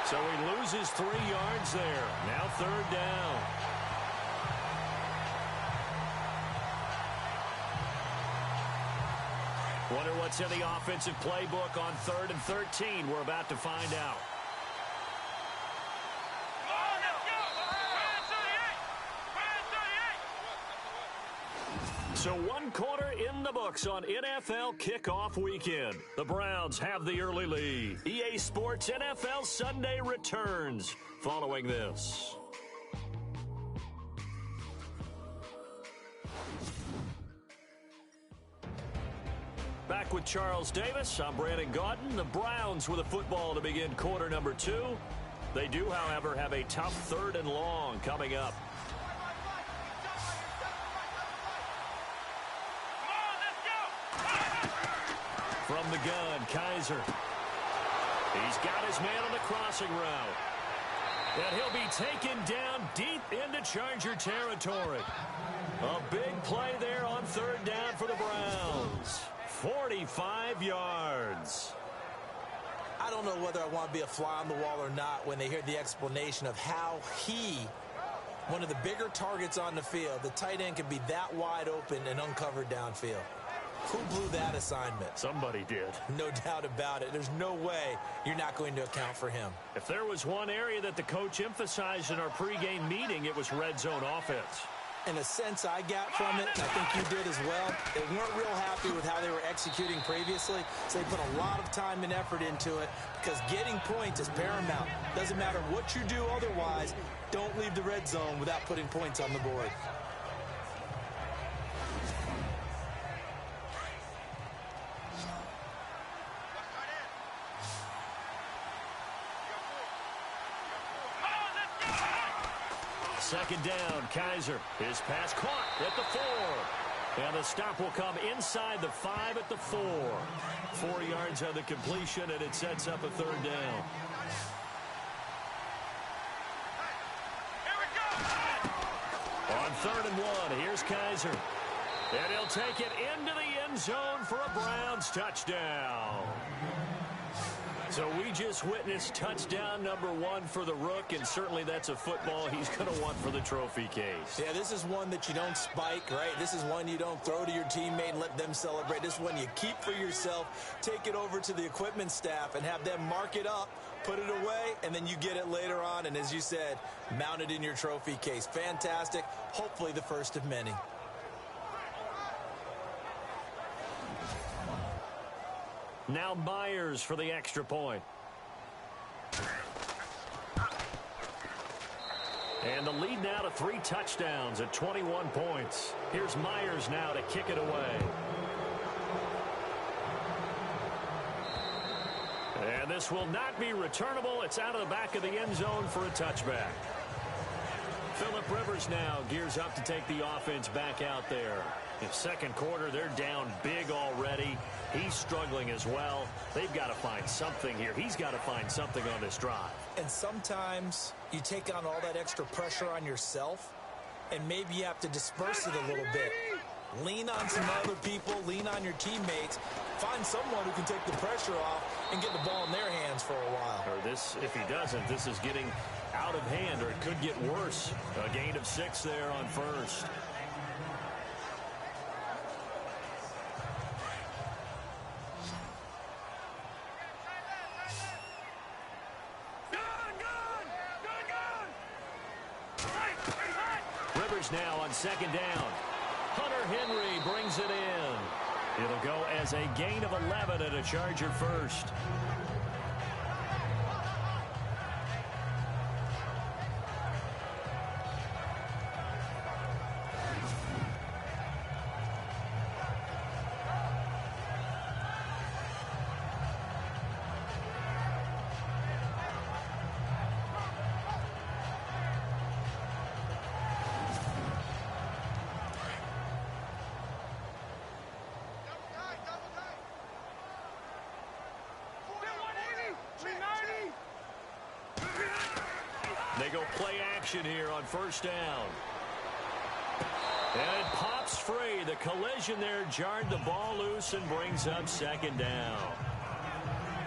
So he loses 3 yards there. Now third down. Wonder what's in the offensive playbook on 3rd and 13. We're about to find out. So 1 quarter in the books on NFL kickoff weekend. The Browns have the early lead. EA Sports NFL Sunday returns following this. Back with Charles Davis. I'm Brandon Gaudin. The Browns with a football to begin quarter number 2. They do, however, have a tough 3rd and long coming up. From the gun, Kaiser. He's got his man on the crossing route. And he'll be taken down deep into Charger territory. A big play there on 3rd down for the Browns. 45 yards. I don't know whether I want to be a fly on the wall or not when they hear the explanation of how one of the bigger targets on the field, the tight end, can be that wide open and uncovered downfield. Who blew that assignment? Somebody did. No doubt about it. There's no way you're not going to account for him. If there was one area that the coach emphasized in our pregame meeting, it was red zone offense. And the sense I got from it, and I think you did as well, they weren't real happy with how they were executing previously, so they put a lot of time and effort into it because getting points is paramount. Doesn't matter what you do otherwise, don't leave the red zone without putting points on the board. Second down, Kaiser. His pass caught at the 4. And the stop will come inside the 5 at the 4. 4 yards on the completion, and it sets up a 3rd down. On 3rd and 1, here's Kaiser. And he'll take it into the end zone for a Browns touchdown. So we just witnessed touchdown number 1 for the Rook, and certainly that's a football he's going to want for the trophy case. Yeah, this is one that you don't spike, right? This is one you don't throw to your teammate and let them celebrate. This is one you keep for yourself, take it over to the equipment staff, and have them mark it up, put it away, and then you get it later on, and as you said, mount it in your trophy case. Fantastic. Hopefully the first of many. Now Myers for the extra point. And the lead now to 3 touchdowns at 21 points. Here's Myers now to kick it away. And this will not be returnable. It's out of the back of the end zone for a touchback. Phillip Rivers now gears up to take the offense back out there. In second quarter, they're down big already. He's struggling as well. They've got to find something here. He's got to find something on this drive. And sometimes you take on all that extra pressure on yourself, and maybe you have to disperse it a little bit. Lean on some other people. Lean on your teammates. Find someone who can take the pressure off and get the ball in their hands for a while. Or this, if he doesn't, this is getting out of hand, or it could get worse. A gain of 6 there on first. Rivers now on second down. Hunter Henry brings it in. It'll go as a gain of 11 and a Charger first. They go play action here on first down. And it pops free. The collision there jarred the ball loose and brings up second down.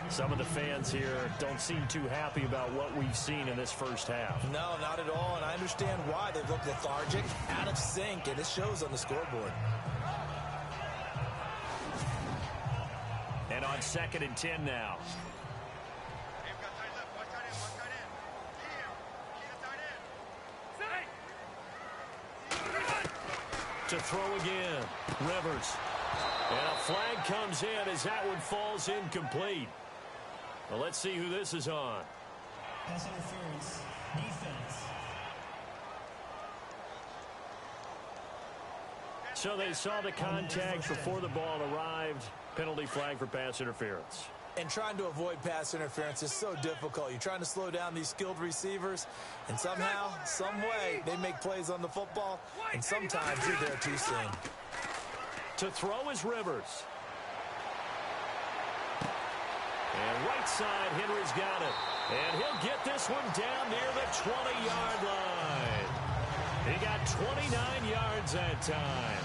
Some of the fans here don't seem too happy about what we've seen in this first half. No, not at all, and I understand why. They look lethargic, out of sync, and it shows on the scoreboard. And on 2nd and 10 now. To throw again, Rivers. And a flag comes in as that one falls incomplete. Well, let's see who this is on. Pass interference, defense. So they saw the contact before the ball arrived. Penalty flag for pass interference. And trying to avoid pass interference is so difficult. You're trying to slow down these skilled receivers, and somehow, some way, they make plays on the football, and sometimes you're there too soon. To throw is Rivers. And right side, Henry's got it. And he'll get this one down near the 20-yard line. He got 29 yards that time.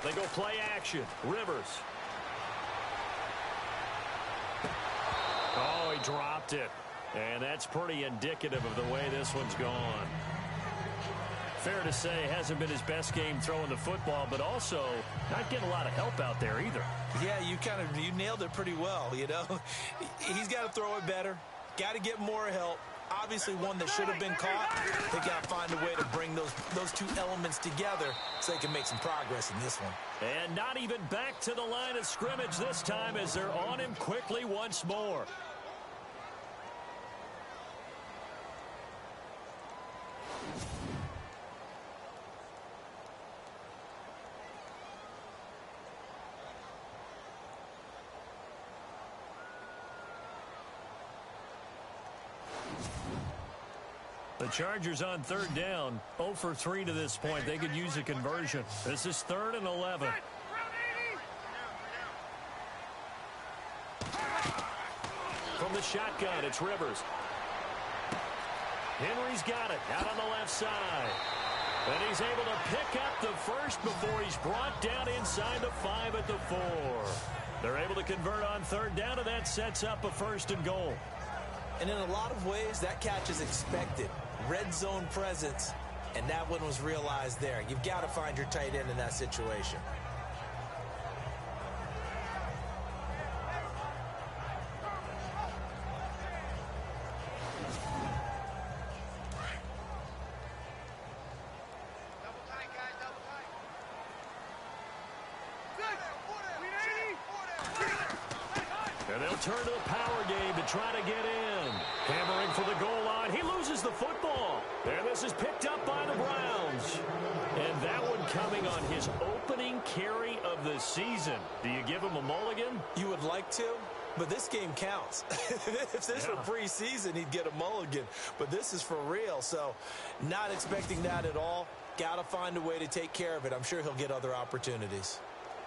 They go play action. Rivers. Oh, he dropped it. And that's pretty indicative of the way this one's gone. Fair to say, hasn't been his best game throwing the football, but also not getting a lot of help out there either. Yeah, you nailed it pretty well, you know. He's got to throw it better. Got to get more help. Obviously one that should have been caught. They got to find a way to bring those two elements together so they can make some progress in this one. And not even back to the line of scrimmage this time as they're on him quickly once more. The Chargers on third down, 0 for 3 to this point. They could use a conversion. This is 3rd and 11. From the shotgun, it's Rivers. Henry's got it out on the left side. And he's able to pick up the first before he's brought down inside the 5 at the 4. They're able to convert on third down, and that sets up a 1st and goal. And in a lot of ways, that catch is expected. Red zone presence, and that one was realized there. You've got to find your tight end in that situation. And they'll turn to the power game to try to get in. Hammering for the goal line. He loses the football. And this is picked up by the Browns. And that one coming on his opening carry of the season. Do you give him a mulligan? You would like to, but this game counts. If this were preseason, he'd get a mulligan. But this is for real, so not expecting that at all. Got to find a way to take care of it. I'm sure he'll get other opportunities.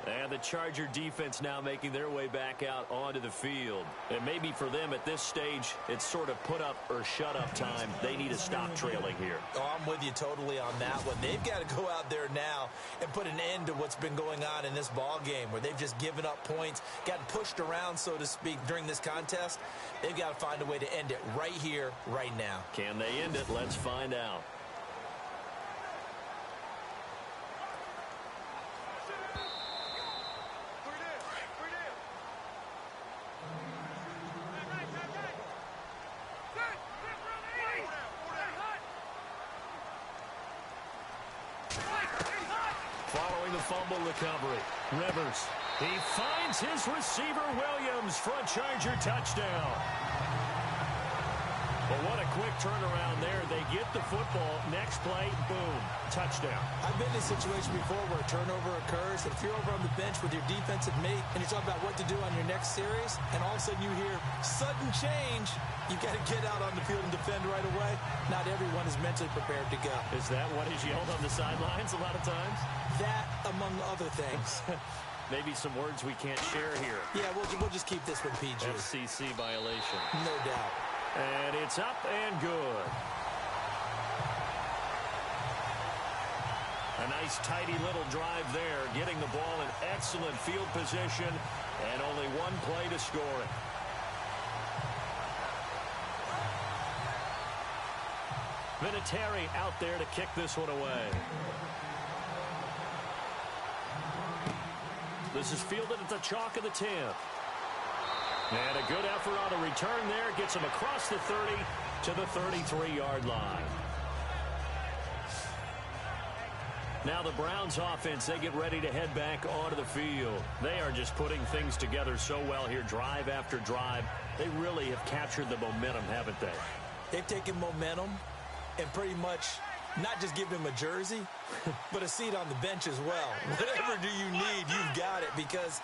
And the Charger defense now making their way back out onto the field. And maybe for them at this stage, it's sort of put up or shut up time. They need to stop trailing here. Oh, I'm with you totally on that one. They've got to go out there now and put an end to what's been going on in this ball game where they've just given up points, gotten pushed around, so to speak, during this contest. They've got to find a way to end it right here, right now. Can they end it? Let's find out. Following the fumble recovery, Rivers. He finds his receiver, Williams, for a Charger touchdown. But what a quick turnaround there. They get the football. Next play, boom, touchdown. I've been in a situation before where a turnover occurs. If you're over on the bench with your defensive mate and you're talking about what to do on your next series, and all of a sudden you hear sudden change, you've got to get out on the field and defend right away. Not everyone is mentally prepared to go. Is that what is yelled on the sidelines a lot of times? That, among other things. Maybe some words we can't share here. Yeah, we'll just keep this one PG. FCC violation. No doubt. And it's up and good. A nice tidy little drive there, getting the ball in excellent field position, and only one play to score it. Vinatieri out there to kick this one away. This is fielded at the chalk of the 10. And a good effort on the return there. Gets him across the 30 to the 33-yard line. Now the Browns offense, they get ready to head back onto the field. They are just putting things together so well here, drive after drive. They really have captured the momentum, haven't they? They've taken momentum and pretty much not just give him a jersey, but a seat on the bench as well. Whatever do you need, you've got it, because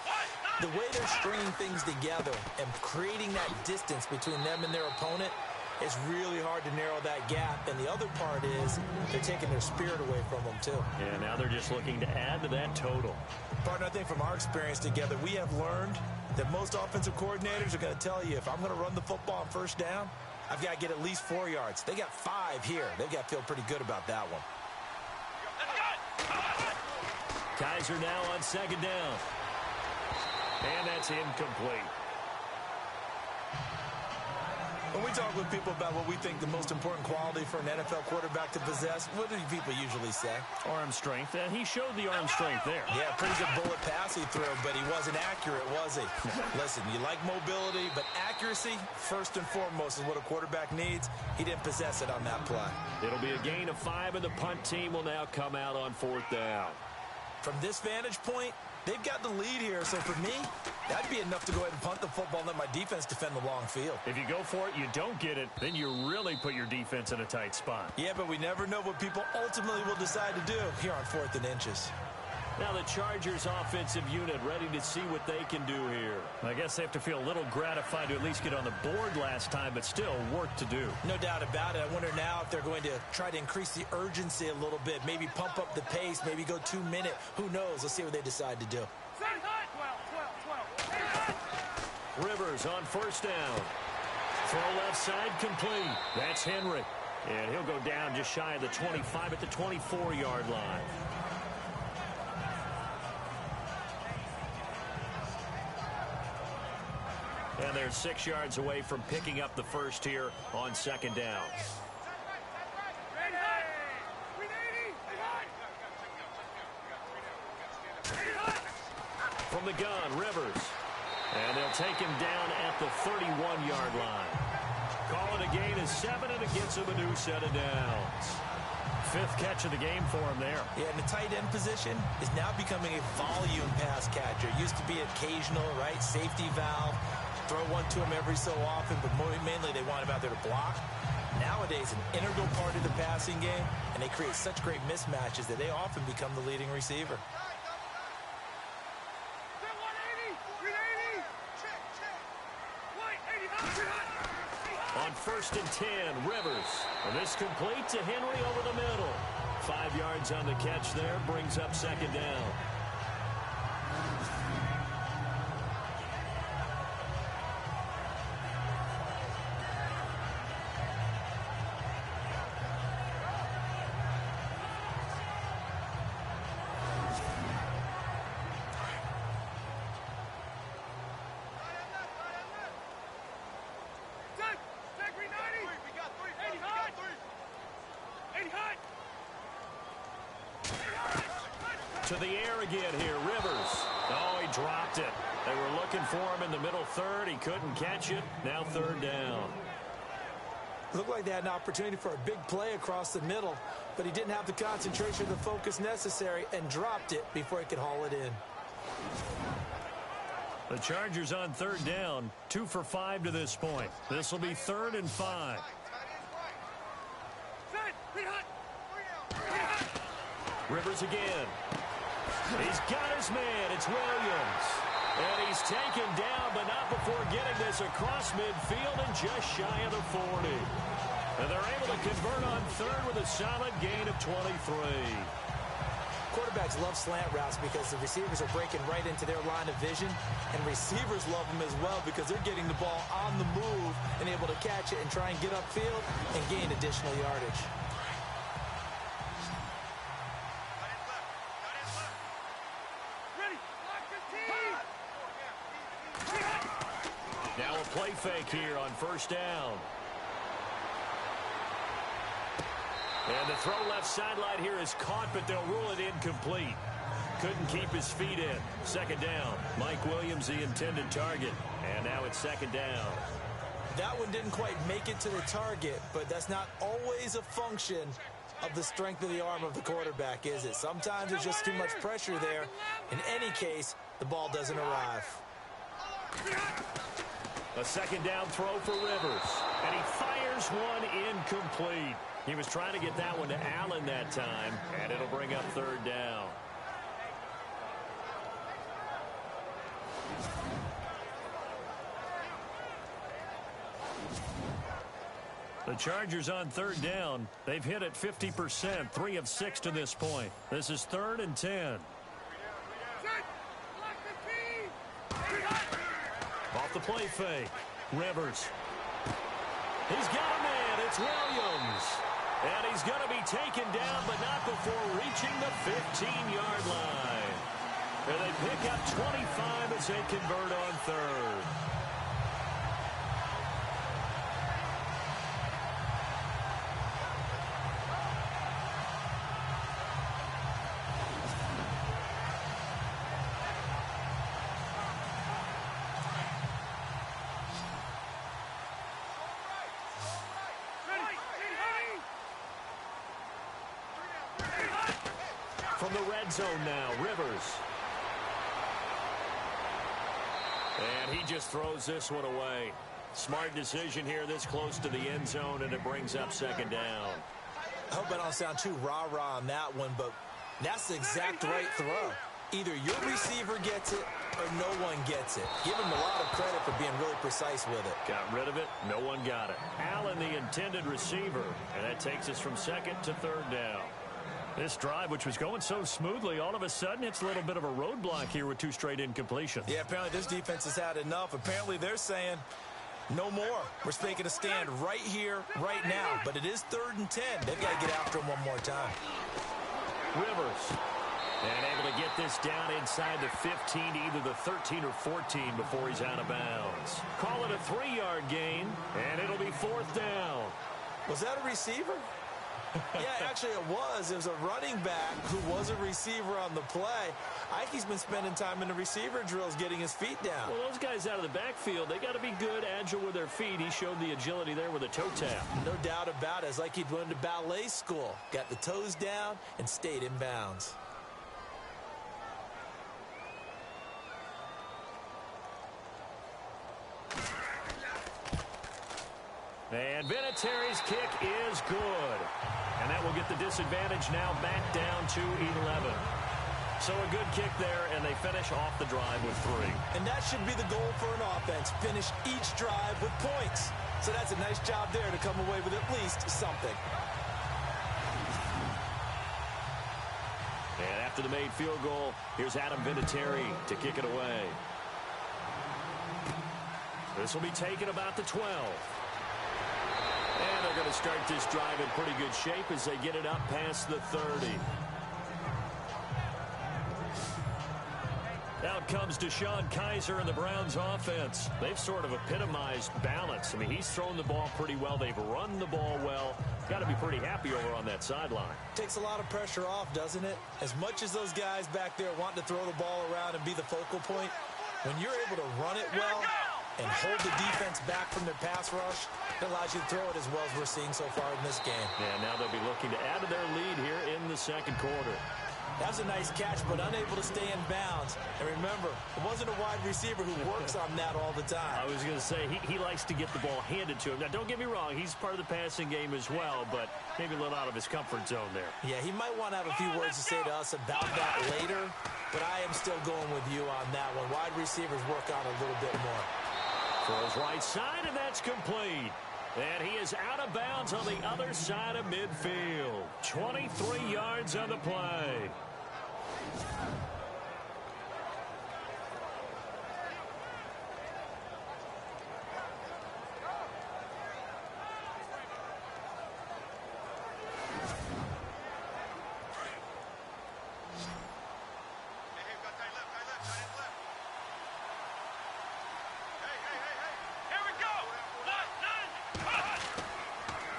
the way they're stringing things together and creating that distance between them and their opponent, it's really hard to narrow that gap. And the other part is they're taking their spirit away from them, too. Yeah, now they're just looking to add to that total. Partner, I think from our experience together, we have learned that most offensive coordinators are going to tell you, if I'm going to run the football on first down, I've got to get at least 4 yards. They got 5 here. They've got to feel pretty good about that one. Kaiser now on second down. And that's incomplete. When we talk with people about what we think the most important quality for an NFL quarterback to possess, what do people usually say? Arm strength. And he showed the arm strength there. Yeah, pretty good bullet pass he threw, but he wasn't accurate, was he? Listen, you like mobility, but accuracy, first and foremost, is what a quarterback needs. He didn't possess it on that play. It'll be a gain of 5, and the punt team will now come out on 4th down. From this vantage point, they've got the lead here, so for me, that'd be enough to go ahead and punt the football and let my defense defend the long field. If you go for it, you don't get it, then you really put your defense in a tight spot. Yeah, but we never know what people ultimately will decide to do here on 4th and inches. Now the Chargers offensive unit ready to see what they can do here. I guess they have to feel a little gratified to at least get on the board last time, but still work to do. No doubt about it. I wonder now if they're going to try to increase the urgency a little bit, maybe pump up the pace, maybe go 2-minute. Who knows? Let's see what they decide to do. Rivers on first down. Throw left side complete. That's Henry. And he'll go down just shy of the 25 at the 24-yard line. And they're 6 yards away from picking up the first here on second down. From the gun, Rivers. And they'll take him down at the 31-yard line. Calling a gain of 7, and it gets him a new set of downs. 5th catch of the game for him there. Yeah, and the tight end position is now becoming a volume pass catcher. It used to be occasional, right? Safety valve. Throw one to him every so often, but mainly they want him out there to block. Nowadays, an integral part of the passing game, and they create such great mismatches that they often become the leading receiver. On 1st and 10, Rivers. And this complete to Henry over the middle. 5 yards on the catch there, brings up second down. To the air again here, Rivers. Oh, he dropped it. They were looking for him in the middle third. He couldn't catch it. Now 3rd down. Looked like they had an opportunity for a big play across the middle, but he didn't have the concentration or the focus necessary and dropped it before he could haul it in. The Chargers on 3rd down, 2 for 5 to this point. This will be 3rd and 5. Rivers again. He's got his man. It's Williams. And he's taken down, but not before getting this across midfield and just shy of the 40. And they're able to convert on 3rd with a solid gain of 23. Quarterbacks love slant routes because the receivers are breaking right into their line of vision, and receivers love them as well because they're getting the ball on the move and able to catch it and try and get upfield and gain additional yardage. Now a play fake here on 1st down. And the throw left sideline here is caught, but they'll rule it incomplete. Couldn't keep his feet in. Second down. Mike Williams, the intended target. And now it's second down. That one didn't quite make it to the target, but that's not always a function of the strength of the arm of the quarterback, is it? Sometimes there's just too much pressure there. In any case, the ball doesn't arrive. A second down throw for Rivers. And he fires one incomplete. He was trying to get that one to Allen that time, and it'll bring up third down. The Chargers on third down. They've hit it 50%, 3 of 6 to this point. This is 3rd and 10. Off the play fake. Rivers. He's got a man. It's Williams. And he's going to be taken down, but not before reaching the 15-yard line. And they pick up 25 as they convert on third. From the red zone now, Rivers. And he just throws this one away. Smart decision here this close to the end zone, and it brings up second down. I hope I don't sound too rah-rah on that one, but that's the exact right throw. Either your receiver gets it or no one gets it. Give him a lot of credit for being really precise with it. Got rid of it. No one got it. Allen, the intended receiver, and that takes us from second to third down. This drive, which was going so smoothly, all of a sudden it's a little bit of a roadblock here with 2 straight incompletions. Yeah, apparently this defense has had enough. Apparently they're saying no more. We're making a stand right here, right now. But it is 3rd and 10. They've got to get after him one more time. Rivers. And able to get this down inside the 15 to either the 13 or 14 before he's out of bounds. Call it a 3-yard gain, and it'll be 4th down. Was that a receiver? Yeah, actually it was. It was a running back who was a receiver on the play. I think he's been spending time in the receiver drills getting his feet down. Well, those guys out of the backfield, they got to be good, agile with their feet. He showed the agility there with a toe tap. No doubt about it. It's like he'd went to ballet school. Got the toes down and stayed in bounds. And Vinatieri's kick is good. And that will get the disadvantage now back down to 11. So a good kick there, and they finish off the drive with 3. And that should be the goal for an offense. Finish each drive with points. So that's a nice job there to come away with at least something. And after the made field goal, here's Adam Vinatieri to kick it away. This will be taken about the 12. And they're going to start this drive in pretty good shape as they get it up past the 30. Out comes Deshaun Kaiser and the Browns offense. They've sort of epitomized balance. I mean, he's thrown the ball pretty well. They've run the ball well. Got to be pretty happy over on that sideline. Takes a lot of pressure off, doesn't it? As much as those guys back there want to throw the ball around and be the focal point, when you're able to run it well and hold the defense back from their pass rush, it allows you to throw it as well as we're seeing so far in this game. Yeah, now they'll be looking to add to their lead here in the second quarter. That was a nice catch, but unable to stay in bounds. And remember, it wasn't a wide receiver who works on that all the time. I was going to say, he likes to get the ball handed to him. Now, don't get me wrong, he's part of the passing game as well, but maybe a little out of his comfort zone there. Yeah, he might want to have a few words to say to us about that later, but I am still going with you on that one. Wide receivers work on a little bit more. Throws right side, and that's complete. And he is out of bounds on the other side of midfield. 23 yards on the play.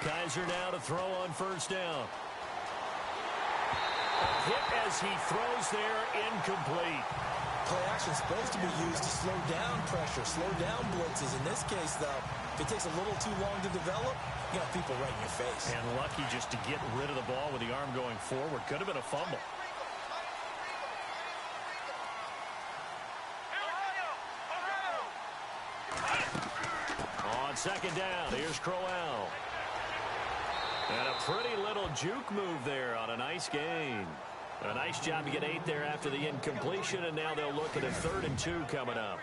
Kaiser now to throw on first down. Hit as he throws there, incomplete. Play action is supposed to be used to slow down pressure, slow down blitzes. In this case, though, if it takes a little too long to develop, you got people right in your face. And lucky just to get rid of the ball with the arm going forward. Could have been a fumble. On second down, here's Crowell. And a pretty little juke move there on a nice gain. A nice job to get 8 there after the incompletion, and now they'll look at a 3rd and 2 coming up.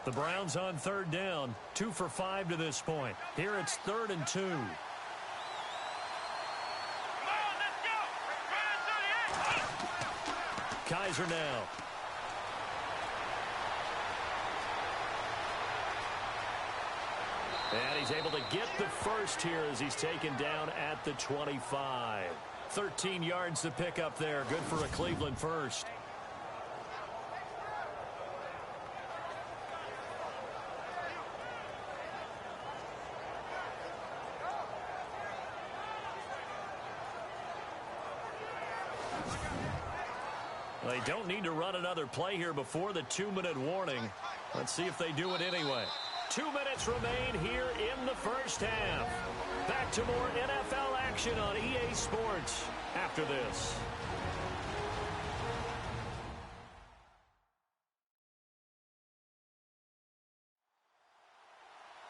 The Browns on 3rd down, 2 for 5 to this point. Here it's 3rd and 2. Kaiser now. And he's able to get the first here as he's taken down at the 25. 13 yards to pick up there. Good for a Cleveland first. They don't need to run another play here before the 2-minute warning. Let's see if they do it anyway. 2 minutes remain here in the first half. Back to more NFL action on EA Sports after this.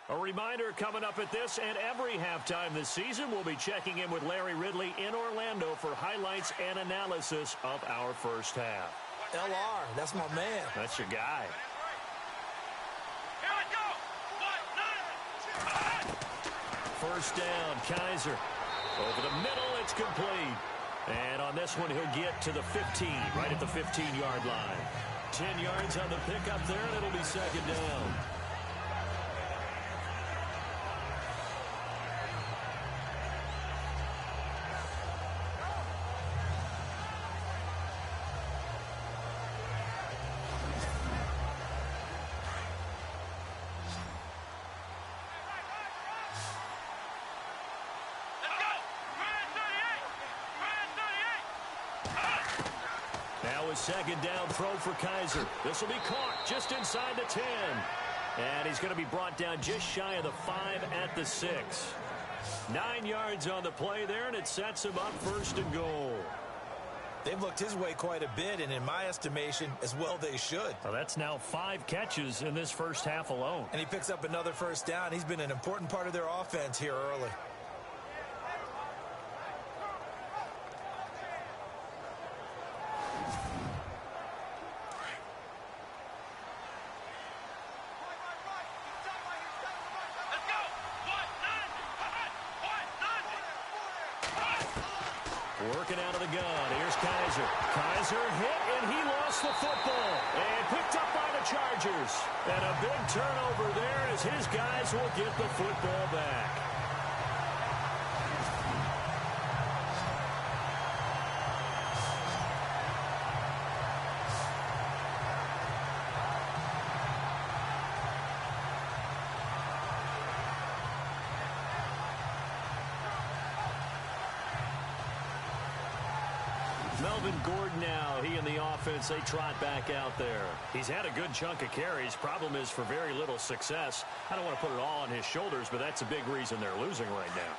A reminder coming up at this and every halftime this season, we'll be checking in with Larry Ridley in Orlando for highlights and analysis of our first half. LR, that's my man. That's your guy. Here we go. First down, Kaiser. Over the middle, it's complete. And on this one, he'll get to the 15, right at the 15-yard line. 10 yards on the pickup there, and it'll be second down. Second down throw for Kaiser. This will be caught just inside the 10. And he's going to be brought down just shy of the 5 at the 6. 9 yards on the play there, and it sets him up first and goal. They've looked his way quite a bit, and in my estimation, as well they should. Well, that's now 5 catches in this first half alone. And he picks up another first down. He's been an important part of their offense here early. Working out of the gun. Here's Kaiser. Kaiser hit, and he lost the football. And picked up by the Chargers. And a big turnover there as his guys will get the football back. Melvin Gordon now, he and the offense, they trot back out there. He's had a good chunk of carries. Problem is for very little success. I don't want to put it all on his shoulders, but that's a big reason they're losing right now.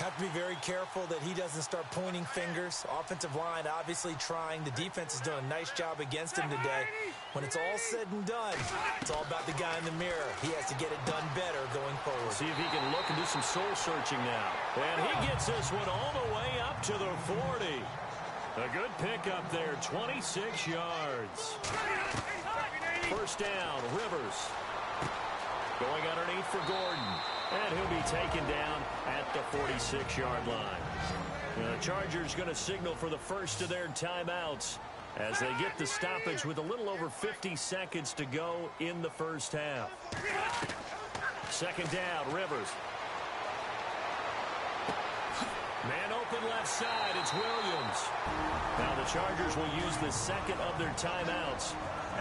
Have to be very careful that he doesn't start pointing fingers. Offensive line obviously trying. The defense is doing a nice job against him today. When it's all said and done, it's all about the guy in the mirror. He has to get it done better going forward. See if he can look and do some soul searching now. And he gets this one all the way up to the 40. A good pickup there, 26 yards. First down, Rivers. Going underneath for Gordon. And he'll be taken down at the 46-yard line. The Chargers going to signal for the first of their timeouts as they get the stoppage with a little over 50 seconds to go in the first half. Second down, Rivers. Man open left side. It's Williams. Now the Chargers will use the second of their timeouts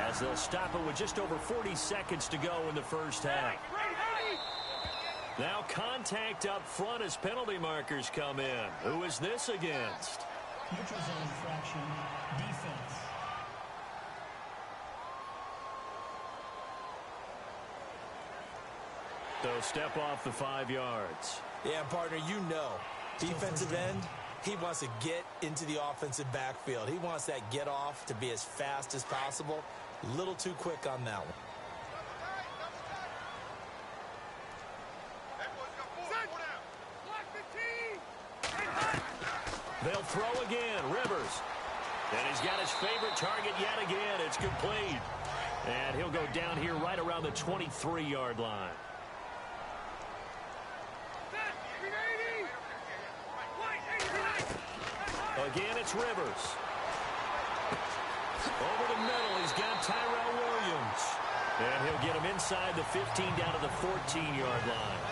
as they'll stop it with just over 40 seconds to go in the first half. Now contact up front as penalty markers come in. Who is this against? Neutral zone infraction, defense. They'll step off the 5 yards. Yeah, partner, you know, defensive end, he wants to get into the offensive backfield. He wants that get off to be as fast as possible. A little too quick on that one. They'll throw again. Rivers. And he's got his favorite target yet again. It's complete. And he'll go down here right around the 23-yard line. Again, it's Rivers. Over the middle, he's got Tyrell Williams. And he'll get him inside the 15 down to the 14-yard line.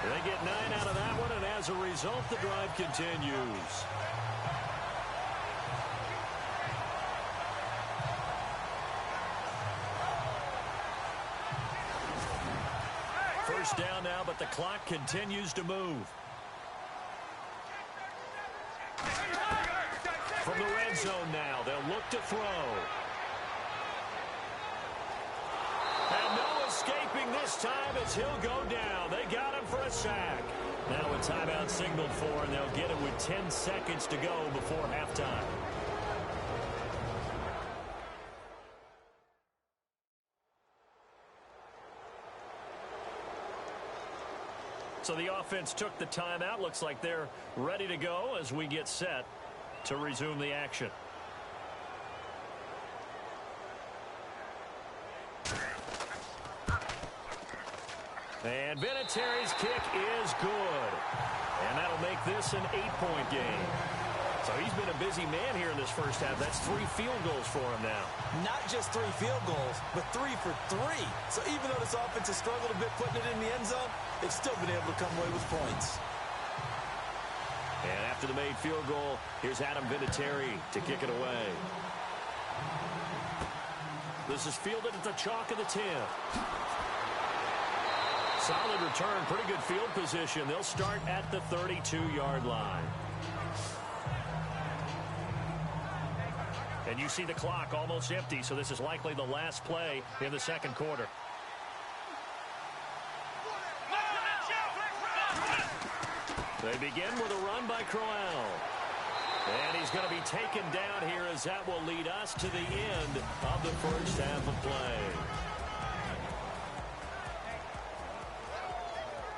They get 9 out of that one, and as a result, the drive continues. First down now, but the clock continues to move. From the red zone now, they'll look to throw. And no escaping this time as he'll go down. They got him for a sack. Now a timeout signaled for, and they'll get it with 10 seconds to go before halftime. So the offense took the timeout. Looks like they're ready to go as we get set to resume the action. And Vinatieri's kick is good. And that'll make this an 8-point game. So he's been a busy man here in this first half. That's 3 field goals for him now. Not just 3 field goals, but 3 for 3. So even though this offense has struggled a bit putting it in the end zone, they've still been able to come away with points. And after the made field goal, here's Adam Vinatieri to kick it away. This is fielded at the chalk of the 10. Solid return, pretty good field position. They'll start at the 32-yard line. And you see the clock almost empty, so this is likely the last play in the second quarter. They begin with a run by Crowell. And he's going to be taken down here as that will lead us to the end of the first half of play.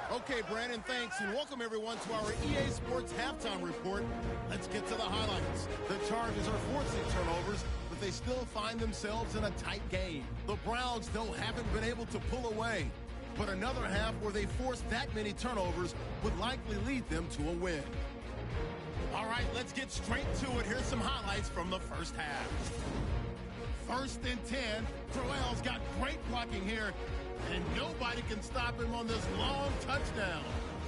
Okay, Brandon, thanks, and welcome everyone to our EA Sports Halftime Report. Let's get to the highlights. The Chargers are forcing turnovers, but they still find themselves in a tight game. The Browns, though, haven't been able to pull away, but another half where they force that many turnovers would likely lead them to a win. All right, let's get straight to it. Here's some highlights from the first half. 1st and 10. Crowell's got great blocking here, and nobody can stop him on this long touchdown.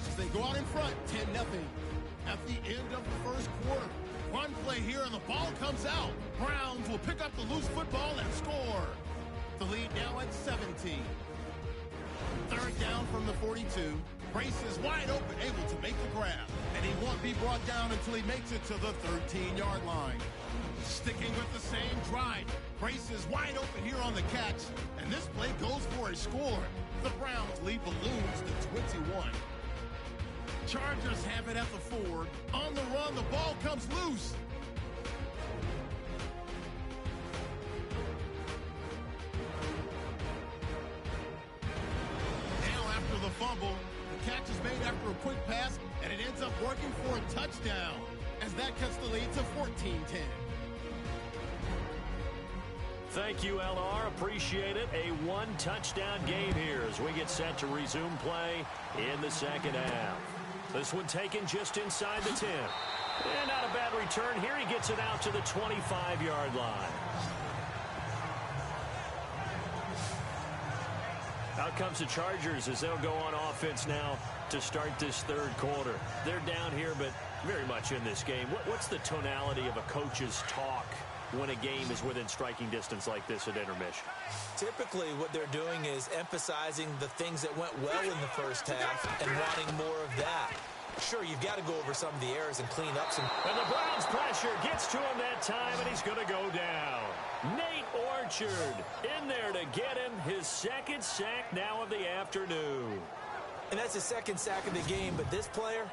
As they go out in front, 10-0. At the end of the first quarter, one play here and the ball comes out. Browns will pick up the loose football and score. The lead now at 17. 3rd down from the 42. Brace is wide open, able to make the grab. And he won't be brought down until he makes it to the 13-yard line. Sticking with the same drive. Brace is wide open here on the catch. And this play goes for a score. The Browns lead balloons to 21. Chargers have it at the 4. On the run, the ball comes loose. Now after the fumble, the catch is made after a quick pass, and it ends up working for a touchdown, as that cuts the lead to 14-10. Thank you, LR. Appreciate it. A 1-touchdown game here as we get set to resume play in the second half. This one taken just inside the 10. And not a bad return here. He gets it out to the 25-yard line. Out comes the Chargers as they'll go on offense now to start this third quarter. They're down here, but very much in this game. What's the tonality of a coach's talk when a game is within striking distance like this at intermission? Typically, what they're doing is emphasizing the things that went well in the first half and wanting more of that. Sure, you've got to go over some of the errors and clean up some. And the Browns pressure gets to him that time, and he's going to go down. Nate Orchard in there to get him his second sack now of the afternoon. And that's his second sack of the game, but this player,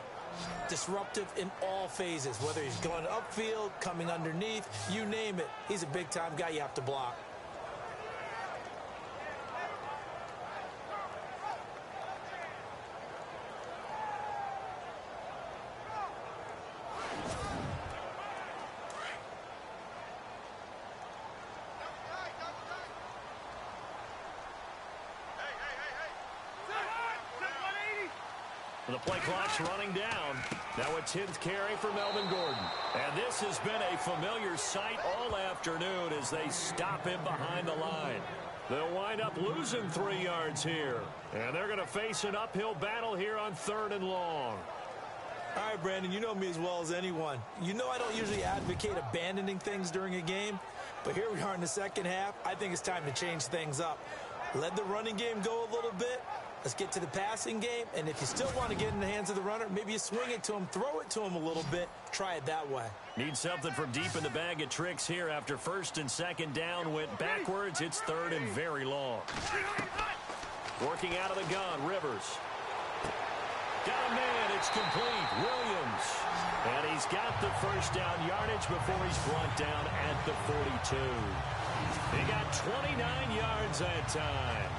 disruptive in all phases, whether he's going upfield, coming underneath, you name it. He's a big-time guy you have to block. The play clock's running down. Now a 10th carry for Melvin Gordon. And this has been a familiar sight all afternoon as they stop him behind the line. They'll wind up losing 3 yards here. And they're going to face an uphill battle here on 3rd and long. All right, Brandon, you know me as well as anyone. You know I don't usually advocate abandoning things during a game. But here we are in the second half. I think it's time to change things up. Let the running game go a little bit. Let's get to the passing game, and if you still want to get in the hands of the runner, maybe you swing it to him, throw it to him a little bit, try it that way. Need something from deep in the bag of tricks here after 1st and 2nd down went backwards. It's 3rd and very long. Working out of the gun, Rivers. Got a man, it's complete, Williams. And he's got the first down yardage before he's brought down at the 42. He got 29 yards that time.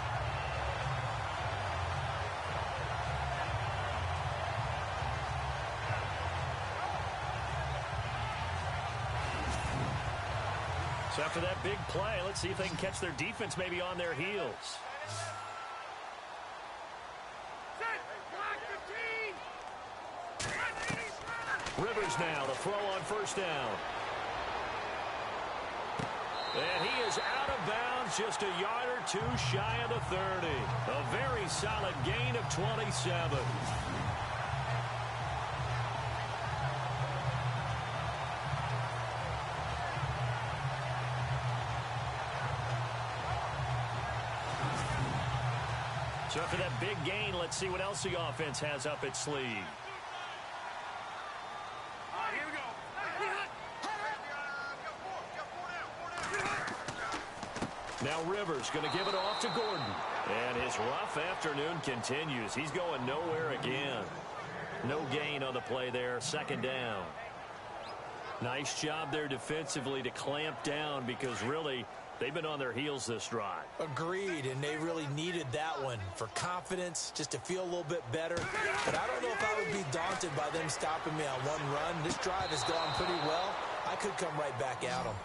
So after that big play, let's see if they can catch their defense maybe on their heels. Rivers now to throw on 1st down. And he is out of bounds, just a yard or 2 shy of the 30. A very solid gain of 27. So after that big gain, let's see what else the offense has up its sleeve. Here we go. Now Rivers going to give it off to Gordon. And his rough afternoon continues. He's going nowhere again. No gain on the play there. 2nd down. Nice job there defensively to clamp down because really they've been on their heels this drive. Agreed, and they really needed that one for confidence, just to feel a little bit better. But I don't know if I would be daunted by them stopping me on one run. This drive has gone pretty well. I could come right back at them.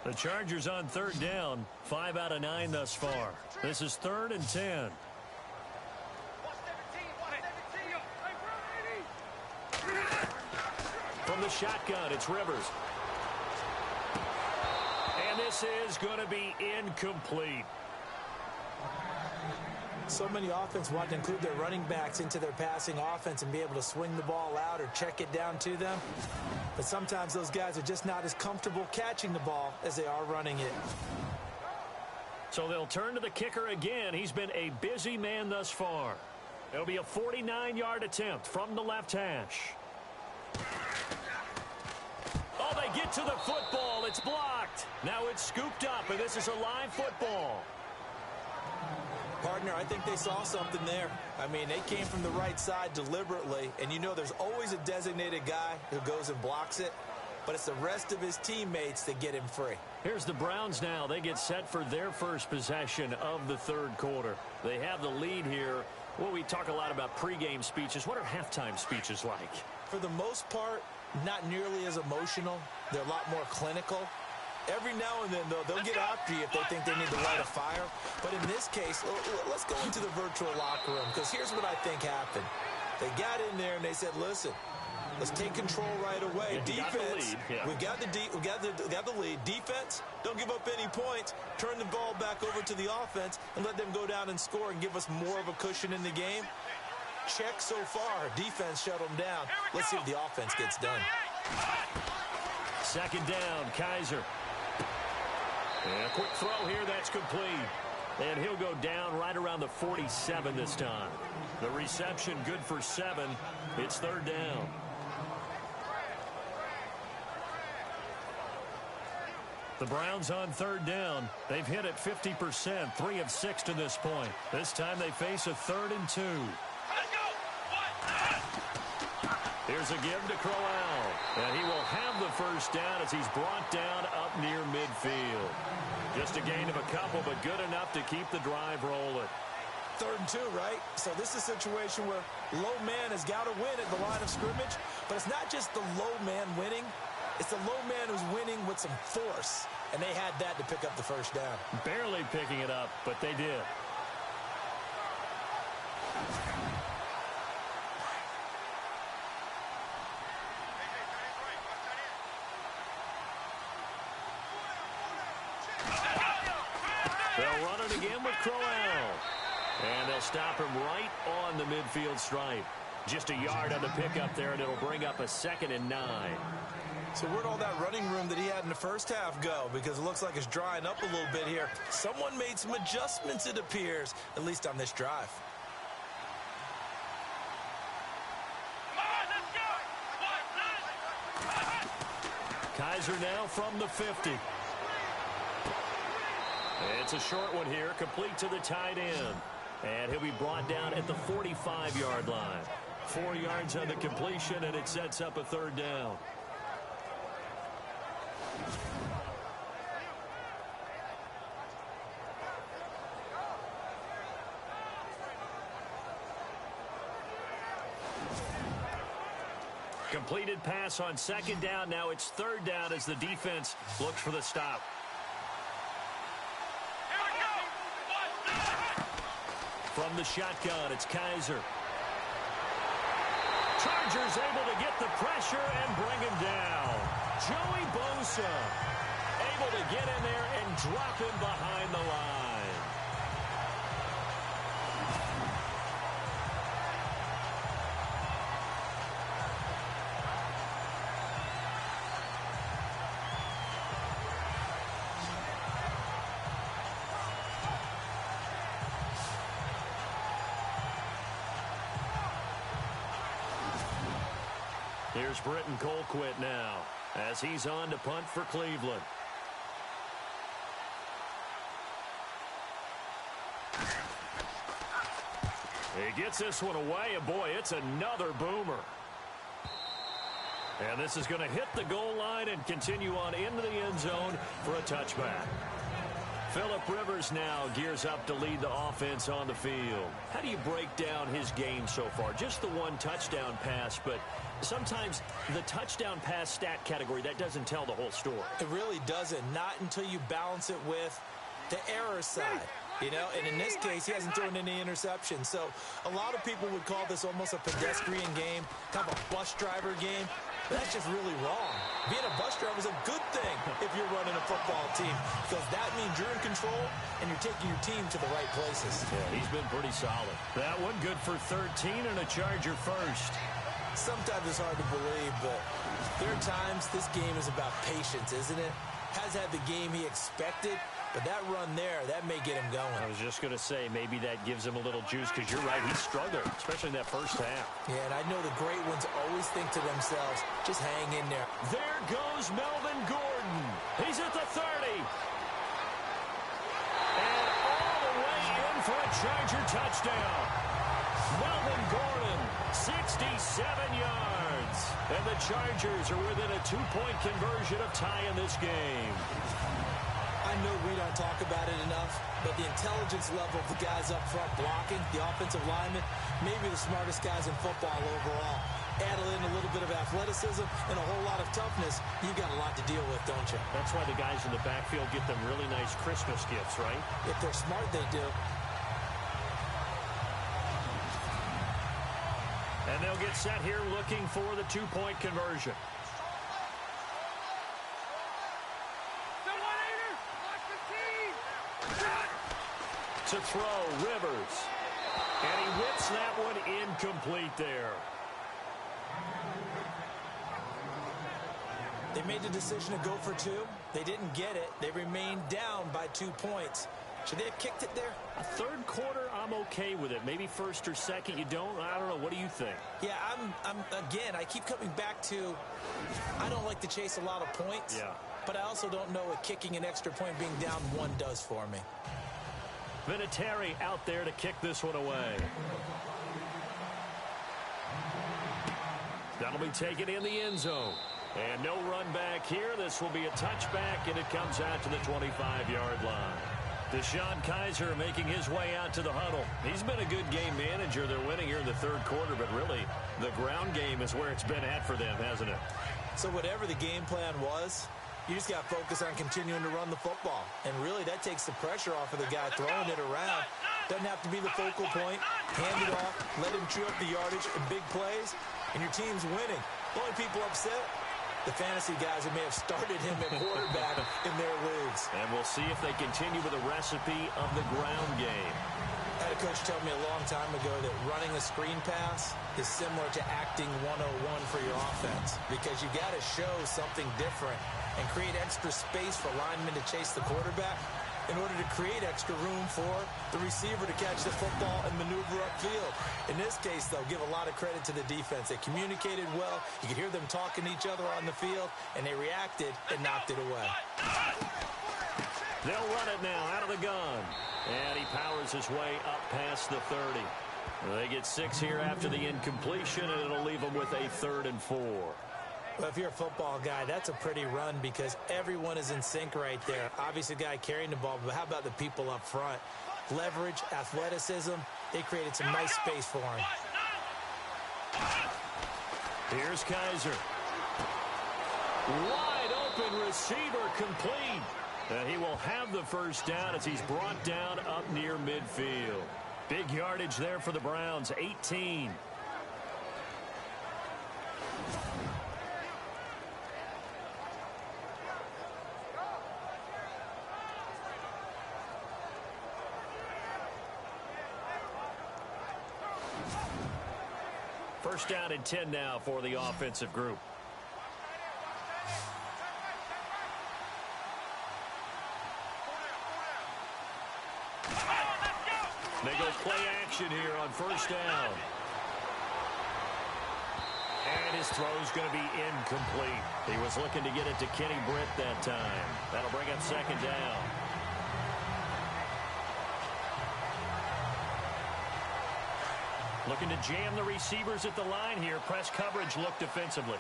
The Chargers on 3rd down, 5 out of 9 thus far. This is 3rd and 10. From the shotgun, it's Rivers. And this is going to be incomplete. So many offense want to include their running backs into their passing offense and be able to swing the ball out or check it down to them. But sometimes those guys are just not as comfortable catching the ball as they are running it. So they'll turn to the kicker again. He's been a busy man thus far. It'll be a 49-yard attempt from the left hash. Oh, they get to the football. It's blocked. Now it's scooped up, and this is a live football. Partner, I think they saw something there. I mean, they came from the right side deliberately, and you know there's always a designated guy who goes and blocks it, but it's the rest of his teammates that get him free. Here's the Browns now. They get set for their first possession of the 3rd quarter. They have the lead here. Well, we talk a lot about pregame speeches. What are halftime speeches like? For the most part, not nearly as emotional. They're a lot more clinical. Every now and then, though, they'll get after you if they think they need to light a fire. But in this case, let's go into the virtual locker room, because here's what I think happened. They got in there and they said, listen, let's take control right away. Defense, we got the lead. Defense, don't give up any points. Turn the ball back over to the offense and let them go down and score and give us more of a cushion in the game. Check so far. Defense shut them down. Let's see if the offense gets done. Second down, Kaiser. And a quick throw here, that's complete. And he'll go down right around the 47 this time. The reception good for 7. It's third down. The Browns on third down. They've hit it 50%, 3 of 6 to this point. This time they face a 3rd and 2. Here's a give to Crowell. And he will have the first down as he's brought down up near midfield. Just a gain of a couple, but good enough to keep the drive rolling. 3rd and 2, right? So this is a situation where low man has got to win at the line of scrimmage. But it's not just the low man winning. It's the low man who's winning with some force. And they had that to pick up the first down. Barely picking it up, but they did. They'll run it again with Crowell. And they'll stop him right on the midfield stripe. Just a yard on the pickup there, and it'll bring up a 2nd and 9. So where'd all that running room that he had in the first half go? Because it looks like it's drying up a little bit here. Someone made some adjustments, it appears, at least on this drive. Kaiser now from the 50. It's a short one here, complete to the tight end. And he'll be brought down at the 45-yard line. 4 yards on the completion, and it sets up a 3rd down. Completed pass on 2nd down. Now it's 3rd down as the defense looks for the stop. From the shotgun, it's Kaiser. Chargers able to get the pressure and bring him down. Joey Bosa able to get in there and drop him behind the line. Here's Britton Colquitt now as he's on to punt for Cleveland. He gets this one away, and boy, it's another boomer. And this is going to hit the goal line and continue on into the end zone for a touchback. Phillip Rivers now gears up to lead the offense on the field. How do you break down his game so far? Just the one touchdown pass, but sometimes the touchdown pass stat category, that doesn't tell the whole story. It really doesn't. Not until you balance it with the error side. You know, and in this case, he hasn't thrown any interceptions. So a lot of people would call this almost a pedestrian game, kind of a bus driver game. But that's just really wrong. Being a bus driver is a good thing if you're running a football team, because that means you're in control and you're taking your team to the right places. Yeah, he's been pretty solid. That one good for 13 and a Charger first. Sometimes it's hard to believe, but there are times this game is about patience, isn't it? Has had the game he expected, but that run there, that may get him going. I was just going to say, maybe that gives him a little juice, because you're right, he struggled, especially in that first half. Yeah, and I know the great ones always think to themselves, just hang in there. There goes Melvin Gordon. He's at the 30. And all the way in for a Charger touchdown. Melvin Gordon, 67 yards. And the Chargers are within a 2-point conversion of tying this game. I know we don't talk about it enough, but the intelligence level of the guys up front blocking, the offensive linemen, maybe the smartest guys in football overall. Add in a little bit of athleticism and a whole lot of toughness, you've got a lot to deal with, don't you? That's why the guys in the backfield get them really nice Christmas gifts, right? If they're smart, they do. And they'll get set here looking for the two-point conversion. To throw, Rivers. And he whips that one incomplete there. They made the decision to go for two. They didn't get it. They remained down by 2 points. Should they have kicked it there? A third quarter, I'm okay with it. Maybe first or second, you don't. I don't know. What do you think? Yeah, again, I keep coming back to, I don't like to chase a lot of points. Yeah. But I also don't know what kicking an extra point being down one does for me. Vinatieri out there to kick this one away. That'll be taken in the end zone. And no run back here. This will be a touchback, and it comes out to the 25-yard line. Deshaun Kaiser making his way out to the huddle. He's been a good game manager. They're winning here in the third quarter, but really the ground game is where it's been at for them, hasn't it? So whatever the game plan was, you just got to focus on continuing to run the football. And really, that takes the pressure off of the guy throwing it around. Doesn't have to be the focal point. Hand it off. Let him chew up the yardage in big plays. And your team's winning. The only people upset, the fantasy guys who may have started him at quarterback in their leagues. And we'll see if they continue with the recipe of the ground game. I had a coach tell me a long time ago that running a screen pass is similar to acting 101 for your offense, because you got to show something different and create extra space for linemen to chase the quarterback in order to create extra room for the receiver to catch the football and maneuver upfield. In this case, though, give a lot of credit to the defense. They communicated well. You could hear them talking to each other on the field, and they reacted and knocked it away. They'll run it now out of the gun. And he powers his way up past the 30. They get 6 here after the incompletion, and it'll leave them with a 3rd and 4. Well, if you're a football guy, that's a pretty run because everyone is in sync right there. Obviously, the guy carrying the ball, but how about the people up front? Leverage, athleticism, they created some nice space for him. Here's Kaiser. Wide open receiver complete. And he will have the first down as he's brought down up near midfield. Big yardage there for the Browns, 18. First down and 10 now for the offensive group. They go play action here on first down. And his throw's going to be incomplete. He was looking to get it to Kenny Britt that time. That'll bring up second down. Looking to jam the receivers at the line here. Press coverage look defensively.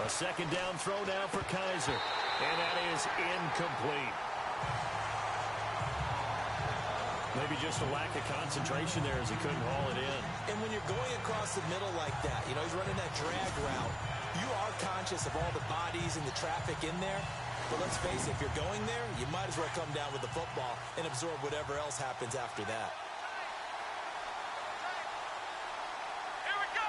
A second down throw now for Kaiser. And that is incomplete. Maybe just a lack of concentration there as he couldn't haul it in. And when you're going across the middle like that, you know, he's running that drag route, you are conscious of all the bodies and the traffic in there. But let's face it, if you're going there, you might as well come down with the football and absorb whatever else happens after that. Here we go.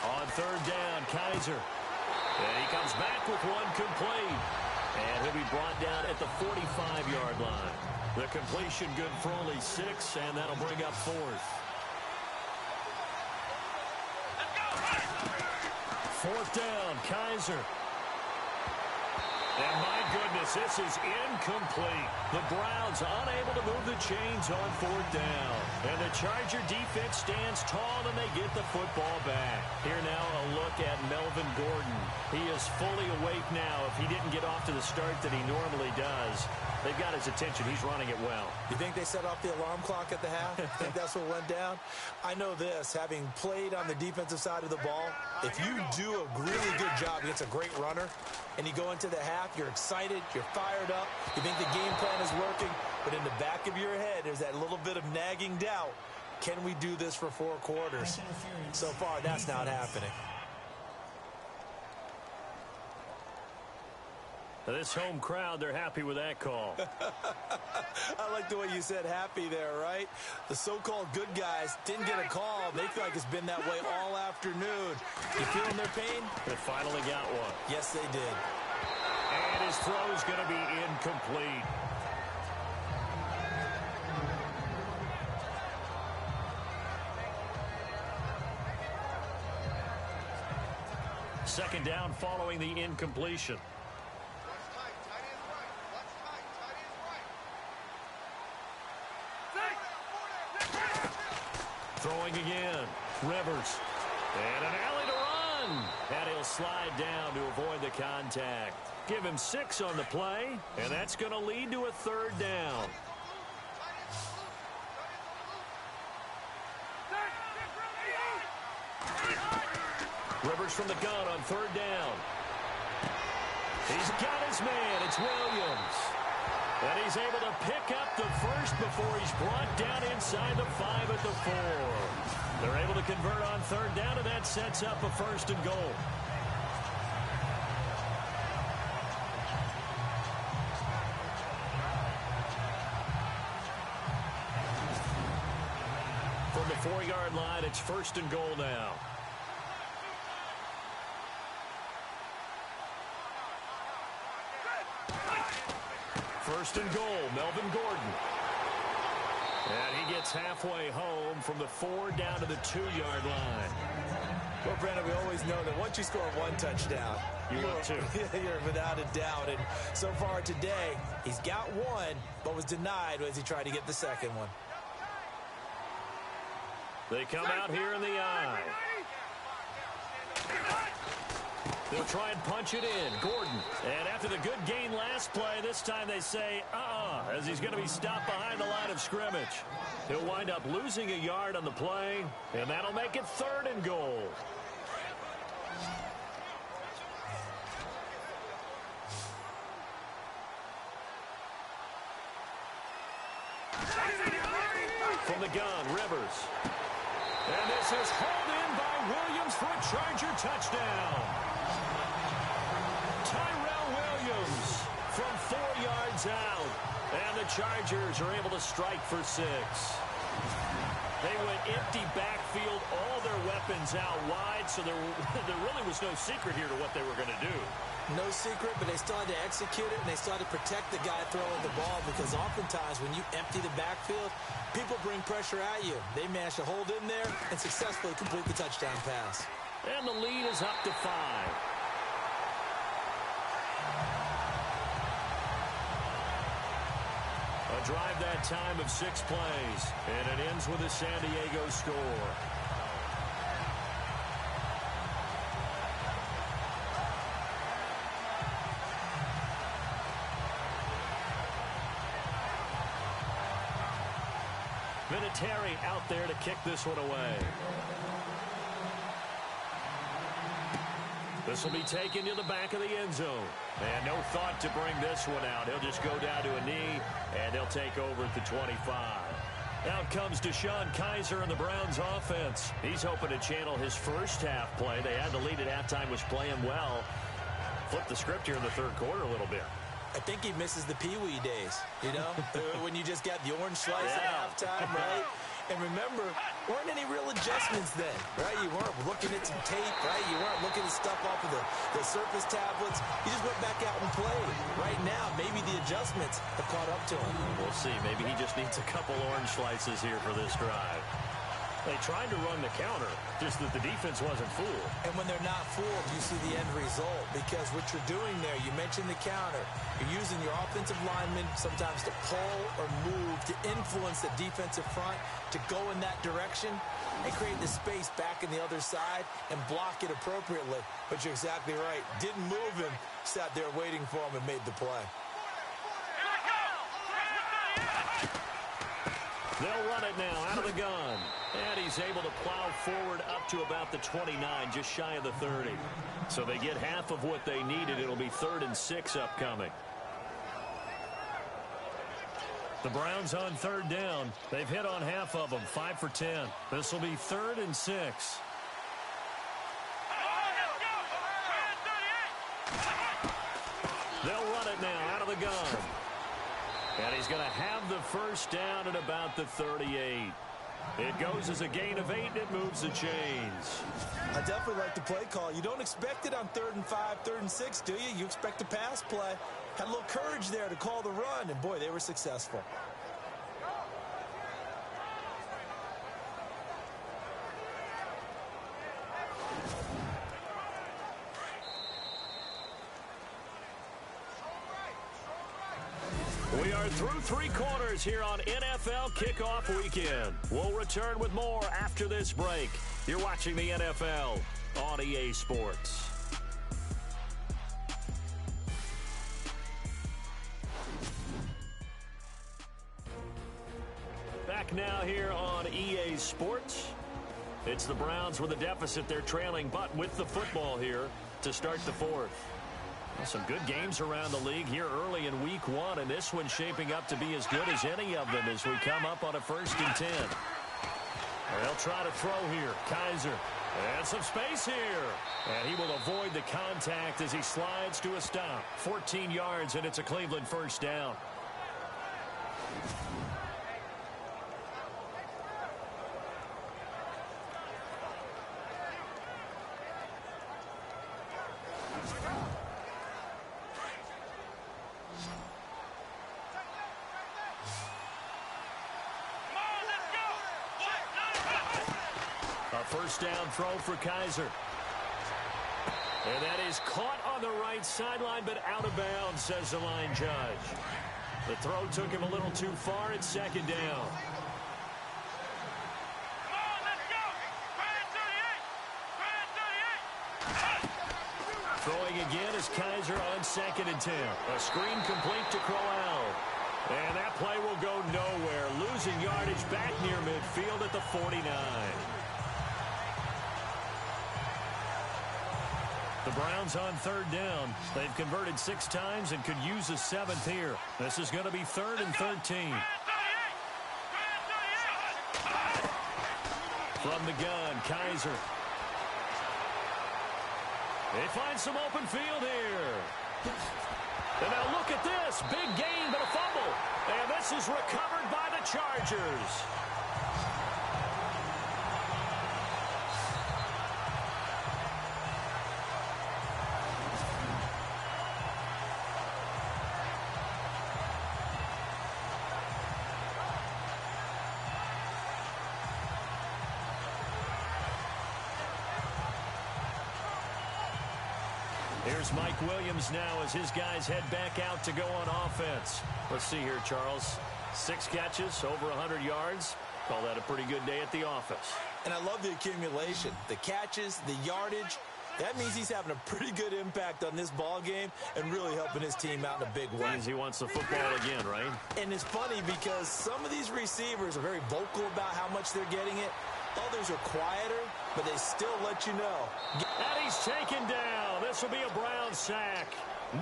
On third down, Kaiser. And he comes back with one complete. And he'll be brought down at the 45-yard line. The completion good for only 6, and that'll bring up 4th. Fourth down, Kaiser. And my goodness, this. This is incomplete. The Browns unable to move the chains on 4th down. And the Charger defense stands tall, and they get the football back. Here now a look at Melvin Gordon. He is fully awake now. If he didn't get off to the start that he normally does, they've got his attention. He's running it well. You think they set off the alarm clock at the half? You think that's what went down? I know this, having played on the defensive side of the ball, if you do a really good job against a great runner, and you go into the half, you're excited, you're fired up, you think the game plan is working, but in the back of your head, there's that little bit of nagging doubt. Can we do this for 4 quarters? So far, that's not happening. This home crowd, they're happy with that call. I like the way you said happy there, right? The so-called good guys didn't get a call. They feel like it's been that way all afternoon. You feeling their pain? They finally got one. Yes, they did. And his throw is going to be incomplete. Second down following the incompletion. Throwing again. Rivers. And an alley to run. And he'll slide down to avoid the contact. Give him 6 on the play. And that's going to lead to a 3rd down. Rivers from the gun on 3rd down. He's got his man. It's Williams. And he's able to pick up the first before he's brought down inside the 5 at the 4. They're able to convert on 3rd down, and that sets up a 1st and goal. From the 4-yard line, it's 1st and goal now. First and goal, Melvin Gordon. And he gets halfway home from the 4 down to the 2-yard line. Well, Brandon, we always know that once you score 1 touchdown, you're without a doubt. And so far today, he's got 1, but was denied as he tried to get the 2nd one. They come out here in the eye. They'll try and punch it in. Gordon. And after the good gain last play, this time they say, as he's going to be stopped behind the line of scrimmage. He'll wind up losing a yard on the play, and that'll make it 3rd and goal. From the gun, Rivers. And this is hauled in by Williams for a Charger touchdown. Tyrell Williams from 4 yards out. And the Chargers are able to strike for 6. They went empty backfield, all their weapons out wide, so there really was no secret here to what they were going to do. No secret, but they still had to execute it, and they still had to protect the guy throwing the ball, because oftentimes when you empty the backfield, people bring pressure at you. They managed to hold in there and successfully complete the touchdown pass. And the lead is up to 5. A drive that time of 6 plays, and it ends with a San Diego score. Vinatieri out there to kick this one away. This will be taken to the back of the end zone. And no thought to bring this one out. He'll just go down to a knee, and they'll take over at the 25. Out comes Deshaun Kaiser in the Browns offense. He's hoping to channel his first half play. They had the lead at halftime, was playing well. Flip the script here in the 3rd quarter a little bit. I think he misses the Pee-wee days, you know, when you just got the orange slice at halftime, right? And remember, weren't any real adjustments then, right? You weren't looking at some tape, right? You weren't looking at stuff off of the surface tablets. You just went back out and played. Right now, maybe the adjustments have caught up to him. We'll see. Maybe he just needs a couple orange slices here for this drive. They tried to run the counter, just that the defense wasn't fooled. And when they're not fooled, you see the end result. Because what you're doing there, you mentioned the counter. You're using your offensive linemen sometimes to pull or move, to influence the defensive front, to go in that direction and create the space back in the other side and block it appropriately. But you're exactly right. Didn't move him, sat there waiting for him and made the play. They'll run it now out of the gun. And he's able to plow forward up to about the 29, just shy of the 30. So they get half of what they needed. It'll be 3rd and 6 upcoming. The Browns on 3rd down. They've hit on half of them, 5 for 10. This will be 3rd and 6. They'll run it now out of the gun. And he's going to have the first down at about the 38. It goes as a gain of 8, and it moves the chains. I definitely like the play call. You don't expect it on 3rd and 5, 3rd and 6, do you? You expect a pass play. Had a little courage there to call the run, and boy, they were successful. We are through 3 quarters here on NFL Kickoff Weekend. We'll return with more after this break. You're watching the NFL on EA Sports. Back now here on EA Sports. It's the Browns with a deficit. They're trailing, but with the football here to start the 4th. Some good games around the league here early in week 1, and this one's shaping up to be as good as any of them as we come up on a 1st and 10. They'll try to throw here. Kaiser. And some space here. And he will avoid the contact as he slides to a stop. 14 yards, and it's a Cleveland 1st down. First down throw for Kaiser. And that is caught on the right sideline, but out of bounds, says the line judge. The throw took him a little too far. It's 2nd down. Throwing again is Kaiser on 2nd and 10. A screen complete to Crowell. And that play will go nowhere. Losing yardage back near midfield at the 49. The Browns on 3rd down. They've converted 6 times and could use a 7th here. This is going to be 3rd and 13. From the gun, Kaiser. They find some open field here. And now look at this. Big gain, but a fumble. And this is recovered by the Chargers. Here's Mike Williams now as his guys head back out to go on offense. Let's see here, Charles. 6 catches, over 100 yards. Call that a pretty good day at the office. And I love the accumulation, the catches, the yardage. That means he's having a pretty good impact on this ball game and really helping his team out in a big way. Means he wants the football again, right? And it's funny because some of these receivers are very vocal about how much they're getting it. Others are quieter, but they still let you know. And he's taken down. This will be a Brown sack.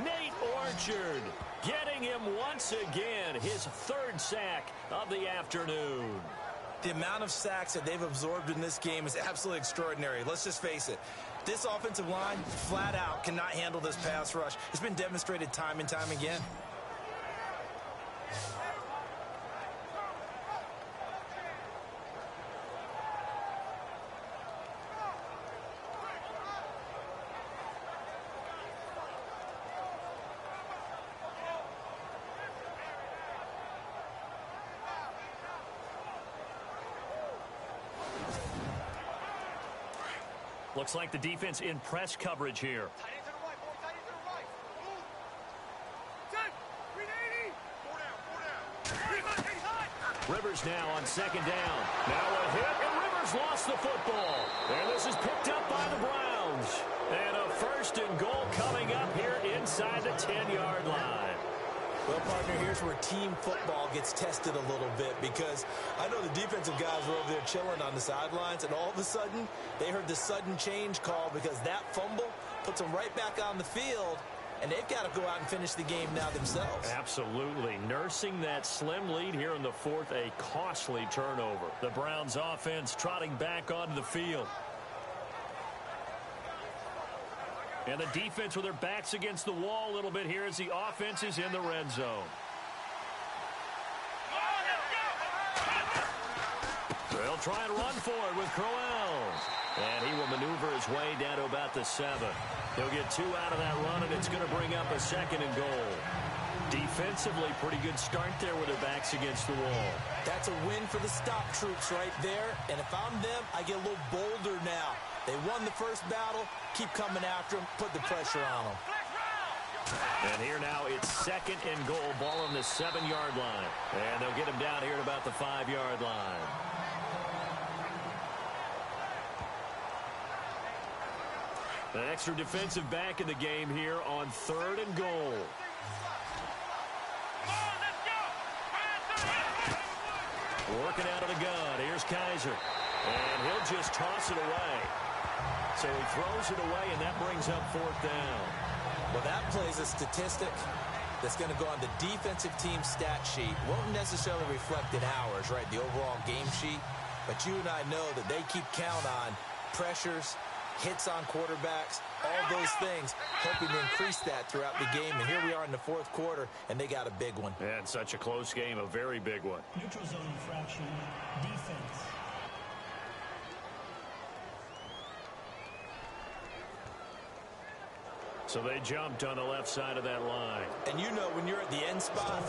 Nate Orchard getting him once again, his 3rd sack of the afternoon. The amount of sacks that they've absorbed in this game is absolutely extraordinary. Let's just face it. This offensive line, flat out, cannot handle this pass rush. It's been demonstrated time and time again. Looks like the defense in press coverage here. Tight end to the right, boy. Tight end to the right. Move. 10, 380. Four down. Rivers now on second down. Now a hit, and Rivers lost the football. And this is picked up by the Browns. And a first and goal coming up here inside the 10-yard line. Well, partner, here's where team football gets tested a little bit, because I know the defensive guys were over there chilling on the sidelines, and all of a sudden they heard the sudden change call because that fumble puts them right back on the field, and they've got to go out and finish the game now themselves. Absolutely. Nursing that slim lead here in the fourth, a costly turnover. The Browns offense trotting back onto the field. And the defense with their backs against the wall a little bit here as the offense is in the red zone. So he'll try and run for it with Crowell. And he will maneuver his way down to about the 7. He'll get 2 out of that run, and it's going to bring up a second and goal. Defensively, pretty good start there with their backs against the wall. That's a win for the stop troops right there. And if I'm them, I get a little bolder now. They won the first battle. Keep coming after them. Put the pressure on them. And here now it's second and goal. Ball on the 7-yard line. And they'll get him down here at about the 5-yard line. An extra defensive back in the game here on 3rd and goal. Working out of the gun. Here's Kaiser. And he'll just toss it away. So he throws it away, and that brings up 4th down. Well, that plays a statistic that's going to go on the defensive team stat sheet. Won't necessarily reflect in ours, right, the overall game sheet. But you and I know that they keep count on pressures, hits on quarterbacks, all those things, hoping to increase that throughout the game. And here we are in the 4th quarter, and they got a big one. And such a close game, a very big one. Neutral zone infraction, defense. So they jumped on the left side of that line. And you know when you're at the end spot,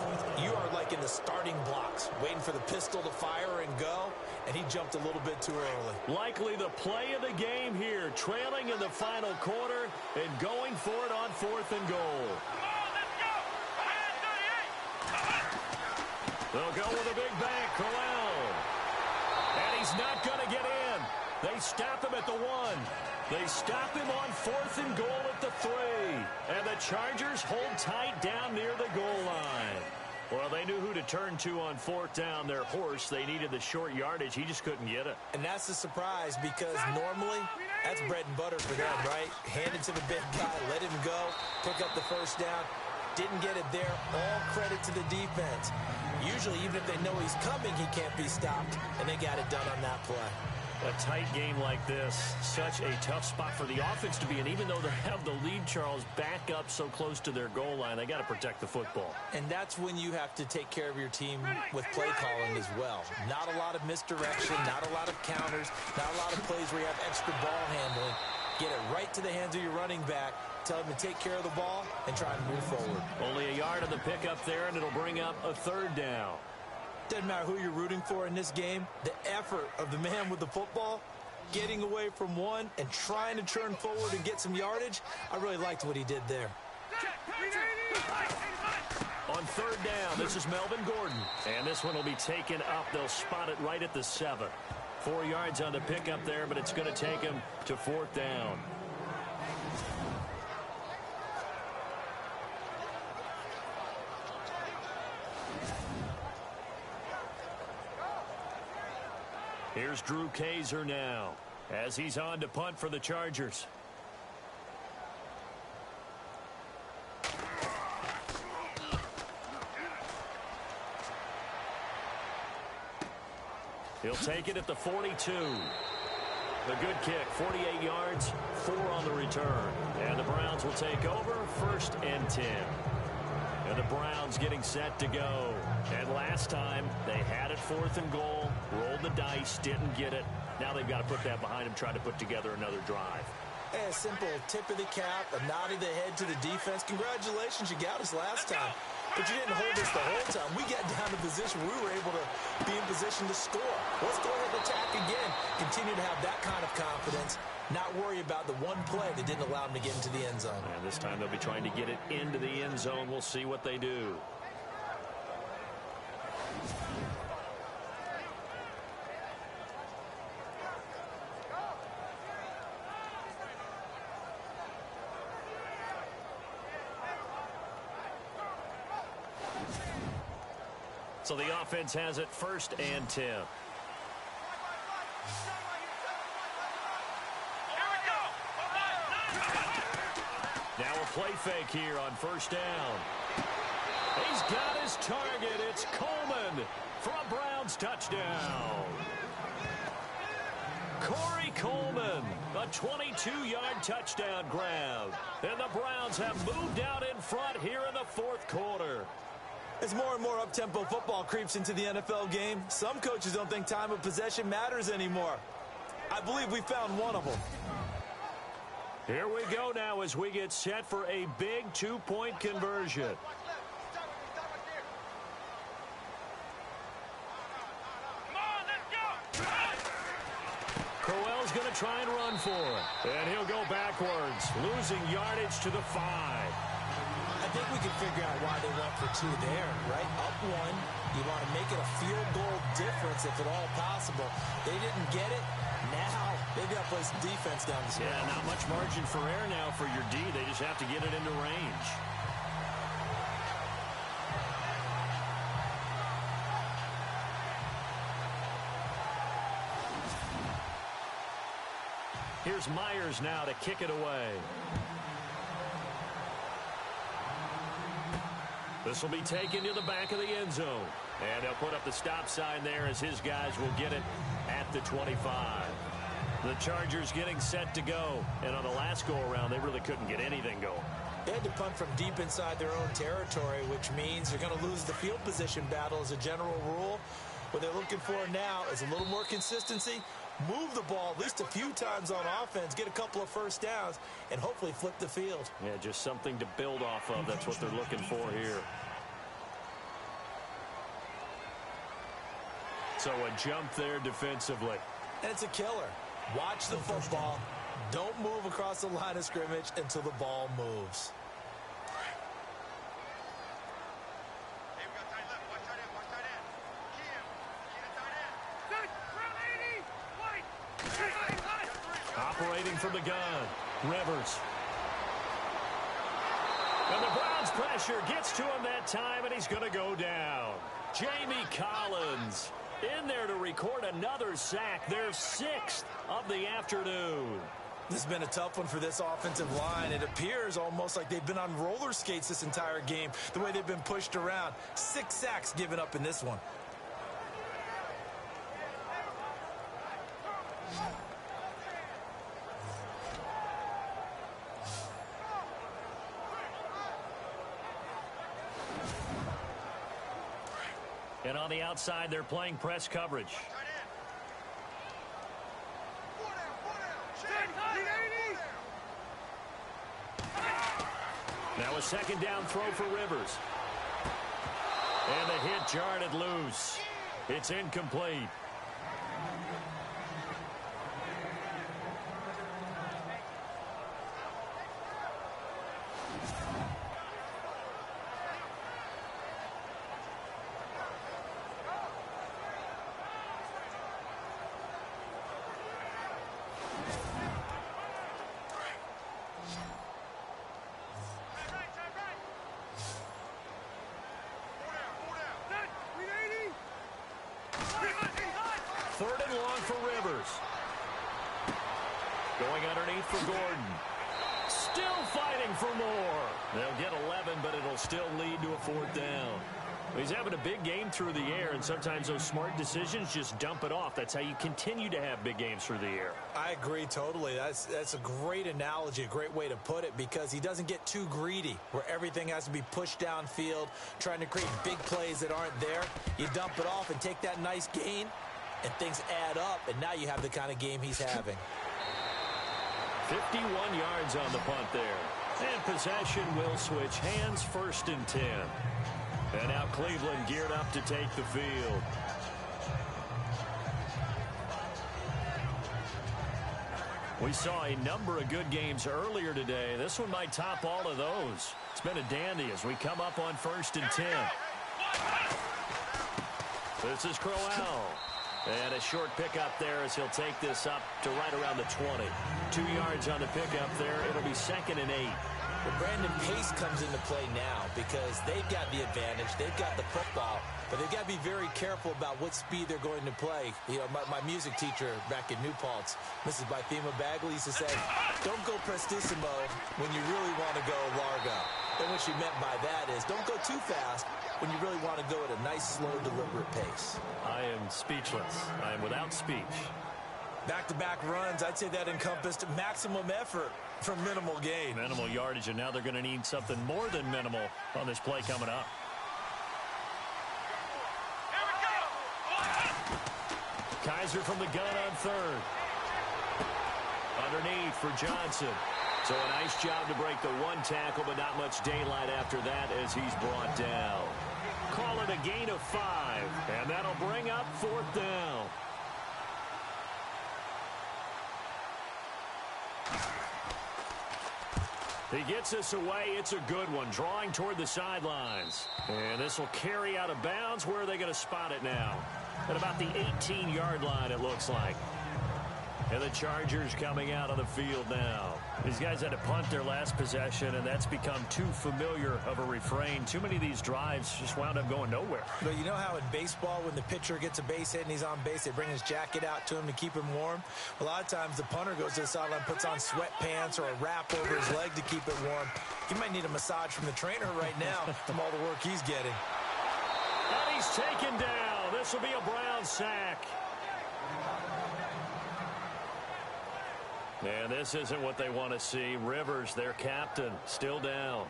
you are like in the starting blocks, waiting for the pistol to fire and go, and he jumped a little bit too early. Likely the play of the game here, trailing in the final quarter and going for it on 4th and goal. They'll go with a big bang, Crowell. And he's not going to get in. They stop him at the 1. They stop him on 4th and goal at the 3. And the Chargers hold tight down near the goal line. Well, they knew who to turn to on 4th down. Their horse, they needed the short yardage. He just couldn't get it. And that's a surprise because normally that's bread and butter for them, right? Hand it to the big guy, let him go, pick up the first down. Didn't get it there. All credit to the defense. Usually, even if they know he's coming, he can't be stopped. And they got it done on that play. A tight game like this, such a tough spot for the offense to be in. Even though they have the lead, Charles, back up so close to their goal line, they got to protect the football. And that's when you have to take care of your team with play calling as well. Not a lot of misdirection, not a lot of counters, not a lot of plays where you have extra ball handling. Get it right to the hands of your running back. Tell him to take care of the ball and try and move forward. Only a yard on the pickup there, and it'll bring up a 3rd down. Doesn't matter who you're rooting for in this game. The effort of the man with the football, getting away from one and trying to turn forward and get some yardage, I really liked what he did there. On 3rd down, this is Melvin Gordon. And this one will be taken up. They'll spot it right at the 7. 4 yards on the pickup there, but it's going to take him to 4th down. Here's Drew Kaiser now as he's on to punt for the Chargers. He'll take it at the 42. The good kick, 48 yards, 4 on the return. And the Browns will take over, 1st and 10. And the Browns getting set to go. And last time, they had it 4th and goal, rolled the dice, didn't get it. Now they've got to put that behind them, try to put together another drive. Hey, a simple tip of the cap, a nod of the head to the defense. Congratulations, you got us last time. But you didn't hold us the whole time. We got down to position where we were able to be in position to score. Let's go ahead and attack again. Continue to have that kind of confidence. not worry about the one play that didn't allow him to get into the end zone. And this time they'll be trying to get it into the end zone. We'll see what they do. So the offense has it 1st and 10. Now a play fake here on 1st down. He's got his target. It's Coleman for a Browns touchdown. Corey Coleman, a 22-yard touchdown grab. And the Browns have moved out in front here in the 4th quarter. As more and more up-tempo football creeps into the NFL game, some coaches don't think time of possession matters anymore. I believe we found one of them. Here we go now as we get set for a big 2-point conversion. Crowell's going to try and run for it. And he'll go backwards, losing yardage to the 5. I think we can figure out why they went for 2 there, right? Up 1, you want to make it a field goal difference if at all possible. They didn't get it. Now they've got to play some defense down the stretch. Yeah, not much margin for error now for your D. They just have to get it into range. Here's Myers now to kick it away. This will be taken to the back of the end zone. And they'll put up the stop sign there as his guys will get it at the 25. The Chargers getting set to go. And on the last go-around, they really couldn't get anything going. They had to punt from deep inside their own territory, which means they're going to lose the field position battle as a general rule. What they're looking for now is a little more consistency, move the ball at least a few times on offense, get a couple of 1st downs, and hopefully flip the field. Yeah, just something to build off of. That's what they're looking for here. So a jump there defensively. And it's a killer. Watch the football. Don't move across the line of scrimmage until the ball moves. Operating from the gun, Rivers. And the Browns pressure gets to him that time, and he's going to go down. Jamie Collins in there to record another sack, their 6th of the afternoon. This has been a tough one for this offensive line. It appears almost like they've been on roller skates this entire game, the way they've been pushed around. 6 sacks given up in this one. And on the outside, they're playing press coverage. Now a 2nd down throw for Rivers. And the hit jarred it loose. It's incomplete. Third and long for Rivers. Going underneath for Gordon. Still fighting for more. They'll get 11, but it'll still lead to a 4th down. He's having a big game through the air, and sometimes those smart decisions just dump it off. That's how you continue to have big games through the air. I agree totally. That's a great analogy, a great way to put it, because he doesn't get too greedy where everything has to be pushed downfield, trying to create big plays that aren't there. You dump it off and take that nice gain, and things add up, and now you have the kind of game he's having. 51 yards on the punt there. And possession will switch hands, 1st and 10. And now Cleveland geared up to take the field. We saw a number of good games earlier today. This one might top all of those. It's been a dandy as we come up on 1st and 10. This is Crowell. And a short pickup there as he'll take this up to right around the 20. 2 yards on the pickup there. It'll be 2nd and 8. Well, Brandon, pace comes into play now because they've got the advantage. They've got the football, but they've got to be very careful about what speed they're going to play. You know, my music teacher back in New Paltz, Mrs. Bythema Bagley, used to say, don't go prestissimo when you really want to go largo. And what she meant by that is don't go too fast when you really want to go at a nice, slow, deliberate pace. I am speechless. I am without speech. Back-to-back runs, I'd say that encompassed maximum effort from minimal gain. Minimal yardage, and now they're going to need something more than minimal on this play coming up. Kaiser from the gun on 3rd. Underneath for Johnson. So a nice job to break the 1 tackle, but not much daylight after that as he's brought down. Call it a gain of 5, and that'll bring up 4th down. He gets this away. It's a good one, drawing toward the sidelines. And this will carry out of bounds. Where are they going to spot it now? At about the 18-yard line, it looks like. And the Chargers coming out on the field now. These guys had to punt their last possession, and that's become too familiar of a refrain. Too many of these drives just wound up going nowhere. But you know how in baseball, when the pitcher gets a base hit and he's on base, they bring his jacket out to him to keep him warm? A lot of times the punter goes to the sideline, puts on sweatpants or a wrap over his leg to keep it warm. He might need a massage from the trainer right now from all the work he's getting. And he's taken down. This will be a Brown sack. And this isn't what they want to see. Rivers, their captain, still down.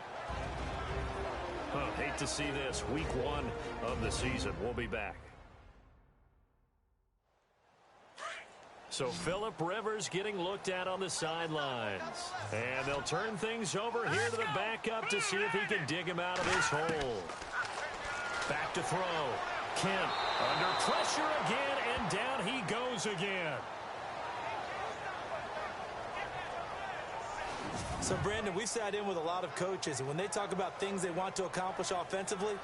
Hate to see this. Week 1 of the season. We'll be back. So Phillip Rivers getting looked at on the sidelines. And they'll turn things over here to the backup to see if he can dig him out of his hole. Back to throw. Kent under pressure again, and down he goes again. So, Brandon, we've sat in with a lot of coaches, and when they talk about things they want to accomplish offensively,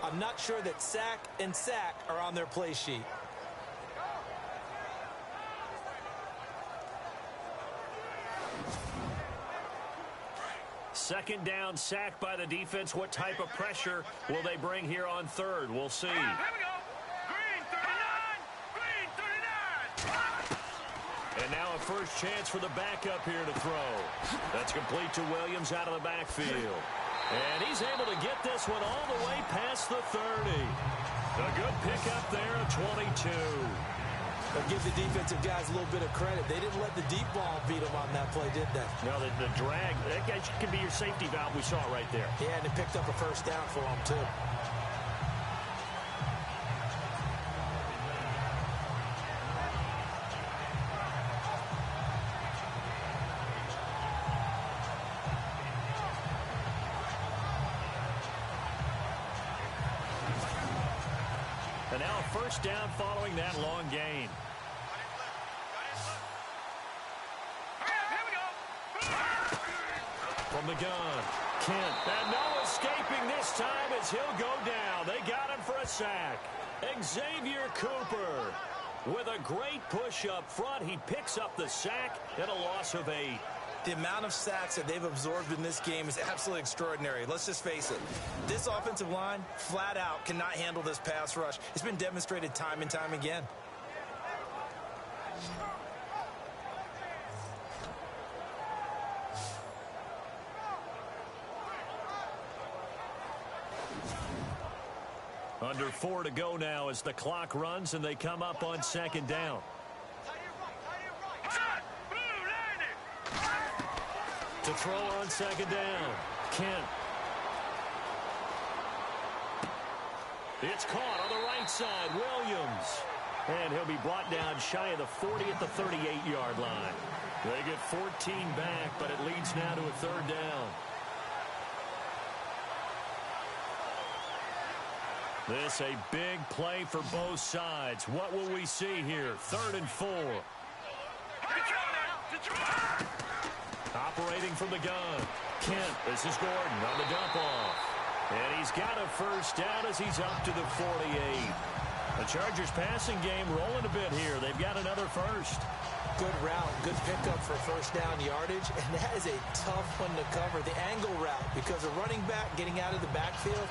I'm not sure that sack and sack are on their play sheet. Second down, sack by the defense. What type of pressure will they bring here on 3rd? We'll see. Here we go. Green 39. Green 39. And now a first chance for the backup here to throw. That's complete to Williams out of the backfield. And he's able to get this one all the way past the 30. A good pickup there at 22. But give the defensive guys a little bit of credit. They didn't let the deep ball beat them on that play, did they? No, the drag, that guy can be your safety valve. We saw it right there. Yeah, and it picked up a first down for them, too. And now a first down following that long gain. From the gun, Kent. And no escaping this time as he'll go down. They got him for a sack. Xavier Cooper with a great push up front. He picks up the sack and a loss of 8. The amount of sacks that they've absorbed in this game is absolutely extraordinary. Let's just face it. This offensive line, flat out, cannot handle this pass rush. It's been demonstrated time and time again. Under 4 to go now as the clock runs and they come up on second down. To throw on second down, Kent. It's caught on the right side, Williams. And he'll be brought down shy of the 40 at the 38-yard line. They get 14 back, but it leads now to a third down. This a big play for both sides. What will we see here? 3rd and 4. Operating from the gun. Kent, this is Gordon on the dump off. And he's got a first down as he's up to the 48. The Chargers passing game rolling a bit here. They've got another first. Good route, good pickup for first down yardage, and that is a tough one to cover, the angle route, because a running back getting out of the backfield,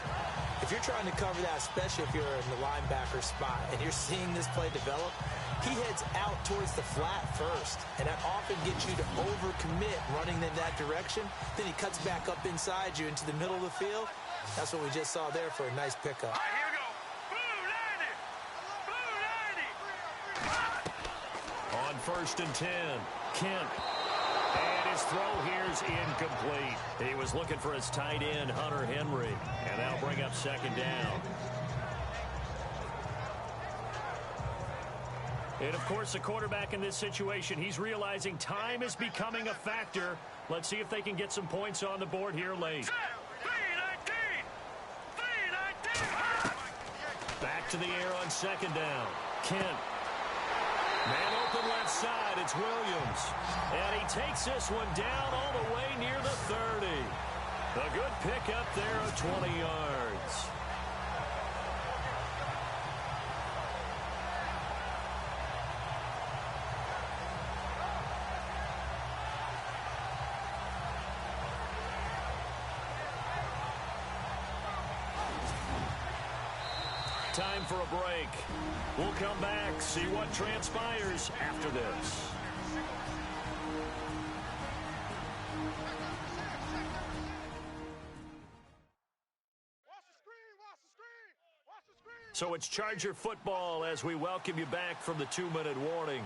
if you're trying to cover that, especially if you're in the linebacker spot, and you're seeing this play develop, he heads out towards the flat first, and that often gets you to overcommit running in that direction. Then he cuts back up inside you into the middle of the field. That's what we just saw there for a nice pickup. All right, here we go. Blue 90. On 1st and 10, Kent. And his throw here's incomplete. He was looking for his tight end, Hunter Henry. And that'll bring up 2nd down. And, of course, the quarterback in this situation, he's realizing time is becoming a factor. Let's see if they can get some points on the board here late. 319. Back to the air on 2nd down. Kent. Man open left side, it's Williams. And he takes this one down all the way near the 30. A good pickup there of 20 yards. Time for a break. We'll come back, see what transpires after this. So it's Charger football as we welcome you back from the 2-minute warning.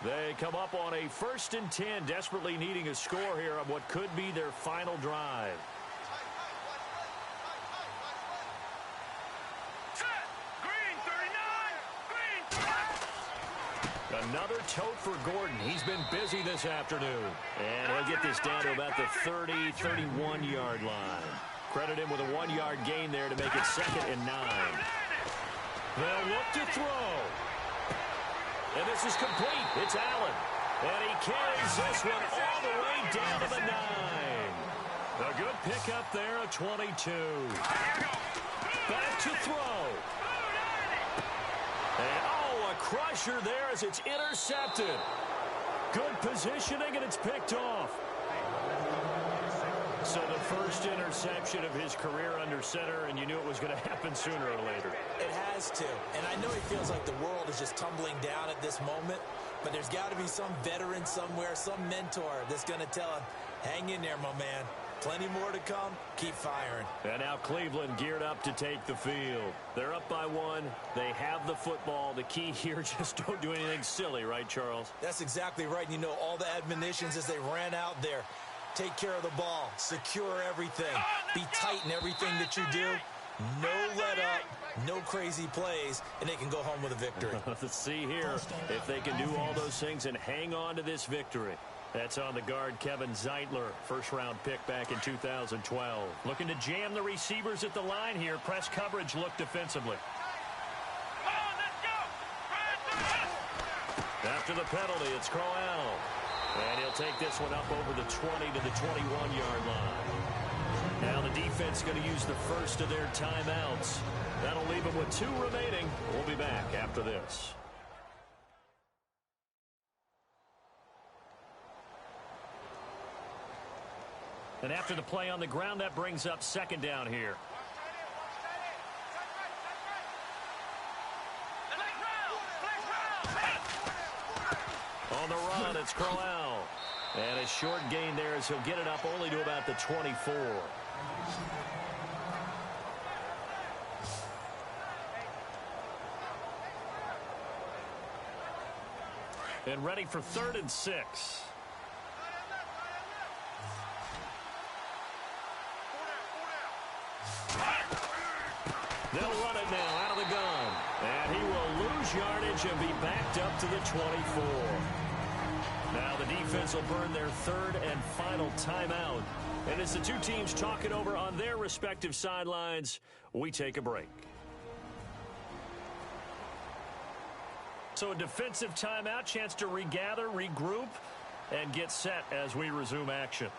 They come up on a 1st and 10, desperately needing a score here on what could be their final drive. Another tote for Gordon. He's been busy this afternoon. And he'll get this down to about the 30, 31-yard line. Credit him with a 1-yard gain there to make it 2nd and 9. They'll look to throw. And this is complete. It's Allen. And he carries this one all the way down to the 9. A good pickup there, a 22. Back to throw. And a crusher there as it's intercepted. Good positioning, and it's picked off. So the first interception of his career under center, and you knew it was going to happen sooner or later. It has to. And I know he feels like the world is just tumbling down at this moment, but there's got to be some veteran somewhere, some mentor that's going to tell him, hang in there, my man. Plenty more to come. Keep firing. And now Cleveland geared up to take the field. They're up by 1. They have the football. The key here, just don't do anything silly, right, Charles? That's exactly right. You know, all the admonitions as they ran out there. Take care of the ball. Secure everything. Be tight in everything that you do. No let up. No crazy plays. And they can go home with a victory. Let's see here if they can do all those things and hang on to this victory. That's on the guard, Kevin Zeitler, first-round pick back in 2012. Looking to jam the receivers at the line here. Press coverage look defensively. After the penalty, it's Crowell. And he'll take this one up over the 20 to the 21-yard line. Now the defense going to use the first of their timeouts. That'll leave them with 2 remaining. We'll be back after this. And after the play on the ground, that brings up 2nd down here. On the run, it's Crowell. And a short gain there as he'll get it up only to about the 24. And ready for 3rd and 6. They'll run it now out of the gun. And he will lose yardage and be backed up to the 24. Now the defense will burn their 3rd and final timeout. And as the two teams talk it over on their respective sidelines, we take a break. So a defensive timeout, chance to regather, regroup. and get set as we resume action.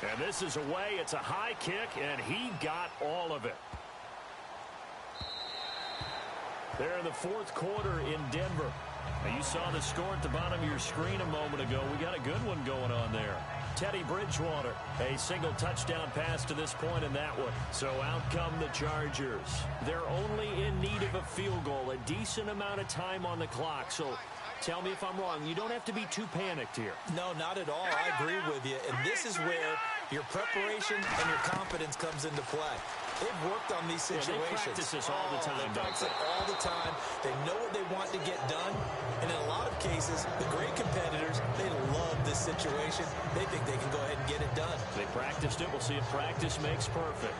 And this is away. It's a high kick, and he got all of it. There in the fourth quarter in Denver. Now, you saw the score at the bottom of your screen a moment ago. We got a good one going on there. Teddy Bridgewater, a single touchdown pass to this point in that one. So out come the Chargers. They're only in need of a field goal, a decent amount of time on the clock. So tell me if I'm wrong. You don't have to be too panicked here. No, not at all. I agree with you. And this is where your preparation and your confidence comes into play. They've worked on these situations. Yeah, they practice this all the time. They practice it all the time. They know what they want to get done. And in a lot of cases, the great competitors, they love this situation. They think they can go ahead and get it done. They practiced it. We'll see if practice makes perfect.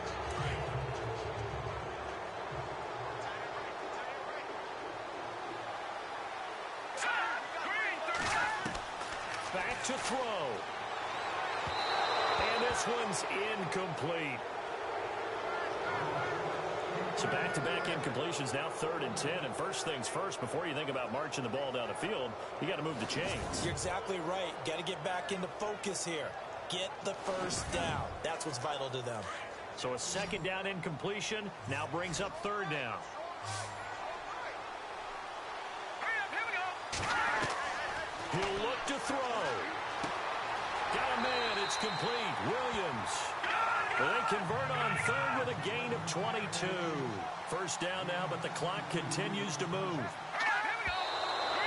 Back to throw. And this one's incomplete. So back-to-back incompletions, now 3rd and 10. And first things first, before you think about marching the ball down the field, you got to move the chains. You're exactly right. Got to get back into focus here. Get the first down. That's what's vital to them. So a second down incompletion now brings up 3rd down. He'll look to throw. Got a man. It's complete. Williams. Well, they convert on 3rd with a gain of 22. First down now, but the clock continues to move.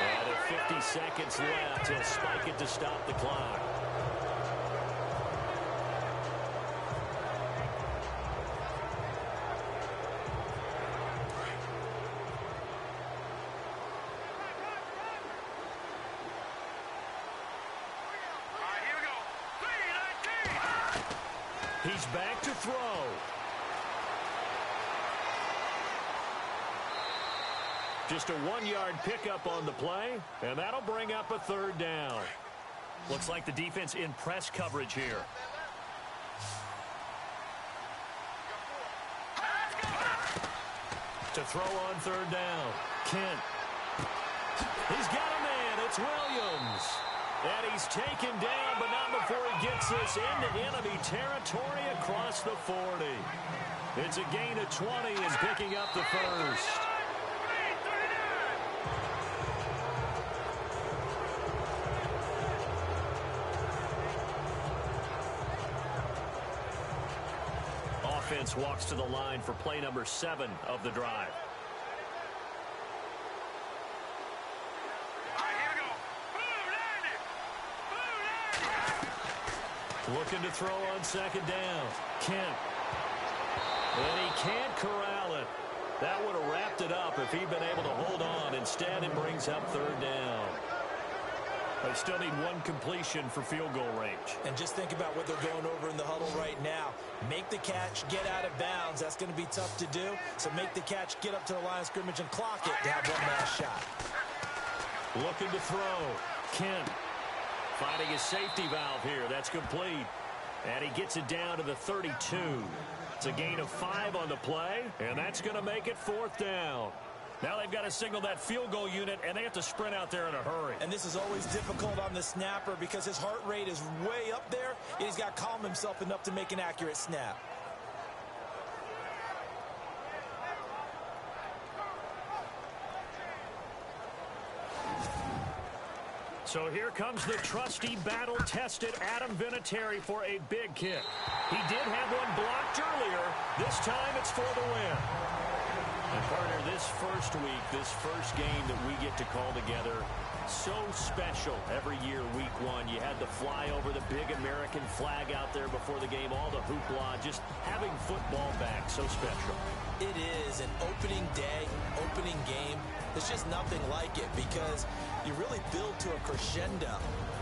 And at 50 seconds left, he'll spike it to stop the clock. He's back to throw. Just a 1-yard pickup on the play, and that'll bring up a 3rd down. Looks like the defense in press coverage here. To throw on 3rd down. Kent. He's got a man. It's Williams. And he's taken down, but not before he gets this into enemy territory across the 40. It's a gain of 20 and picking up the first. Offense walks to the line for play number 7 of the drive. Looking to throw on 2nd down. Kent. And he can't corral it. That would have wrapped it up if he'd been able to hold on. Instead, it brings up 3rd down. They still need 1 completion for field goal range. And just think about what they're going over in the huddle right now. Make the catch, get out of bounds. That's going to be tough to do. So make the catch, get up to the line of scrimmage, and clock it to have one last shot. Looking to throw. Kent. Finding his safety valve here. That's complete. And he gets it down to the 32. It's a gain of 5 on the play, and that's going to make it 4th down. Now they've got to signal that field goal unit, and they have to sprint out there in a hurry. And this is always difficult on the snapper because his heart rate is way up there, and he's got to calm himself enough to make an accurate snap. So here comes the trusty, battle-tested Adam Vinatieri for a big kick. He did have one blocked earlier. This time it's for the win. And partner, this first week, this first game that we get to call together, so special every year, week 1. You had the fly over the big American flag out there before the game, all the hoopla, just having football back, so special. It is an opening day, opening game. There's just nothing like it because you really build to a crescendo.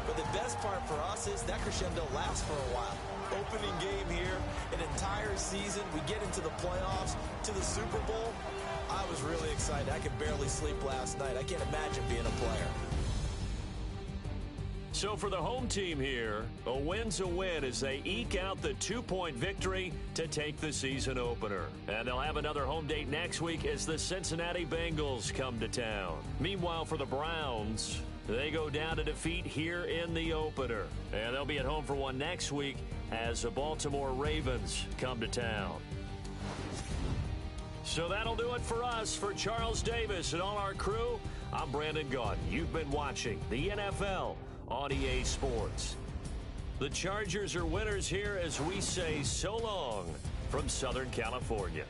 But the best part for us is that crescendo lasts for a while. Opening game here, an entire season. We get into the playoffs, to the Super Bowl. I was really excited. I could barely sleep last night. I can't imagine being a player. So So for the home team here, a win's a win as they eke out the 2-point victory to take the season opener. And they'll have another home date next week as the Cincinnati Bengals come to town. Meanwhile, for the Browns, they go down to defeat here in the opener. And they'll be at home for one next week as the Baltimore Ravens come to town. So that'll do it for us. For Charles Davis and all our crew, I'm Brandon Gaudin. You've been watching the NFL on EA Sports. The Chargers are winners here as we say so long from Southern California.